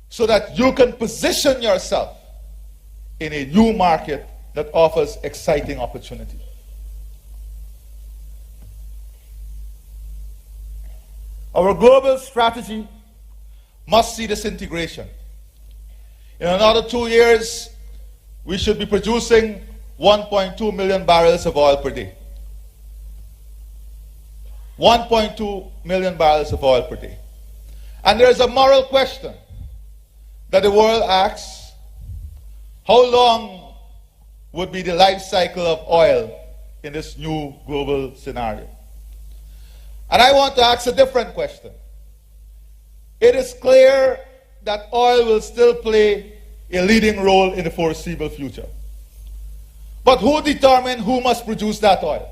so that you can position yourself in a new market that offers exciting opportunity. Our global strategy must see this integration. In another 2 years, we should be producing 1.2 million barrels of oil per day. 1.2 million barrels of oil per day. And there is a moral question that the world asks: how long would be the life cycle of oil in this new global scenario? And I want to ask a different question. It is clear that oil will still play a leading role in the foreseeable future. But who determines who must produce that oil?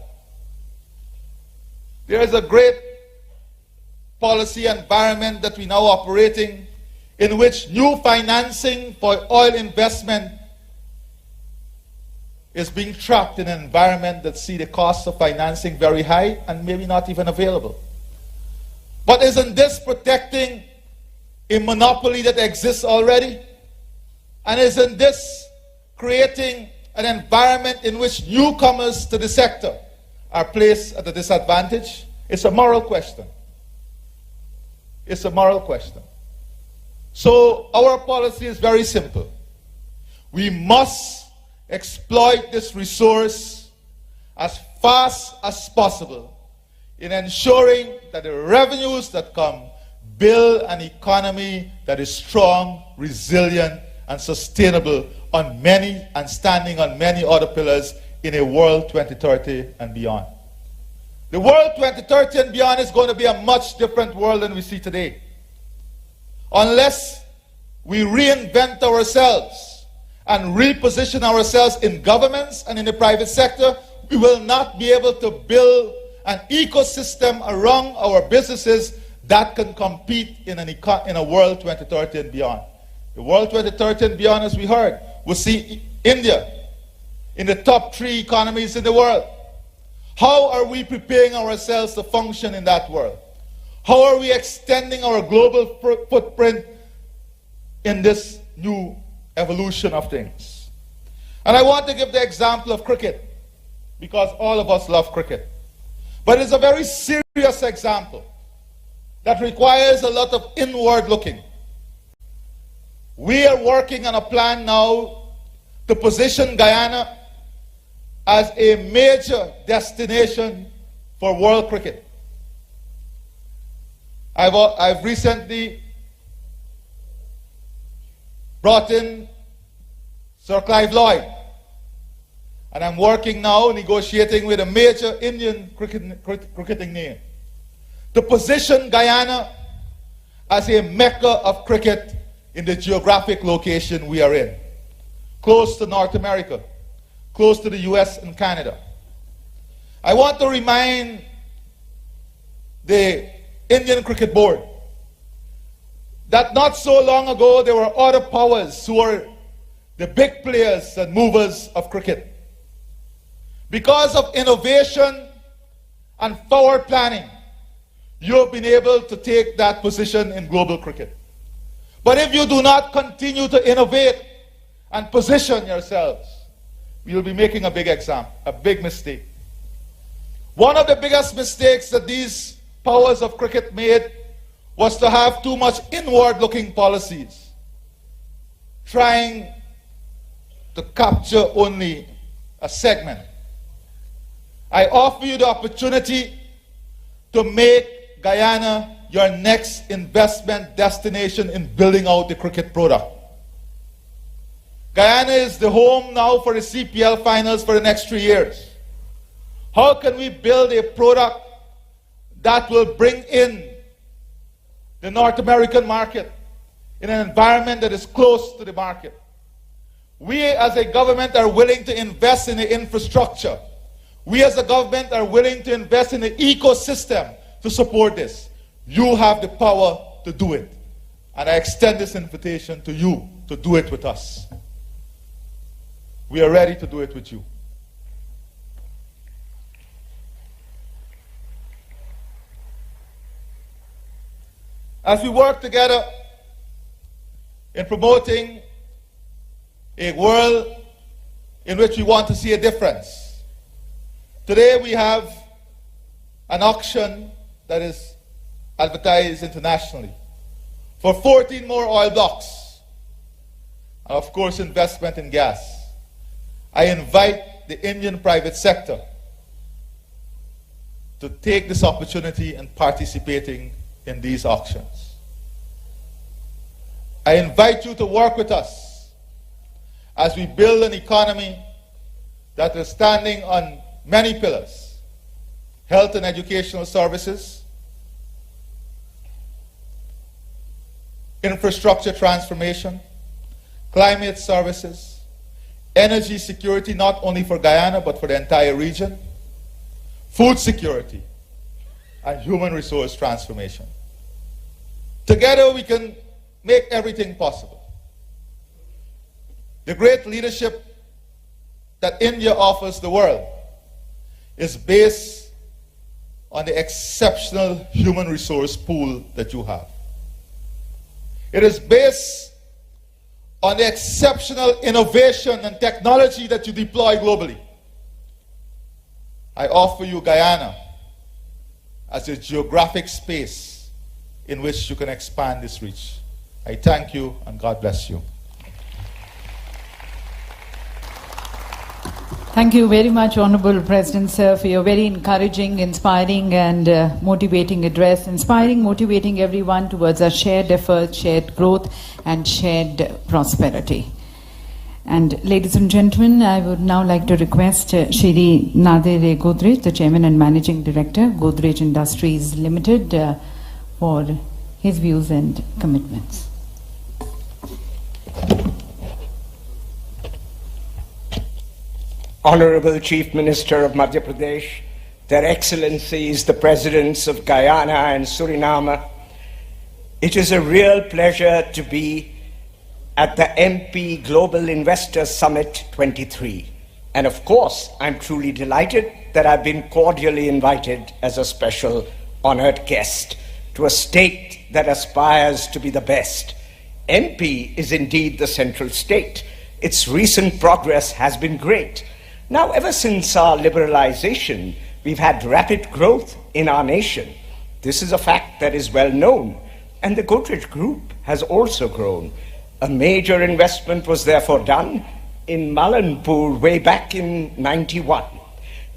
There is a great policy environment that we now operating in which new financing for oil investment is being trapped in an environment that see the cost of financing very high and maybe not even available. But isn't this protecting a monopoly that exists already? And isn't this creating an environment in which newcomers to the sector are placed at a disadvantage? It's a moral question. It's a moral question. So our policy is very simple. We must exploit this resource as fast as possible in ensuring that the revenues that come build an economy that is strong, resilient, and sustainable on many and standing on many other pillars in a world 2030 and beyond. The world 2030 and beyond is going to be a much different world than we see today. Unless we reinvent ourselves and reposition ourselves in governments and in the private sector, we will not be able to build an ecosystem around our businesses that can compete in a world 2030 and beyond. The world 2030 and beyond, as we heard, will see India in the top 3 economies in the world. How are we preparing ourselves to function in that world? How are we extending our global footprint in this new evolution of things? And I want to give the example of cricket, because all of us love cricket. But it's a very serious example that requires a lot of inward looking. We are working on a plan now to position Guyana as a major destination for world cricket. I've recently brought in Sir Clive Lloyd, and I'm working now, negotiating with a major Indian cricketing name to position Guyana as a mecca of cricket in the geographic location we are in, close to North America, close to the US and Canada. I want to remind the Indian Cricket Board that not so long ago there were other powers who were the big players and movers of cricket. Because of innovation and forward planning, you have been able to take that position in global cricket. But if you do not continue to innovate and position yourselves, you'll be making a big mistake. One of the biggest mistakes that these powers of cricket made was to have too much inward-looking policies, trying to capture only a segment. I offer you the opportunity to make Guyana your next investment destination in building out the cricket product. Guyana is the home now for the CPL finals for the next 3 years. How can we build a product that will bring in the North American market in an environment that is close to the market? We as a government are willing to invest in the infrastructure. We as a government are willing to invest in the ecosystem to support this. You have the power to do it. And I extend this invitation to you to do it with us. We are ready to do it with you. As we work together in promoting a world in which we want to see a difference, today we have an auction that is advertised internationally for 14 more oil blocks, and of course investment in gas. I invite the Indian private sector to take this opportunity in participating in these auctions. I invite you to work with us as we build an economy that is standing on many pillars: health and educational services, infrastructure transformation, climate services, energy security not only for Guyana but for the entire region, food security, and human resource transformation. Together we can make everything possible. The great leadership that India offers the world is based on the exceptional human resource pool that you have. It is based on the exceptional innovation and technology that you deploy globally. I offer you Guyana as a geographic space in which you can expand this reach. I thank you and God bless you. Thank you very much, Honorable President, sir, for your very encouraging, inspiring and motivating address, inspiring, motivating everyone towards a shared effort, shared growth and shared prosperity. And ladies and gentlemen, I would now like to request Shri Nadir Godrej, the Chairman and Managing Director, Godrej Industries Limited, for his views and commitments. Honorable Chief Minister of Madhya Pradesh, Their Excellencies, the Presidents of Guyana and Suriname, it is a real pleasure to be at the MP Global Investor Summit 23. And of course, I'm truly delighted that I've been cordially invited as a special honored guest to a state that aspires to be the best. MP is indeed the central state. Its recent progress has been great. Now, ever since our liberalization, we've had rapid growth in our nation. This is a fact that is well known, and the Godrej Group has also grown. A major investment was therefore done in Malanpur way back in '91.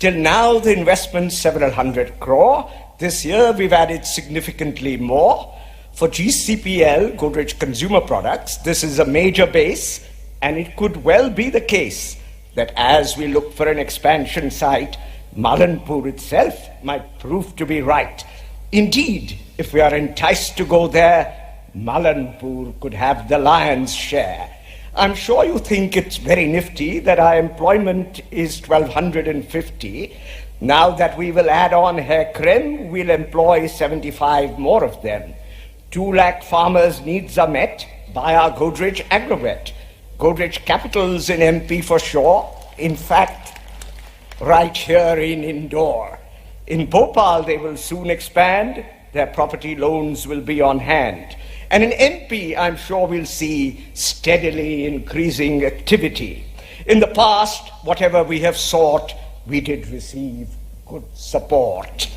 Till now, the investment several hundred crore. This year, we've added significantly more. For GCPL, Godrej Consumer Products, this is a major base, and it could well be the case that as we look for an expansion site, Malanpur itself might prove to be right. Indeed, if we are enticed to go there, Malanpur could have the lion's share. I'm sure you think it's very nifty that our employment is 1,250. Now that we will add on Hair Creme, we'll employ 75 more of them. 2 lakh farmers' needs are met by our Godrej Agrovet. Godrej Capitals in MP for sure. In fact, right here in Indore. In Bhopal, they will soon expand. Their property loans will be on hand. And in MP, I'm sure we'll see steadily increasing activity. In the past, whatever we have sought, we did receive good support.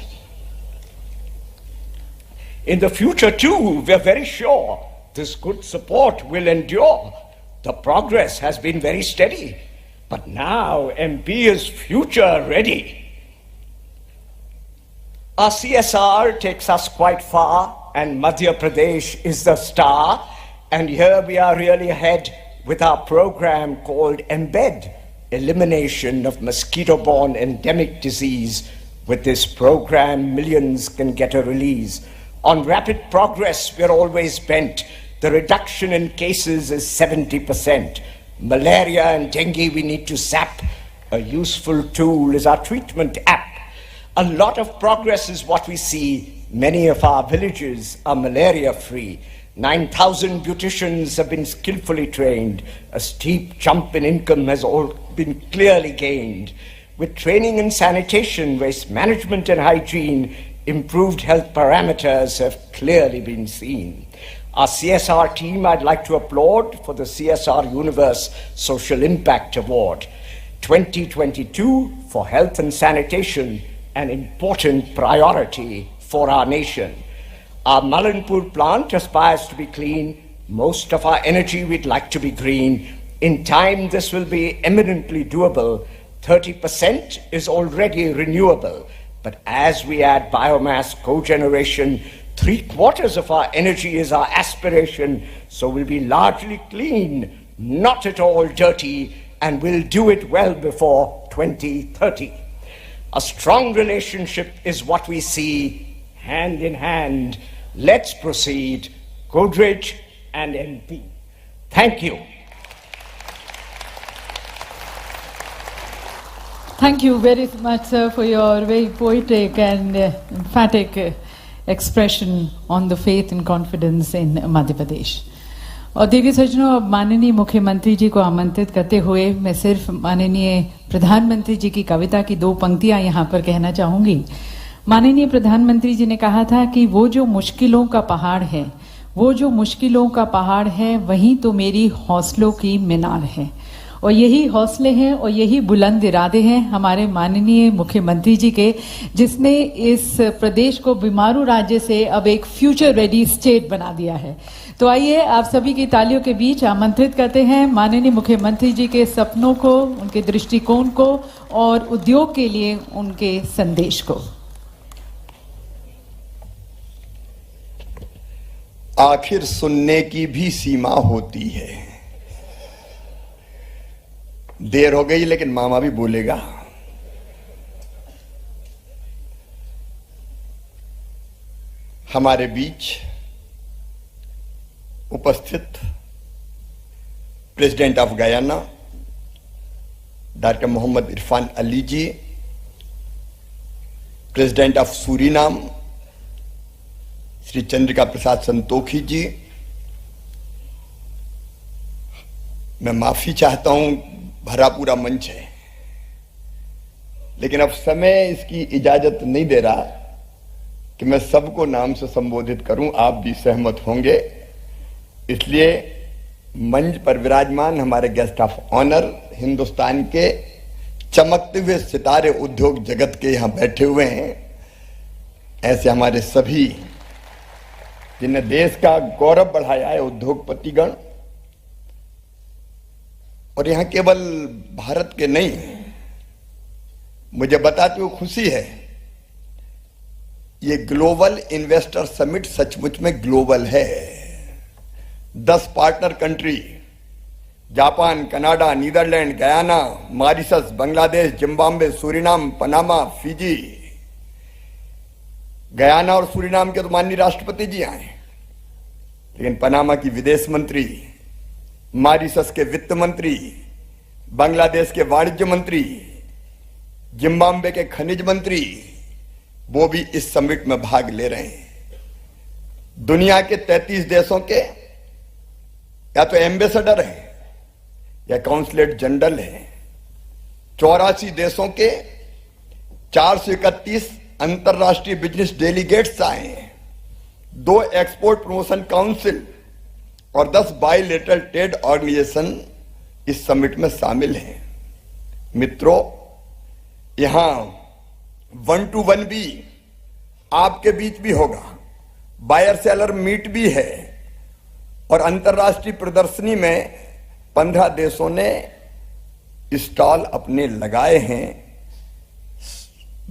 In the future, too, we're very sure this good support will endure. The progress has been very steady, but now MP is future ready. Our CSR takes us quite far, and Madhya Pradesh is the star. And here we are really ahead with our program called Embed, Elimination of Mosquito-Borne Endemic Disease. With this program, millions can get a release. On rapid progress, we're always bent. The reduction in cases is 70%. Malaria and dengue we need to sap. A useful tool is our treatment app. A lot of progress is what we see. Many of our villages are malaria-free. 9,000 beauticians have been skillfully trained. A steep jump in income has all been clearly gained. With training in sanitation, waste management and hygiene, improved health parameters have clearly been seen. Our CSR team I'd like to applaud for the CSR Universe Social Impact Award. 2022 for health and sanitation, an important priority for our nation. Our Malanpur plant aspires to be clean. Most of our energy we'd like to be green. In time, this will be eminently doable. 30% is already renewable. But as we add biomass cogeneration, 3/4 of our energy is our aspiration, so we'll be largely clean, not at all dirty, and we'll do it well before 2030. A strong relationship is what we see, hand in hand. Let's proceed, Godrej and MP. Thank you. Thank you very much, sir, for your very poetic and emphatic expression on the faith and confidence in Madhya Pradesh. और देवी सज्जनों, अब माननीय मुख्यमंत्री जी को आमंत्रित करते हुए मैं सिर्फ माननीय प्रधानमंत्री जी की कविता की 2 पंक्तियां यहाँ पर कहना चाहूंगी। माननीय प्रधानमंत्री जी ने कहा था कि वो जो मुश्किलों का पहाड़ है, वो जो मुश्किलों का पहाड़ है, वहीं तो मेरी हौसलों की मीनार है। और यही हौसले हैं और यही बुलंद इरादे हैं हमारे माननीय मुख्यमंत्री जी के, जिसने इस प्रदेश को बीमारू राज्य से अब एक फ्यूचर रेडी स्टेट बना दिया है। तो आइए आप सभी की तालियों के बीच आमंत्रित करते हैं माननीय मुख्यमंत्री जी के सपनों को, उनके दृष्टिकोण को और उद्योग के लिए उनके संदेश को। आखिर सुनने की भी सीमा होती है। देर हो गई लेकिन मामा भी बोलेगा। हमारे बीच उपस्थित president of Guyana doctor Mohammad Irfan Ali ji, president of Suriname Shri Chandrika Prasad Santokhi ji, मैं माफी चाहता हूं, भरा पूरा मंच है, लेकिन अब समय इसकी इजाजत नहीं दे रहा कि मैं सबको नाम से संबोधित करूं। आप भी सहमत होंगे, इसलिए मंच पर विराजमान हमारे गेस्ट ऑफ ऑनर, हिंदुस्तान के चमकते हुए सितारे उद्योग जगत के यहां बैठे हुए हैं, ऐसे हमारे सभी जिन्हें देश का गौरव बढ़ाया है उद्योगपतिगण, और यहां केवल भारत के नहीं, मुझे बताते हुए खुशी है, ये ग्लोबल इन्वेस्टर समिट सचमुच में ग्लोबल है। 10 partner country, Japan, Canada, Netherland, Guyana, Mauritius, Bangladesh, Zimbabwe, Suriname, Panama, Fiji. Guyana और सूरीनाम के तो माननीय राष्ट्रपति जी आए, लेकिन पनामा की विदेश मंत्री, मॉरिशस के वित्त मंत्री, बांग्लादेश के वाणिज्य मंत्री, जिम्बाब्वे के खनिज मंत्री, वो भी इस समिट में भाग ले रहे हैं। दुनिया के 33 देशों के या तो एम्बेसडर हैं या काउंसलेट जनरल हैं। 84 देशों के 431 अंतरराष्ट्रीय बिजनेस डेलीगेट्स आए हैं। 2 एक्सपोर्ट प्रमोशन काउंसिल और 10 बायलैटरल ट्रेड ऑर्गेनाइजेशन इस समिट में शामिल हैं। मित्रों, यहां 1 to 1 भी आपके बीच भी होगा, बायर सेलर मीट भी है, और अंतरराष्ट्रीय प्रदर्शनी में 15 देशों ने स्टॉल अपने लगाए हैं।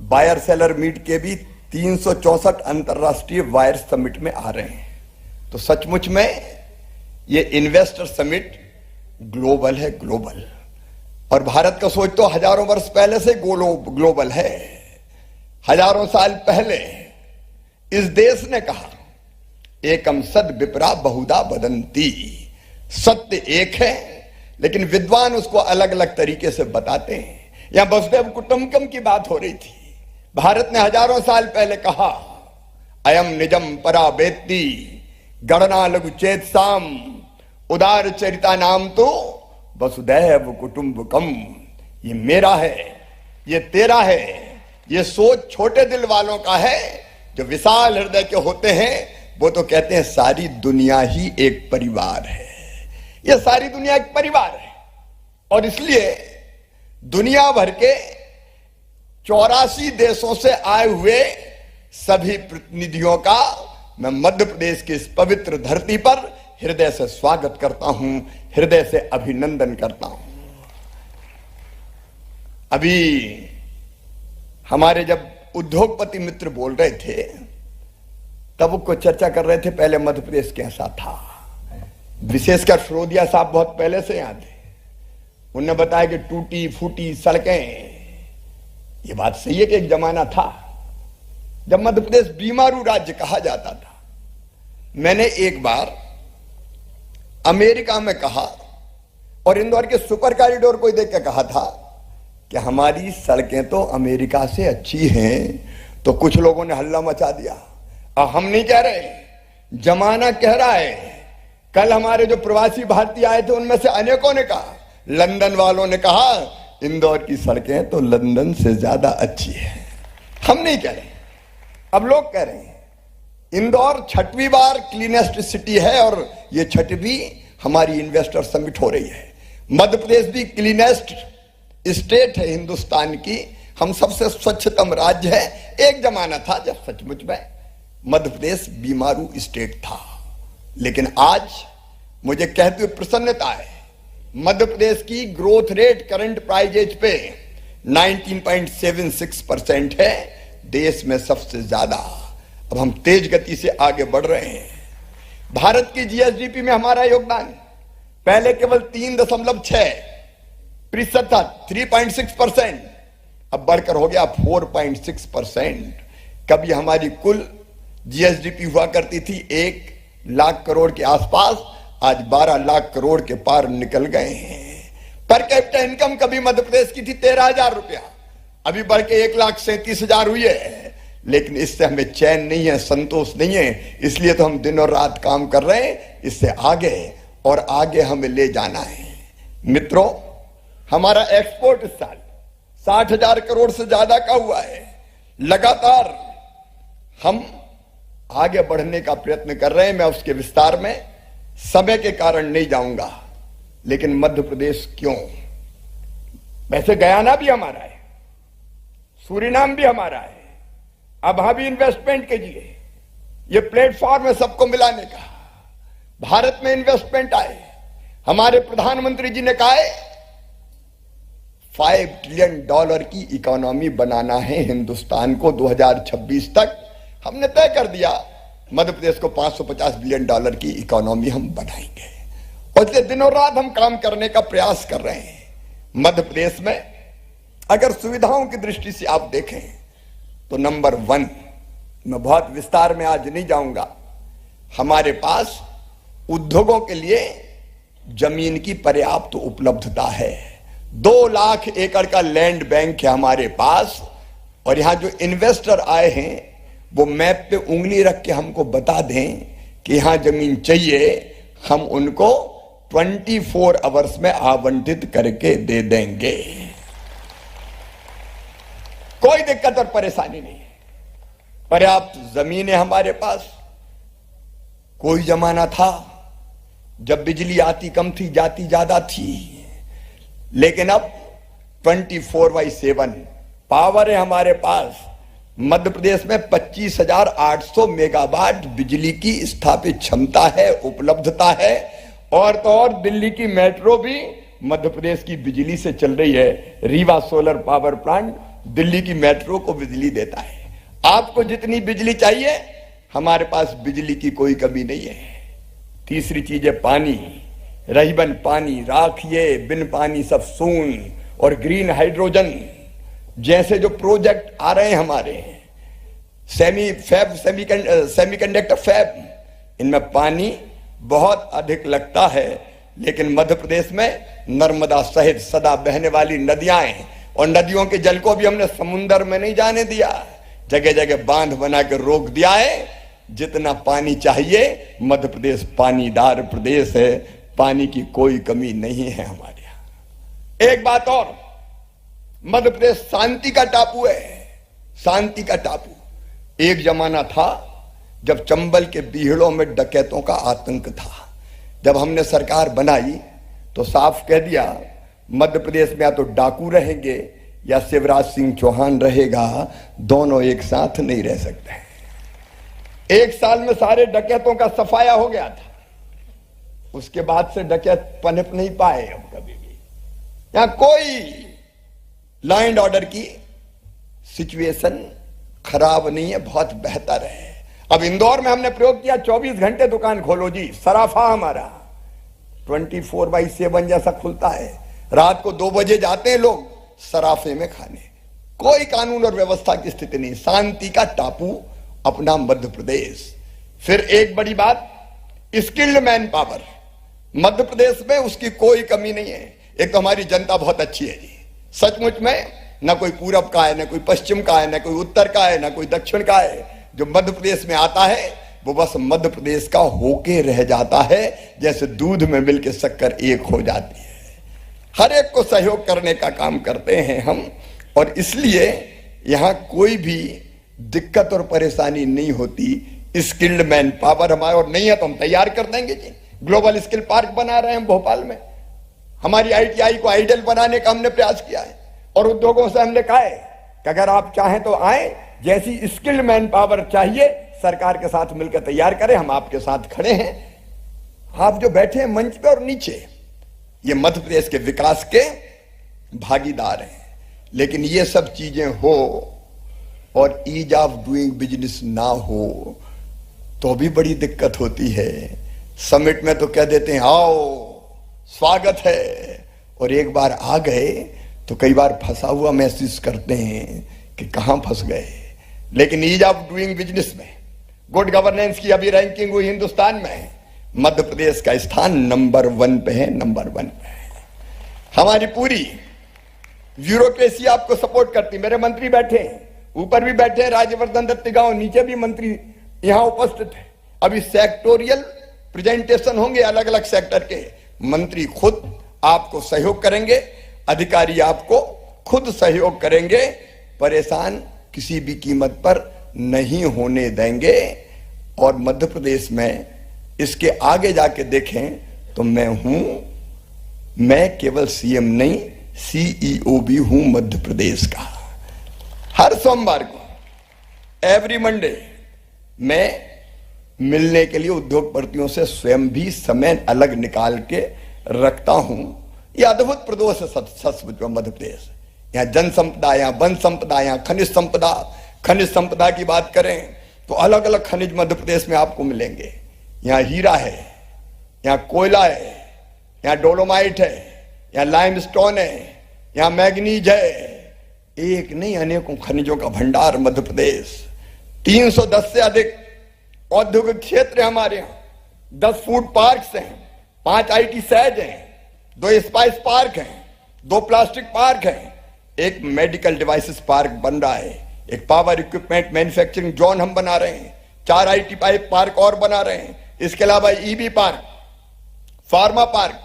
बायर सेलर मीट के भी 364 अंतरराष्ट्रीय वायर समिट में आ रहे हैं। तो सचमुच में ये इन्वेस्टर समिट ग्लोबल है, ग्लोबल। और भारत का सोच तो हजारों वर्ष पहले से ग्लोबल है। हजारों साल पहले इस देश ने कहा, एकम सद विप्रा बहुधा वदंती। सत्य एक है, लेकिन विद्वान उसको अलग अलग तरीके से बताते हैं। यहां वसुदेव कुटुंबकम की बात हो रही थी। भारत ने हजारों साल पहले कहा, अयम निजम परा वेत्ति गणना लघु चेत साम उदार चरिता नाम तो वसुदैव कुटुंबकम। ये मेरा है, ये तेरा है, ये सोच छोटे दिल वालों का है। जो विशाल हृदय के होते हैं वो तो कहते हैं सारी दुनिया ही एक परिवार है। ये सारी दुनिया एक परिवार है, और इसलिए दुनिया भर के 84 देशों से आए हुए सभी प्रतिनिधियों का मैं मध्य प्रदेश की इस पवित्र धरती पर हृदय से स्वागत करता हूं, हृदय से अभिनंदन करता हूं। अभी हमारे जब उद्योगपति मित्र बोल रहे थे तब वो चर्चा कर रहे थे, पहले मध्य प्रदेश कैसा था। विशेषकर फिरोदिया साहब बहुत पहले से यहां थे। उन्होंने बताया कि टूटी फूटी सड़कें, ये बात सही है कि एक जमाना था जब मध्य प्रदेश बीमारू राज्य कहा जाता था। मैंने एक बार अमेरिका में कहा और इंदौर के सुपर कॉरिडोर को देख के कहा था कि हमारी सड़कें तो अमेरिका से अच्छी हैं, तो कुछ लोगों ने हल्ला मचा दिया। और हम नहीं कह रहे, जमाना कह रहा है। कल हमारे जो प्रवासी भारतीय आए थे उनमें से अनेकों ने कहा, लंदन वालों ने कहा इंदौर की सड़कें तो लंदन से ज्यादा अच्छी है। हम नहीं कह रहे, अब लोग कह रहे हैं। इंदौर 6वीं बार क्लीनेस्ट सिटी है और ये 6वीं हमारी इन्वेस्टर समिट हो रही है। मध्य प्रदेश भी क्लीनेस्ट स्टेट है हिंदुस्तान की, हम सबसे स्वच्छतम राज्य है। एक जमाना था जब सचमुच में मध्य प्रदेश बीमारू स्टेट था, लेकिन आज मुझे कहते हुए प्रसन्नता है, मध्य प्रदेश की ग्रोथ रेट करंट प्राइजेज पे 19.76% है, देश में सबसे ज्यादा। अब हम तेज गति से आगे बढ़ रहे हैं। भारत की जीएसडीपी में हमारा योगदान पहले केवल 3.6% था, 3.6%, अब बढ़कर हो गया 4.6%। कभी हमारी कुल जीएसडीपी हुआ करती थी 1 लाख करोड़ के आसपास, आज 12 लाख करोड़ के पार निकल गए हैं। पर कैपिटा इनकम कभी मध्य प्रदेश की थी 13,000 रुपया, अभी बढ़ के 1,37,000 हुई है। लेकिन इससे हमें चैन नहीं है, संतोष नहीं है, इसलिए तो हम दिन और रात काम कर रहे हैं। इससे आगे और आगे हमें ले जाना है। मित्रों, हमारा एक्सपोर्ट इस साल 60,000 करोड़ से ज्यादा का हुआ है। लगातार हम आगे बढ़ने का प्रयत्न कर रहे हैं। मैं उसके विस्तार में समय के कारण नहीं जाऊंगा, लेकिन मध्य प्रदेश क्यों, वैसे गयाना भी हमारा है, सूरीनाम भी हमारा है। अब हम भी इन्वेस्टमेंट कीजिए, ये प्लेटफॉर्म है सबको मिलाने का। भारत में इन्वेस्टमेंट आए। हमारे प्रधानमंत्री जी ने कहा है $5 ट्रिलियन की इकोनॉमी बनाना है हिंदुस्तान को 2026 तक। हमने तय कर दिया मध्य प्रदेश को $550 बिलियन की इकोनॉमी हम बनाएंगे, और इसलिए दिनों रात हम काम करने का प्रयास कर रहे हैं। मध्य प्रदेश में अगर सुविधाओं की दृष्टि से आप देखें तो नंबर 1, मैं बहुत विस्तार में आज नहीं जाऊंगा, हमारे पास उद्योगों के लिए जमीन की पर्याप्त उपलब्धता है। 2 लाख एकड़ का लैंड बैंक है हमारे पास, और यहां जो इन्वेस्टर आए हैं वो मैप पे उंगली रख के हमको बता दें कि यहां जमीन चाहिए, हम उनको 24 आवर्स में आवंटित करके दे देंगे। कोई दिक्कत और परेशानी नहीं है, पर्याप्त जमीन है हमारे पास। कोई जमाना था जब बिजली आती कम थी, जाती ज्यादा थी, लेकिन अब 24/7 पावर है हमारे पास। मध्य प्रदेश में 25,800 मेगावाट बिजली की स्थापित क्षमता है, उपलब्धता है। और तो और दिल्ली की मेट्रो भी मध्य प्रदेश की बिजली से चल रही है। Rewa solar power plant Delhi की मेट्रो को बिजली देता है। आपको जितनी बिजली चाहिए, हमारे पास बिजली की कोई कमी नहीं है। तीसरी चीज है पानी, रहीबन पानी, राख ये, बिन पानी सब सून, और ग्रीन हाइड्रोजन जैसे जो प्रोजेक्ट आ रहे हैं हमारे, सेमीकंडक्टर फैब, इनमें पानी बहुत अधिक लगता है। लेकिन मध्य प्रदेश में नर्मदा सहित सदा बहने वाली नदियां हैं, और नदियों के जल को भी हमने समुन्द्र में नहीं जाने दिया, जगह जगह बांध बना के रोक दिया है। जितना पानी चाहिए, मध्य प्रदेश पानीदार प्रदेश है, पानी की कोई कमी नहीं है हमारे यहां। एक बात और, मध्य प्रदेश शांति का टापू है, शांति का टापू। एक जमाना था जब चंबल के बीहड़ों में डकैतों का आतंक था। जब हमने सरकार बनाई तो साफ कह दिया, मध्य प्रदेश में या तो डाकू रहेंगे या शिवराज सिंह चौहान रहेगा, दोनों एक साथ नहीं रह सकते। 1 साल में सारे डकैतों का सफाया हो गया था। उसके बाद से डकैत पनप नहीं पाए अब कभी भी। यहां कोई लॉ एंड ऑर्डर की सिचुएशन खराब नहीं है, बहुत बेहतर है। अब इंदौर में हमने प्रयोग किया, 24 घंटे दुकान खोलो जी, सराफा हमारा 24/7 जैसा खुलता है। रात को 2 बजे जाते हैं लोग सराफे में खाने, कोई कानून और व्यवस्था की स्थिति नहीं। शांति का टापू अपना मध्य प्रदेश। फिर एक बड़ी बात, skilled man power, Madhya Pradesh में उसकी कोई कमी नहीं है। एक तो हमारी जनता बहुत अच्छी है जी, सचमुच में न कोई पूरब का है, न कोई पश्चिम का है, न कोई उत्तर का है, न कोई दक्षिण का है। जो मध्य प्रदेश में आता है वो बस मध्य प्रदेश का होके रह जाता है, जैसे दूध में मिलके शक्कर एक हो जाती है। हर एक को सहयोग करने का काम करते हैं हम, और इसलिए यहां कोई भी दिक्कत और परेशानी नहीं होती। स्किल्ड मैन पावर हमारे और नहीं है तो हम तैयार कर देंगे जी। ग्लोबल स्किल पार्क बना रहे हैं हम भोपाल में। हमारी आईटीआई को आइडियल बनाने का हमने प्रयास किया है, और उद्योगों से हमने कहा है कि अगर आप चाहें तो आए, जैसी स्किल्ड मैन पावर चाहिए सरकार के साथ मिलकर तैयार करें, हम आपके साथ खड़े हैं। आप जो बैठे हैं मंच पे और नीचे, ये मध्य प्रदेश के विकास के भागीदार हैं। लेकिन ये सब चीजें हो और ईज ऑफ डूइंग बिजनेस ना हो तो भी बड़ी दिक्कत होती है। समिट में तो कह देते हैं आओ स्वागत है, और एक बार आ गए तो कई बार फंसा हुआ महसूस करते हैं कि कहां फंस गए। लेकिन ईज ऑफ डूइंग बिजनेस में, गुड गवर्नेंस की अभी रैंकिंग हुई हिंदुस्तान में, मध्य प्रदेश का स्थान नंबर 1 पे है, नंबर 1 पे है। हमारी पूरी ब्यूरोक्रेसी आपको सपोर्ट करती। मेरे मंत्री बैठे हैं, ऊपर भी बैठे हैं राज्यवर्धन दत्तीगांव, नीचे भी मंत्री यहां उपस्थित है। अभी सेक्टोरियल प्रेजेंटेशन होंगे अलग अलग सेक्टर के। मंत्री खुद आपको सहयोग करेंगे, अधिकारी आपको खुद सहयोग करेंगे। परेशान किसी भी कीमत पर नहीं होने देंगे। और मध्य प्रदेश में इसके आगे जाके देखें तो मैं केवल सीएम नहीं, सीईओ भी हूं मध्य प्रदेश का। हर सोमवार को एवरी मंडे मैं मिलने के लिए उद्योगपतियों से स्वयं भी समय अलग निकाल के रखता हूं। यह अद्भुत प्रदेश है सचमुच में मध्य प्रदेश। यहाँ जन संपदा, यहाँ वन संपदा, यहाँ खनिज संपदा। खनिज संपदा की बात करें तो अलग अलग खनिज मध्य प्रदेश में आपको मिलेंगे। यहाँ हीरा है, यहाँ कोयला है, यहाँ डोलोमाइट है, यहाँ लाइमस्टोन है, यहाँ मैग्नीज है। एक नहीं अनेकों खनिजों का भंडार मध्य प्रदेश। 310 से अधिक औद्योगिक क्षेत्र है हमारे यहाँ। 10 फूड पार्क्स हैं, 5 आईटी सैज हैं, 2 स्पाइस पार्क हैं, 2 प्लास्टिक पार्क हैं, एक मेडिकल डिवाइसेस पार्क बन रहा है, एक पावर इक्विपमेंट मैन्युफैक्चरिंग जोन हम बना रहे हैं, 4 आईटी पार्क और बना रहे हैं। इसके अलावा EB park, pharma park,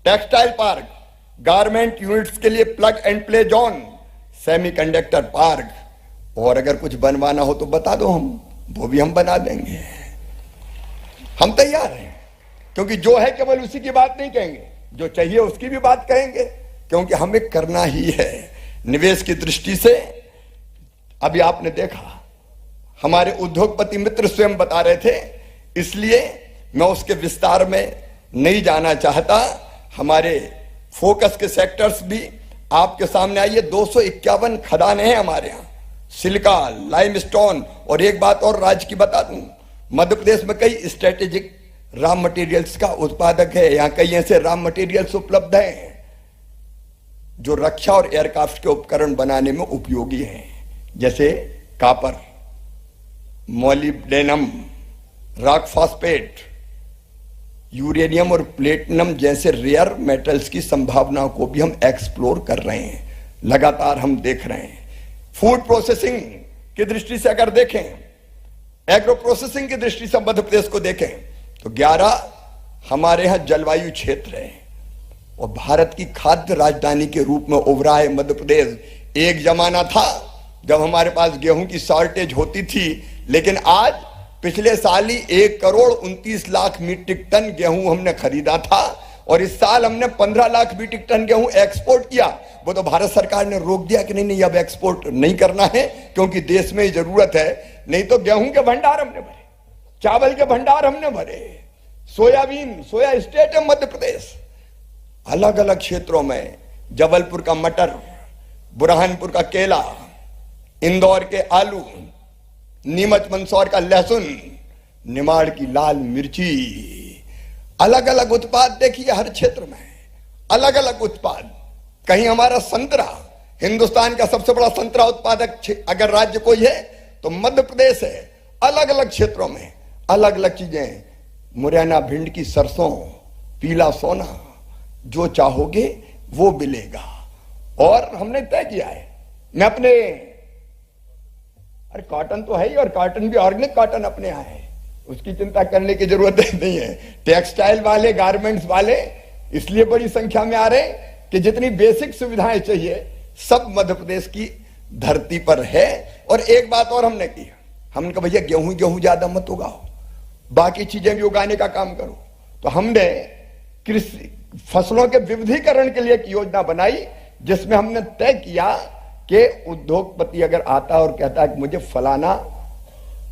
textile park, garment units के लिए plug and play zone, semiconductor park, और अगर कुछ बनवाना हो तो बता दो, वो भी हम बना देंगे। हम तैयार हैं, क्योंकि जो है केवल उसी की बात नहीं कहेंगे, जो चाहिए उसकी भी बात कहेंगे, क्योंकि हमें करना ही है। निवेश की दृष्टि से अभी आपने देखा हमारे उद्योगपति मित्र स्वयं बता रहे थे, इसलिए मैं उसके विस्तार में नहीं जाना चाहता। हमारे फोकस के सेक्टर्स भी आपके सामने आइए। 251 खदानें हैं हमारे यहाँ, सिलिका, लाइमस्टोन। और एक बात और राज्य की बता दूं, मध्य प्रदेश में कई स्ट्रेटेजिक रॉ मटेरियल्स का उत्पादक है। यहाँ कई ऐसे रॉ मटेरियल्स उपलब्ध हैं जो रक्षा और एयरक्राफ्ट के उपकरण बनाने में उपयोगी हैं, जैसे copper, molybdenum, rock phosphate, uranium और प्लेटिनम जैसे रेयर मेटल्स की संभावनाओं को भी हम एक्सप्लोर कर रहे हैं, लगातार हम देख रहे हैं। फूड प्रोसेसिंग की दृष्टि से अगर देखें, एग्रो प्रोसेसिंग की दृष्टि से मध्य प्रदेश को देखें तो 11 हमारे यहां जलवायु क्षेत्र है और भारत की खाद्य राजधानी के रूप में उभरा है मध्य प्रदेश। एक जमाना था जब हमारे पास गेहूं की शॉर्टेज होती थी, लेकिन आज पिछले साल ही 1,29,00,000 मीट्रिक टन गेहूं हमने खरीदा था, और इस साल हमने 15 लाख मीट्रिक टन गेहूं एक्सपोर्ट किया। वो तो भारत सरकार ने रोक दिया कि नहीं अब एक्सपोर्ट नहीं करना है, क्योंकि देश में ही जरूरत है। नहीं तो गेहूं के भंडार हमने भरे, चावल के भंडार हमने भरे, सोयाबीन, सोया स्टेट है मध्य प्रदेश। अलग अलग क्षेत्रों में जबलपुर का मटर, बुरहानपुर का केला, इंदौर के आलू, नीमच मंदसौर का लहसुन, निमाड़ की लाल मिर्ची, अलग अलग उत्पाद देखिए हर क्षेत्र में अलग अलग उत्पाद। कहीं हमारा संतरा, हिंदुस्तान का सबसे बड़ा संतरा उत्पादक अगर राज्य कोई है तो मध्य प्रदेश है। अलग अलग क्षेत्रों में अलग अलग चीजें, मुरैना भिंड की सरसों, पीला सोना, जो चाहोगे वो मिलेगा। और हमने तय किया है, मैं अपने, अरे कॉटन तो है ही, और कॉटन भी ऑर्गेनिक कॉटन अपने यहाँ है, उसकी चिंता करने की जरूरत नहीं है। टेक्सटाइल वाले, गारमेंट्स वाले इसलिए बड़ी संख्या में आ रहे हैं कि जितनी बेसिक सुविधाएं चाहिए सब मध्य प्रदेश की धरती पर है। और एक बात और हमने की, हमने कहा भैया गेहूं ज्यादा मत उगाओ, बाकी चीजें भी उगाने का काम करो। तो हमने कृषि फसलों के विविधीकरण के लिए एक योजना बनाई, जिसमें हमने तय किया कि उद्योगपति अगर आता और कहता है कि मुझे फलाना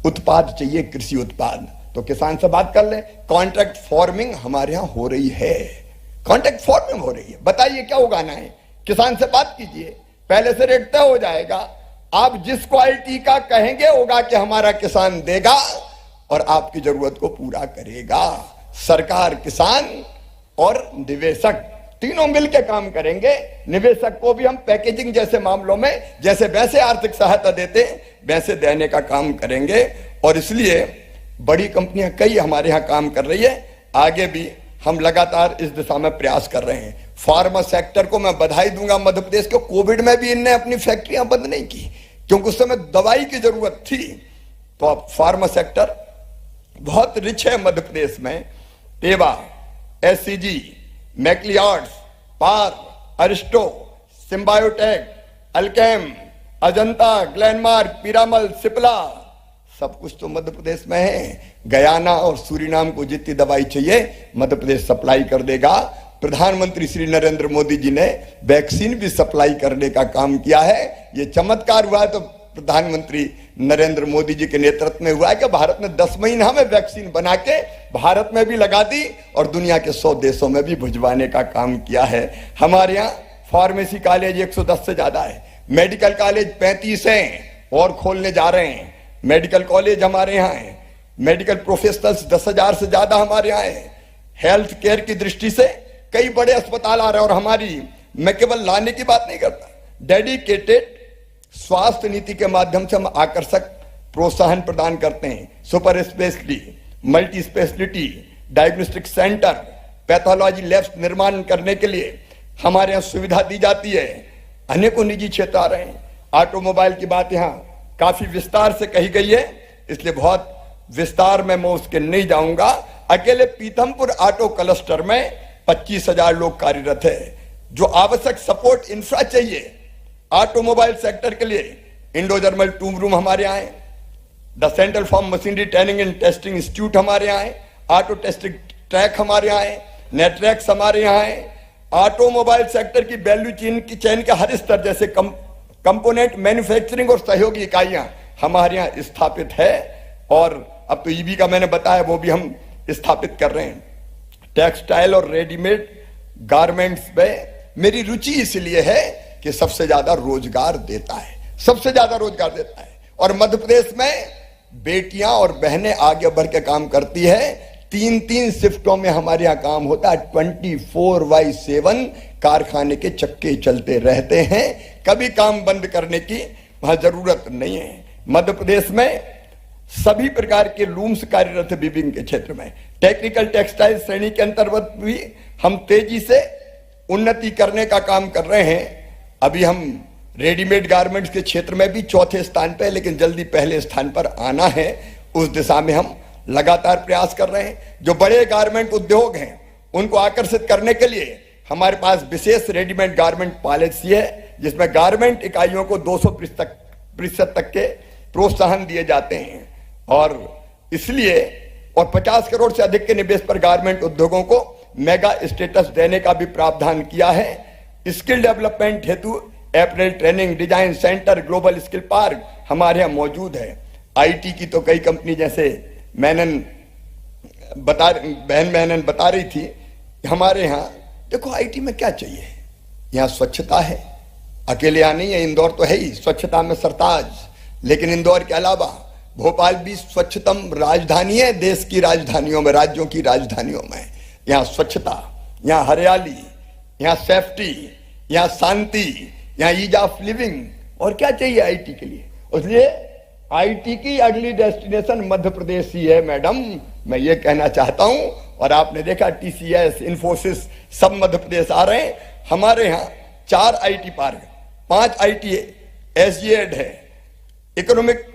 उत्पाद चाहिए, कृषि उत्पाद, तो किसान से बात कर ले। कॉन्ट्रैक्ट फार्मिंग हमारे यहां हो रही है, कॉन्ट्रैक्ट फार्मिंग हो रही है। बताइए क्या उगाना है, किसान से बात कीजिए, पहले से रेट तय हो जाएगा। आप जिस क्वालिटी का कहेंगे उगा के हमारा किसान देगा और आपकी जरूरत को पूरा करेगा। सरकार, किसान और निवेशक तीनों मिलकर काम करेंगे। निवेशक को भी हम पैकेजिंग जैसे मामलों में जैसे वैसे आर्थिक सहायता देते वैसे देने का काम करेंगे। और इसलिए बड़ी कंपनियां कई हमारे यहां काम कर रही है, आगे भी हम लगातार इस दिशा में प्रयास कर रहे हैं। फार्मा सेक्टर को मैं बधाई दूंगा, मध्य प्रदेश को कोविड में भी इनने अपनी फैक्ट्रियां बंद नहीं की, क्योंकि उस समय दवाई की जरूरत थी। तो अब फार्मा सेक्टर बहुत रिच है मध्य प्रदेश में। टेवा, एससीजी, मैक्लियार्ड्स, पार, अरिस्टो, सिम्बायोटेक, अल्केम, अजंता, ग्लेनमार्क, पीरामल, सिप्ला, सब कुछ तो मध्य प्रदेश में है। गयाना और सूरीनाम को जितनी दवाई चाहिए मध्य प्रदेश सप्लाई कर देगा। प्रधानमंत्री श्री नरेंद्र मोदी जी ने वैक्सीन भी सप्लाई करने का काम किया है। ये चमत्कार हुआ है तो प्रधानमंत्री नरेंद्र मोदी जी के नेतृत्व में हुआ है कि भारत ने 10 महीना में वैक्सीन बना के भारत में भी लगा दी और दुनिया के 100 देशों में भी भिजवाने का काम किया है। हमारे यहाँ फार्मेसी कॉलेज 110 से ज्यादा है, मेडिकल कॉलेज 35 हैं और खोलने जा रहे हैं। मेडिकल कॉलेज हमारे यहाँ है, मेडिकल प्रोफेशनल्स 10,000 से ज्यादा हमारे यहाँ है। हेल्थ केयर की दृष्टि से कई बड़े अस्पताल आ रहे हैं। और हमारी, मैं केवल लाने की बात नहीं करता, डेडिकेटेड स्वास्थ्य नीति के माध्यम से हम आकर्षक प्रोत्साहन प्रदान करते हैं। Super speciality, multi speciality, diagnostic centre, pathology labs निर्माण करने के लिए हमारे यहाँ सुविधा दी जाती है। अनेकों निजी क्षेत्र आ रहे हैं। ऑटोमोबाइल की बात यहाँ काफी विस्तार से कही गई है, इसलिए बहुत विस्तार में मैं उसके नहीं जाऊंगा। अकेले पीथमपुर ऑटो क्लस्टर में 25,000 लोग कार्यरत है। जो आवश्यक सपोर्ट इंफ्रा चाहिए ऑटोमोबाइल सेक्टर के लिए, इंडो जर्मन टूम रूम हमारे यहाँ है, the central farm machinery training and testing institute हमारे यहाँ है, ऑटो टेस्टिंग ट्रैक हमारे यहाँ है, नेटट्रैक्स हमारे यहाँ है। ऑटोमोबाइल सेक्टर की वैल्यू चेन के हर स्तर जैसे कंपोनेंट मैन्युफैक्चरिंग और सहयोगी इकाइयां हमारे यहाँ स्थापित है। और अब तो ईवी का मैंने बताया वो भी हम स्थापित कर रहे हैं। टेक्सटाइल और रेडीमेड गारमेंट्स में मेरी रुचि इसलिए है कि सबसे ज्यादा रोजगार देता है, सबसे ज्यादा रोजगार देता है। और मध्य प्रदेश में बेटियां और बहनें आगे बढ़ के काम करती है। 3-3 शिफ्टों में हमारे यहाँ काम होता है। 24/7 कारखाने के चक्के चलते रहते हैं, कभी काम बंद करने की वहां जरूरत नहीं है। मध्य प्रदेश में सभी प्रकार के लूम्स कार्यरत है वीविंग के क्षेत्र में। टेक्निकल टेक्सटाइल श्रेणी के अंतर्गत भी हम तेजी से उन्नति करने का काम कर रहे हैं। अभी हम रेडीमेड गारमेंट्स के क्षेत्र में भी 4थे स्थान पे, लेकिन जल्दी पहले स्थान पर आना है। उस दिशा में हम लगातार प्रयास कर रहे हैं। जो बड़े गारमेंट उद्योग हैं उनको आकर्षित करने के लिए हमारे पास विशेष रेडीमेड गारमेंट पॉलिसी है, जिसमें गारमेंट इकाइयों को 200% तक के प्रोत्साहन दिए जाते हैं। और इसलिए 50 करोड़ से अधिक के निवेश पर गारमेंट उद्योगों को मेगा स्टेटस देने का भी प्रावधान किया है। स्किल डेवलपमेंट हेतु apparel training design centre, global skill park हमारे यहाँ मौजूद है। आईटी की तो कई कंपनी जैसे बहन मेनन बता रही थी, हमारे यहाँ देखो आईटी में क्या चाहिए, यहाँ स्वच्छता है, अकेले यहाँ नहीं है, इंदौर तो है ही स्वच्छता में सरताज, लेकिन इंदौर के अलावा भोपाल भी स्वच्छतम राजधानी है देश की राजधानियों में, राज्यों की राजधानियों में। यहाँ स्वच्छता, यहाँ हरियाली, यहाँ सेफ्टी, यहाँ शांति, यहाँ ईज ऑफ लिविंग, और क्या चाहिए आईटी के लिए। इसलिए आईटी की अगली डेस्टिनेशन मध्य प्रदेश ही है मैडम, मैं ये कहना चाहता हूं। और आपने देखा टीसीएस, इन्फोसिस सब मध्य प्रदेश आ रहे हैं। हमारे यहाँ 4 आईटी पार्क, 5 आईटी SGAD है, इकोनॉमिक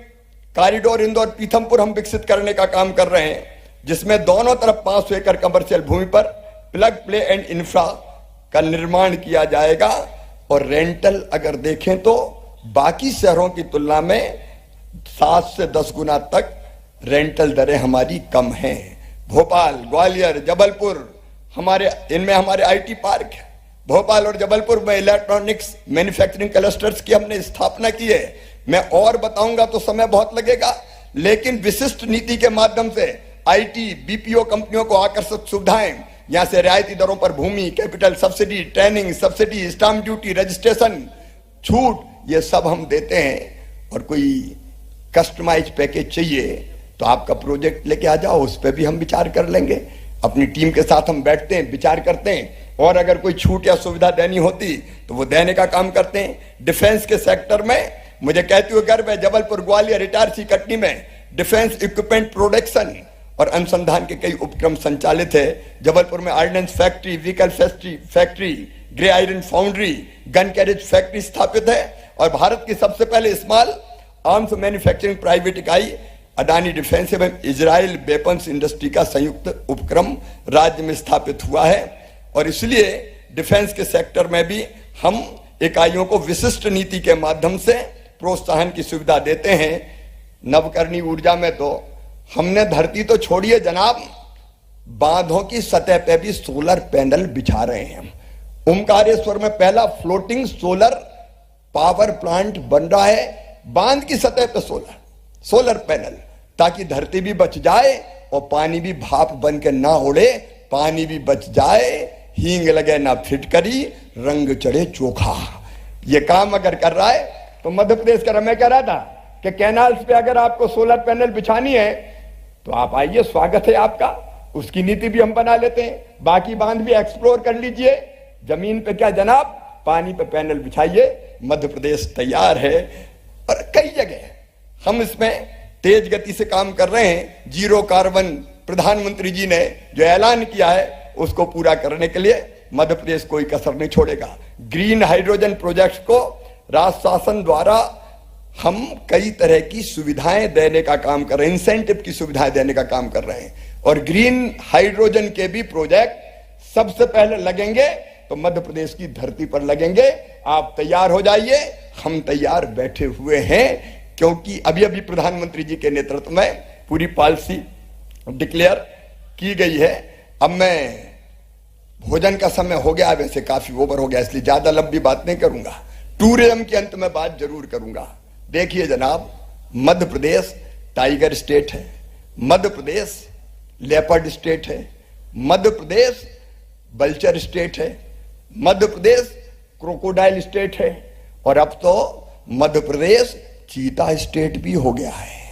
कॉरिडोर इंदौर पीथमपुर हम विकसित करने का काम कर रहे हैं, जिसमें दोनों तरफ 500 एकड़ कमर्शियल भूमि पर प्लग प्ले एंड इंफ्रा का निर्माण किया जाएगा। और रेंटल अगर देखें तो बाकी शहरों की तुलना में 7 से 10 गुना तक रेंटल दरें हमारी कम हैं। भोपाल, ग्वालियर, जबलपुर, इनमें हमारे आईटी पार्क है। भोपाल और जबलपुर में इलेक्ट्रॉनिक्स मैन्युफैक्चरिंग क्लस्टर्स की हमने स्थापना की है। मैं और बताऊंगा तो समय बहुत लगेगा, लेकिन विशिष्ट नीति के माध्यम से आईटी बीपीओ कंपनियों को आकर्षक सुविधाएं, यहां से रियायती दरों पर भूमि, capital subsidy, training subsidy, stamp duty, registration छूट, ये सब हम देते हैं। और कोई कस्टमाइज पैकेज चाहिए तो आपका प्रोजेक्ट लेके आ जाओ, उस पर भी हम विचार कर लेंगे। अपनी टीम के साथ हम बैठते हैं, विचार करते हैं, और अगर कोई छूट या सुविधा देनी होती तो वो देने का काम करते हैं। डिफेंस के सेक्टर में मुझे कहते हुए गर्व है, जबलपुर, ग्वालियर, इटारसी, कटनी में डिफेंस इक्विपमेंट प्रोडक्शन और अनुसंधान के कई उपक्रम संचालित है। जबलपुर में ordnance factory, vehicle factory, grey iron foundry, gun carriage factory स्थापित है। और भारत की सबसे पहले स्मॉल आर्म्स मैन्युफैक्चरिंग प्राइवेट इकाई अडानी डिफेंस एवं इजराइल वेपन्स इंडस्ट्री का संयुक्त उपक्रम राज्य में स्थापित हुआ है। और इसलिए डिफेंस के सेक्टर में भी हम इकाइयों को विशिष्ट नीति के माध्यम से प्रोत्साहन की सुविधा देते हैं। नवकरणीय ऊर्जा में तो हमने धरती तो छोड़िए जनाब, बांधों की सतह पे भी सोलर पैनल बिछा रहे हैं। ओमकारेश्वर में पहला फ्लोटिंग सोलर पावर प्लांट बन रहा है, बांध की सतह पे सोलर पैनल, ताकि धरती भी बच जाए और पानी भी भाप बन के ना उड़े, पानी भी बच जाए, हींग लगे ना फिटकरी, रंग चढ़े चोखा। ये काम अगर कर रहा है तो मध्य प्रदेश का मैं कह रहा था कि कैनाल्स पे अगर आपको सोलर पैनल बिछानी है तो आप आइए, स्वागत है आपका। उसकी नीति भी हम बना लेते हैं। बाकी बांध भी एक्सप्लोर कर लीजिए। जमीन पे क्या जनाब, पानी पे पैनल बिछाइए। मध्य प्रदेश तैयार है और कई जगह हम इसमें तेज गति से काम कर रहे हैं। जीरो कार्बन प्रधानमंत्री जी ने जो ऐलान किया है उसको पूरा करने के लिए मध्य प्रदेश कोई कसर नहीं छोड़ेगा। ग्रीन हाइड्रोजन प्रोजेक्ट को राज्य शासन द्वारा हम कई तरह की सुविधाएं देने का काम कर रहे हैं, इंसेंटिव की सुविधाएं देने का काम कर रहे हैं। और ग्रीन हाइड्रोजन के भी प्रोजेक्ट सबसे पहले लगेंगे तो मध्य प्रदेश की धरती पर लगेंगे। आप तैयार हो जाइए, हम तैयार बैठे हुए हैं, क्योंकि अभी अभी प्रधानमंत्री जी के नेतृत्व में पूरी पॉलिसी डिक्लेयर की गई है। अब मैं भोजन का समय हो गया, वैसे काफी ओवर हो गया, इसलिए ज्यादा लंबी बात नहीं करूंगा। टूरिज्म के अंत में बात जरूर करूंगा। देखिए जनाब, मध्य प्रदेश टाइगर स्टेट है, मध्य प्रदेश लेपर्ड स्टेट है, मध्य प्रदेश बल्चर स्टेट है, मध्य प्रदेश क्रोकोडाइल स्टेट है, और अब तो मध्य प्रदेश चीता स्टेट भी हो गया है।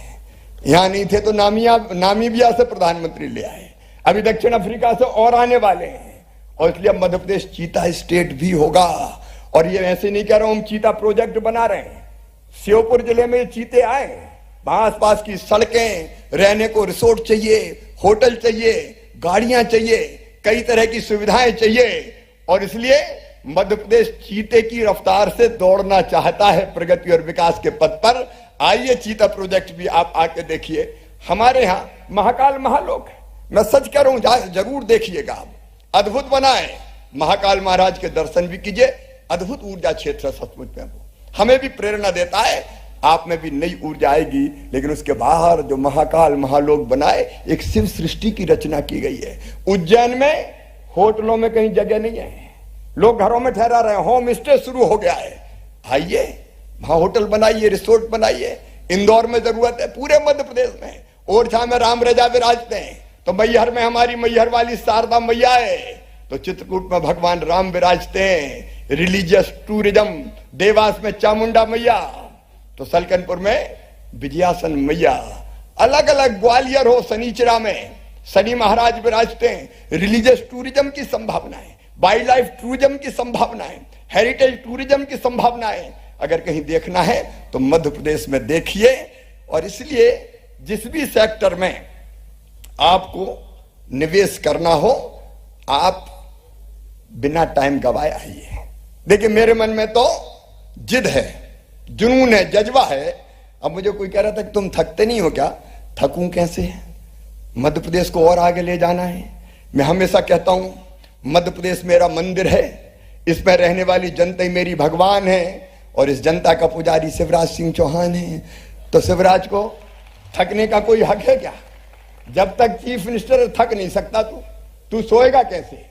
यहां नहीं थे तो नामीबिया से प्रधानमंत्री ले आए, अभी दक्षिण अफ्रीका से और आने वाले हैं, और इसलिए अब मध्य प्रदेश चीता स्टेट भी होगा। और ये ऐसे नहीं कह रहा हूं, हम चीता प्रोजेक्ट बना रहे हैं। श्योपुर जिले में चीते आए, वहां आसपास की सड़कें, रहने को रिसोर्ट चाहिए, होटल चाहिए, गाड़ियां चाहिए, कई तरह की सुविधाएं चाहिए। और इसलिए मध्य प्रदेश चीते की रफ्तार से दौड़ना चाहता है प्रगति और विकास के पथ पर। आइए, चीता प्रोजेक्ट भी आप आके देखिए। हमारे यहाँ महाकाल महालोक है, मैं सच कह रहा हूं, जरूर देखिएगा आप, अद्भुत बनाए। महाकाल महाराज के दर्शन भी कीजिए। अद्भुत ऊर्जा क्षेत्र सचमुच में हमें भी प्रेरणा देता है, आप में भी नई ऊर्जा आएगी। लेकिन उसके बाहर जो महाकाल महालोक बनाए, एक शिव सृष्टि की रचना की गई है। उज्जैन में होटलों में कहीं जगह नहीं है, लोग घरों में ठहरा रहे हैं, होम स्टे शुरू हो गया है। आइए, वहां होटल बनाइए, रिसोर्ट बनाइए। इंदौर में जरूरत है, पूरे मध्य प्रदेश में। ओरछा में राम राजा विराजते हैं, तो मैहर में हमारी मैहर वाली शारदा मैया है, तो चित्रकूट में भगवान राम विराजते हैं। रिलीजियस टूरिज्म, देवास में चामुंडा मैया, तो सलकनपुर में विजयासन मैया, अलग अलग, ग्वालियर हो शनिचरा में शनि महाराज विराजते हैं। रिलीजियस टूरिज्म की संभावनाएं, वाइल्ड लाइफ टूरिज्म की संभावनाएं, हेरिटेज टूरिज्म की संभावनाएं अगर कहीं देखना है तो मध्य प्रदेश में देखिए। और इसलिए जिस भी सेक्टर में आपको निवेश करना हो, आप बिना टाइम गवाए आइए। देखिए मेरे मन में तो जिद है, जुनून है, जज्बा है। अब मुझे कोई कह रहा था कि तुम थकते नहीं हो क्या? थकूं कैसे? मध्य प्रदेश को और आगे ले जाना है। मैं हमेशा कहता हूं मध्य प्रदेश मेरा मंदिर है, इसमें रहने वाली जनता ही मेरी भगवान है और इस जनता का पुजारी शिवराज सिंह चौहान है। तो शिवराज को थकने का कोई हक है क्या? जब तक चीफ मिनिस्टर थक नहीं सकता तू सोएगा कैसे?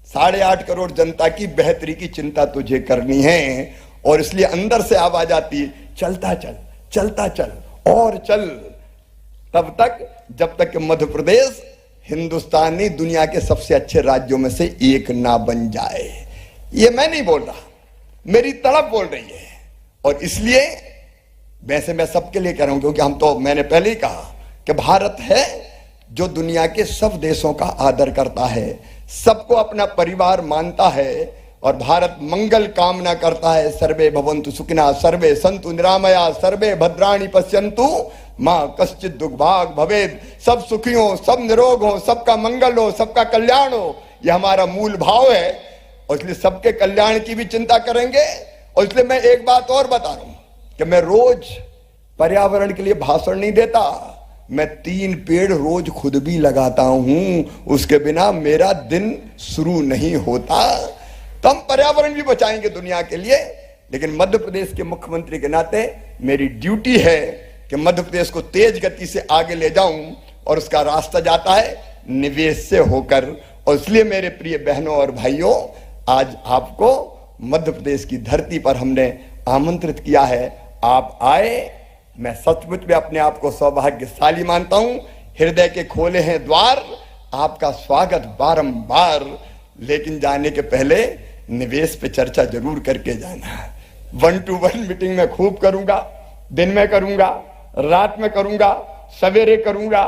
8.5 करोड़ जनता की बेहतरी की चिंता तुझे करनी है और इसलिए अंदर से आवाज आती है चलता चल, चलता चल और चल, तब तक जब तक कि मध्य प्रदेश हिंदुस्तानी दुनिया के सबसे अच्छे राज्यों में से एक ना बन जाए। ये मैं नहीं बोल रहा, मेरी तड़प बोल रही है। और इसलिए वैसे मैं सबके लिए कह रहा हूं, क्योंकि हम तो, मैंने पहले ही कहा कि भारत है जो दुनिया के सब देशों का आदर करता है, सबको अपना परिवार मानता है और भारत मंगल कामना करता है। सर्वे भवन्तु सुखिनः, सर्वे सन्तु निरामया, सर्वे भद्राणि पश्यन्तु मां कश्चित् दुर्भाग् भवेत्। सब सुखी हो, सब निरोग हो, सबका मंगल हो, सबका कल्याण हो, यह हमारा मूल भाव है और इसलिए सबके कल्याण की भी चिंता करेंगे। और इसलिए मैं एक बात और बता रहा हूं कि मैं रोज पर्यावरण के लिए भाषण नहीं देता, मैं 3 पेड़ रोज खुद भी लगाता हूं, उसके बिना मेरा दिन शुरू नहीं होता। तो हम पर्यावरण भी बचाएंगे दुनिया के लिए, लेकिन मध्य प्रदेश के मुख्यमंत्री के नाते मेरी ड्यूटी है कि मध्य प्रदेश को तेज गति से आगे ले जाऊं और उसका रास्ता जाता है निवेश से होकर। और इसलिए मेरे प्रिय बहनों और भाइयों, आज आपको मध्य प्रदेश की धरती पर हमने आमंत्रित किया है, आप आए। मैं सचमुच में अपने आप को सौभाग्यशाली मानता हूं। हृदय के खोले हैं द्वार, आपका स्वागत बारंबार, लेकिन जाने के पहले निवेश पे चर्चा जरूर करके जाना। 1-to-1 मीटिंग में खूब करूंगा, दिन में करूंगा, रात में करूंगा, सवेरे करूंगा,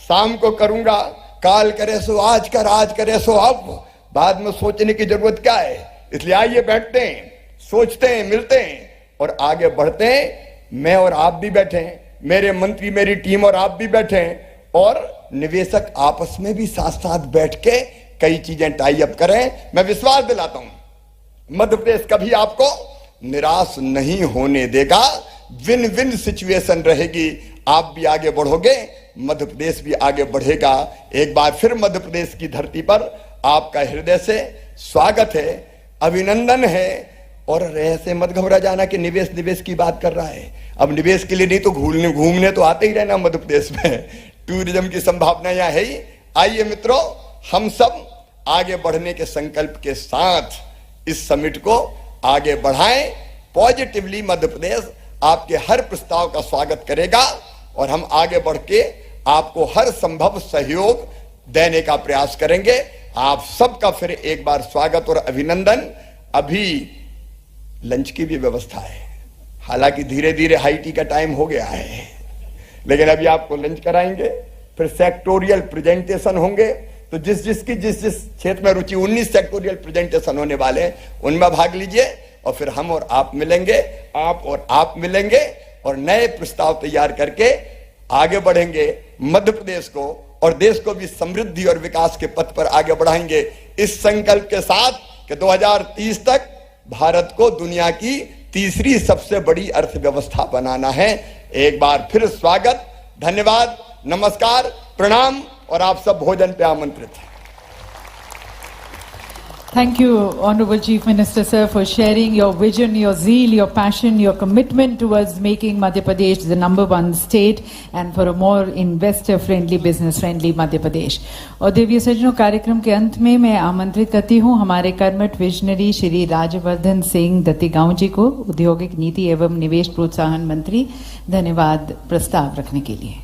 शाम को करूंगा। काल करे सो आज कर, आज करे सो अब, बाद में सोचने की जरूरत क्या है? इसलिए आइए बैठते हैं, सोचते हैं, मिलते हैं और आगे बढ़ते हैं। मैं और आप भी बैठे हैं, मेरे मंत्री, मेरी टीम और आप भी बैठे हैं और निवेशक आपस में भी साथ साथ बैठ के कई चीजें टाई अप करें। मैं विश्वास दिलाता हूं मध्य प्रदेश कभी आपको निराश नहीं होने देगा, विन विन सिचुएशन रहेगी। आप भी आगे बढ़ोगे, मध्य प्रदेश भी आगे बढ़ेगा। एक बार फिर मध्य प्रदेश की धरती पर आपका हृदय से स्वागत है, अभिनंदन है। और ऐसे मत घबरा जाना कि निवेश की बात कर रहा है। अब निवेश के लिए नहीं तो घूमने तो आते ही रहना मध्य प्रदेश में, टूरिज्म की संभावना यहाँ है ही। आइए मित्रों, हम सब आगे बढ़ने के संकल्प के साथ इस समिट को आगे बढ़ाएं। पॉजिटिवली मध्य प्रदेश आपके हर प्रस्ताव का स्वागत करेगा और हम आगे बढ़ के आपको हर संभव सहयोग देने का प्रयास करेंगे। आप सबका फिर एक बार स्वागत और अभिनंदन। अभी लंच की भी व्यवस्था है, हालांकि धीरे धीरे हाई टी का टाइम हो गया है, लेकिन अभी आपको लंच कराएंगे। फिर सेक्टोरियल प्रेजेंटेशन होंगे, तो जिस जिस क्षेत्र में रुचि, 19 सेक्टोरियल प्रेजेंटेशन होने वाले हैं, उनमें भाग लीजिए और फिर हम और आप मिलेंगे, आप और आप मिलेंगे और नए प्रस्ताव तैयार करके आगे बढ़ेंगे। मध्य प्रदेश को और देश को भी समृद्धि और विकास के पथ पर आगे बढ़ाएंगे, इस संकल्प के साथ कि 2030 तक भारत को दुनिया की तीसरी सबसे बड़ी अर्थव्यवस्था बनाना है। एक बार फिर स्वागत, धन्यवाद, नमस्कार, प्रणाम और आप सब भोजन पे आमंत्रित हैं। Thank you, Honorable Chief Minister, sir, for sharing your vision, your zeal, your passion, your commitment towards making Madhya Pradesh the #1 state and for a more investor-friendly, business-friendly Madhya Pradesh. और देवीय सज्जनों, कार्यक्रम के अंत में मैं आमंत्रित करती हूँ हमारे कर्मठ विजनरी श्री राजवर्धन सिंह दत्तीगांव जी को, औद्योगिक नीति एवं निवेश प्रोत्साहन मंत्री, धन्यवाद प्रस्ताव रखने के लिए।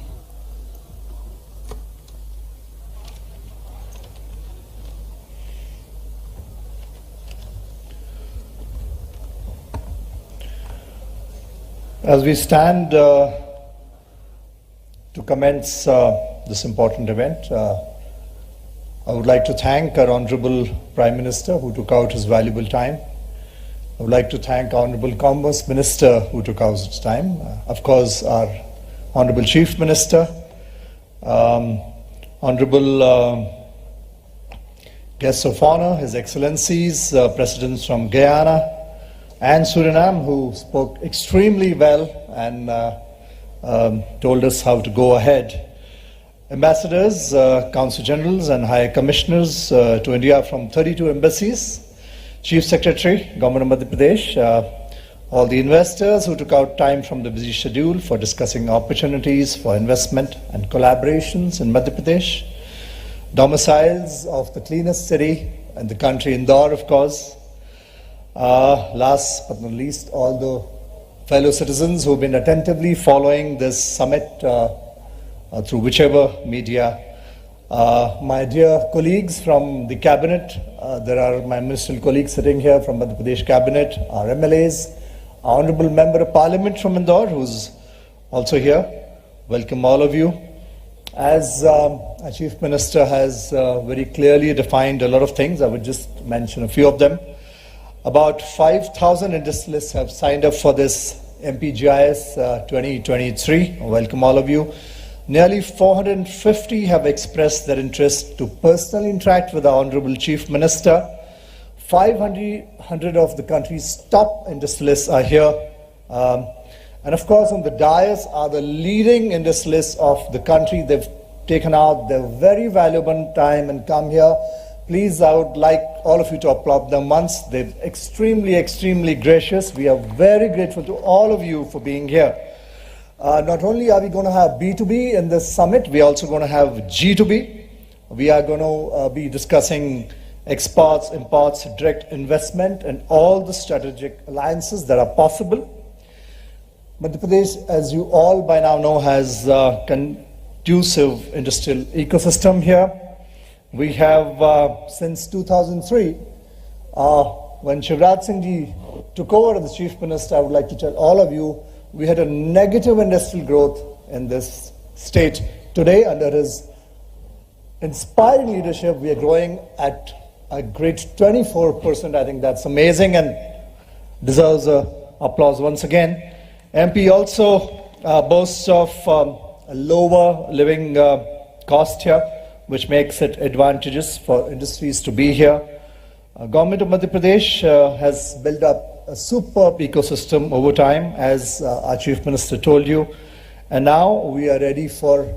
As we stand to commence this important event, I would like to thank our Honorable Prime Minister who took out his valuable time. I would like to thank our Honorable Commerce Minister who took out his time. Of course, our Honorable Chief Minister, Honorable guests of honor, His Excellencies, Presidents from Guyana and Suriname, who spoke extremely well and told us how to go ahead. Ambassadors, Consul Generals and High Commissioners to India from 32 embassies, Chief Secretary, Government of Madhya Pradesh, all the investors who took out time from the busy schedule for discussing opportunities for investment and collaborations in Madhya Pradesh, domiciles of the cleanest city in the country, Indore, of course. Last but not least, all the fellow citizens who have been attentively following this summit through whichever media. My dear colleagues from the cabinet, there are my ministerial colleagues sitting here from Madhya Pradesh cabinet, our MLAs, our Honorable Member of Parliament from Indore, who's also here. Welcome all of you. As our Chief Minister has very clearly defined a lot of things, I would just mention a few of them. About 5,000 industrialists have signed up for this MPGIS 2023. Welcome all of you. Nearly 450 have expressed their interest to personally interact with our Honorable Chief Minister. 500 of the country's top industrialists are here. And of course, on the dais are the leading industrialists of the country. They've taken out their very valuable time and come here. Please, I would like all of you to applaud them once. They're extremely gracious. We are very grateful to all of you for being here. Not only are we going to have B2B in this summit, we are also going to have G2B. We are going to be discussing exports, imports, direct investment, and all the strategic alliances that are possible. Madhya Pradesh, as you all by now know, has a conducive industrial ecosystem here. We have, since 2003, when Shivraj Singh Ji took over as the Chief Minister, I would like to tell all of you, we had a negative industrial growth in this state. Today, under his inspiring leadership, we are growing at a great 24%. I think that's amazing and deserves applause once again. MP also boasts of a lower living cost here, which makes it advantageous for industries to be here. Government of Madhya Pradesh has built up a superb ecosystem over time, as our Chief Minister told you, and now we are ready for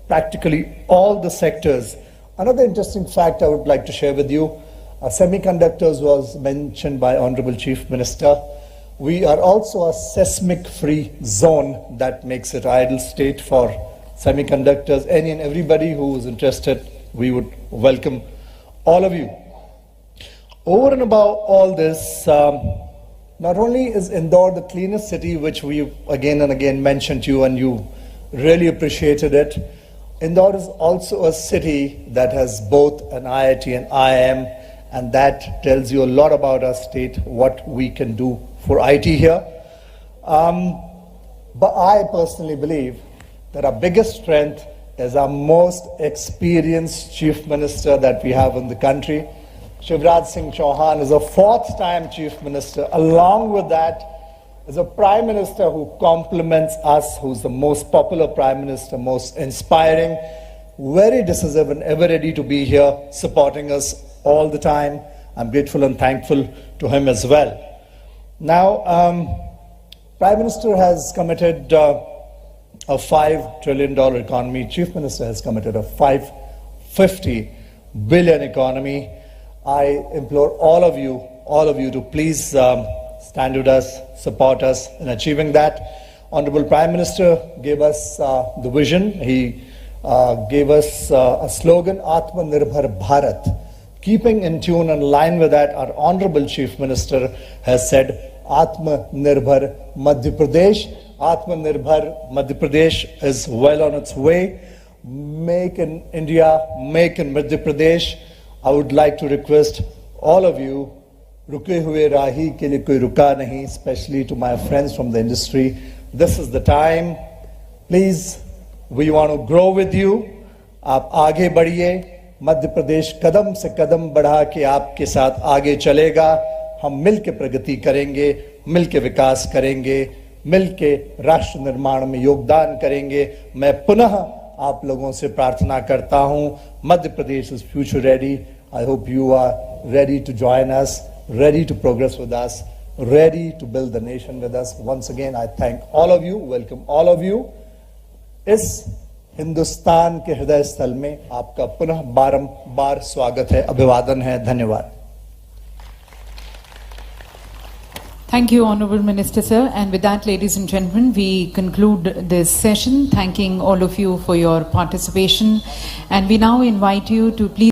practically all the sectors. Another interesting fact I would like to share with you, semiconductors was mentioned by Honorable Chief Minister. We are also a seismic-free zone that makes it ideal state for semiconductors. Any and everybody who is interested, we would welcome all of you. Over and above all this, not only is Indore the cleanest city, which we again and again mentioned to you and you really appreciated it, Indore is also a city that has both an IIT and IIM, and that tells you a lot about our state, what we can do for IT here. But I personally believe that our biggest strength is our most experienced Chief Minister that we have in the country. Shivraj Singh Chauhan is a fourth-time Chief Minister. Along with that is a Prime Minister who compliments us, who's the most popular Prime Minister, most inspiring, very decisive and ever ready to be here, supporting us all the time. I'm grateful and thankful to him as well. Now, Prime Minister has committed a $5 trillion economy. Chief Minister has committed a $550 billion economy. I implore all of you to please stand with us, support us in achieving that. Honorable Prime Minister gave us the vision. He gave us a slogan, Atmanirbhar Bharat. Keeping in tune and in line with that, our Honorable Chief Minister has said, Atmanirbhar Madhya Pradesh. Atmanirbhar Madhya Pradesh is well on its way. Make in India, make in Madhya Pradesh. I would like to request all of you, ruke hue rahi ke liye koi ruka nahi, especially to my friends from the industry. This is the time. Please, we want to grow with you. Aap aage badhiye. Madhya Pradesh kadam se kadam बढ़ा के आपके साथ आगे चलेगा. हम मिलके प्रगति करेंगे, मिलके विकास करेंगे, मिलके राष्ट्र निर्माण में योगदान करेंगे. मैं पुनः आप लोगों से प्रार्थना करता हूं, Madhya Pradesh is future ready. I hope you are ready to join us, ready to progress with us, ready to build the nation with us. Once again, I thank all of you, welcome all of you. इस हिंदुस्तान के हृदय स्थल में आपका पुनः बारंबार स्वागत है, अभिवादन है, धन्यवाद. Thank you, Honourable Minister, sir. And with that, ladies and gentlemen, we conclude this session, thanking all of you for your participation. And we now invite you to please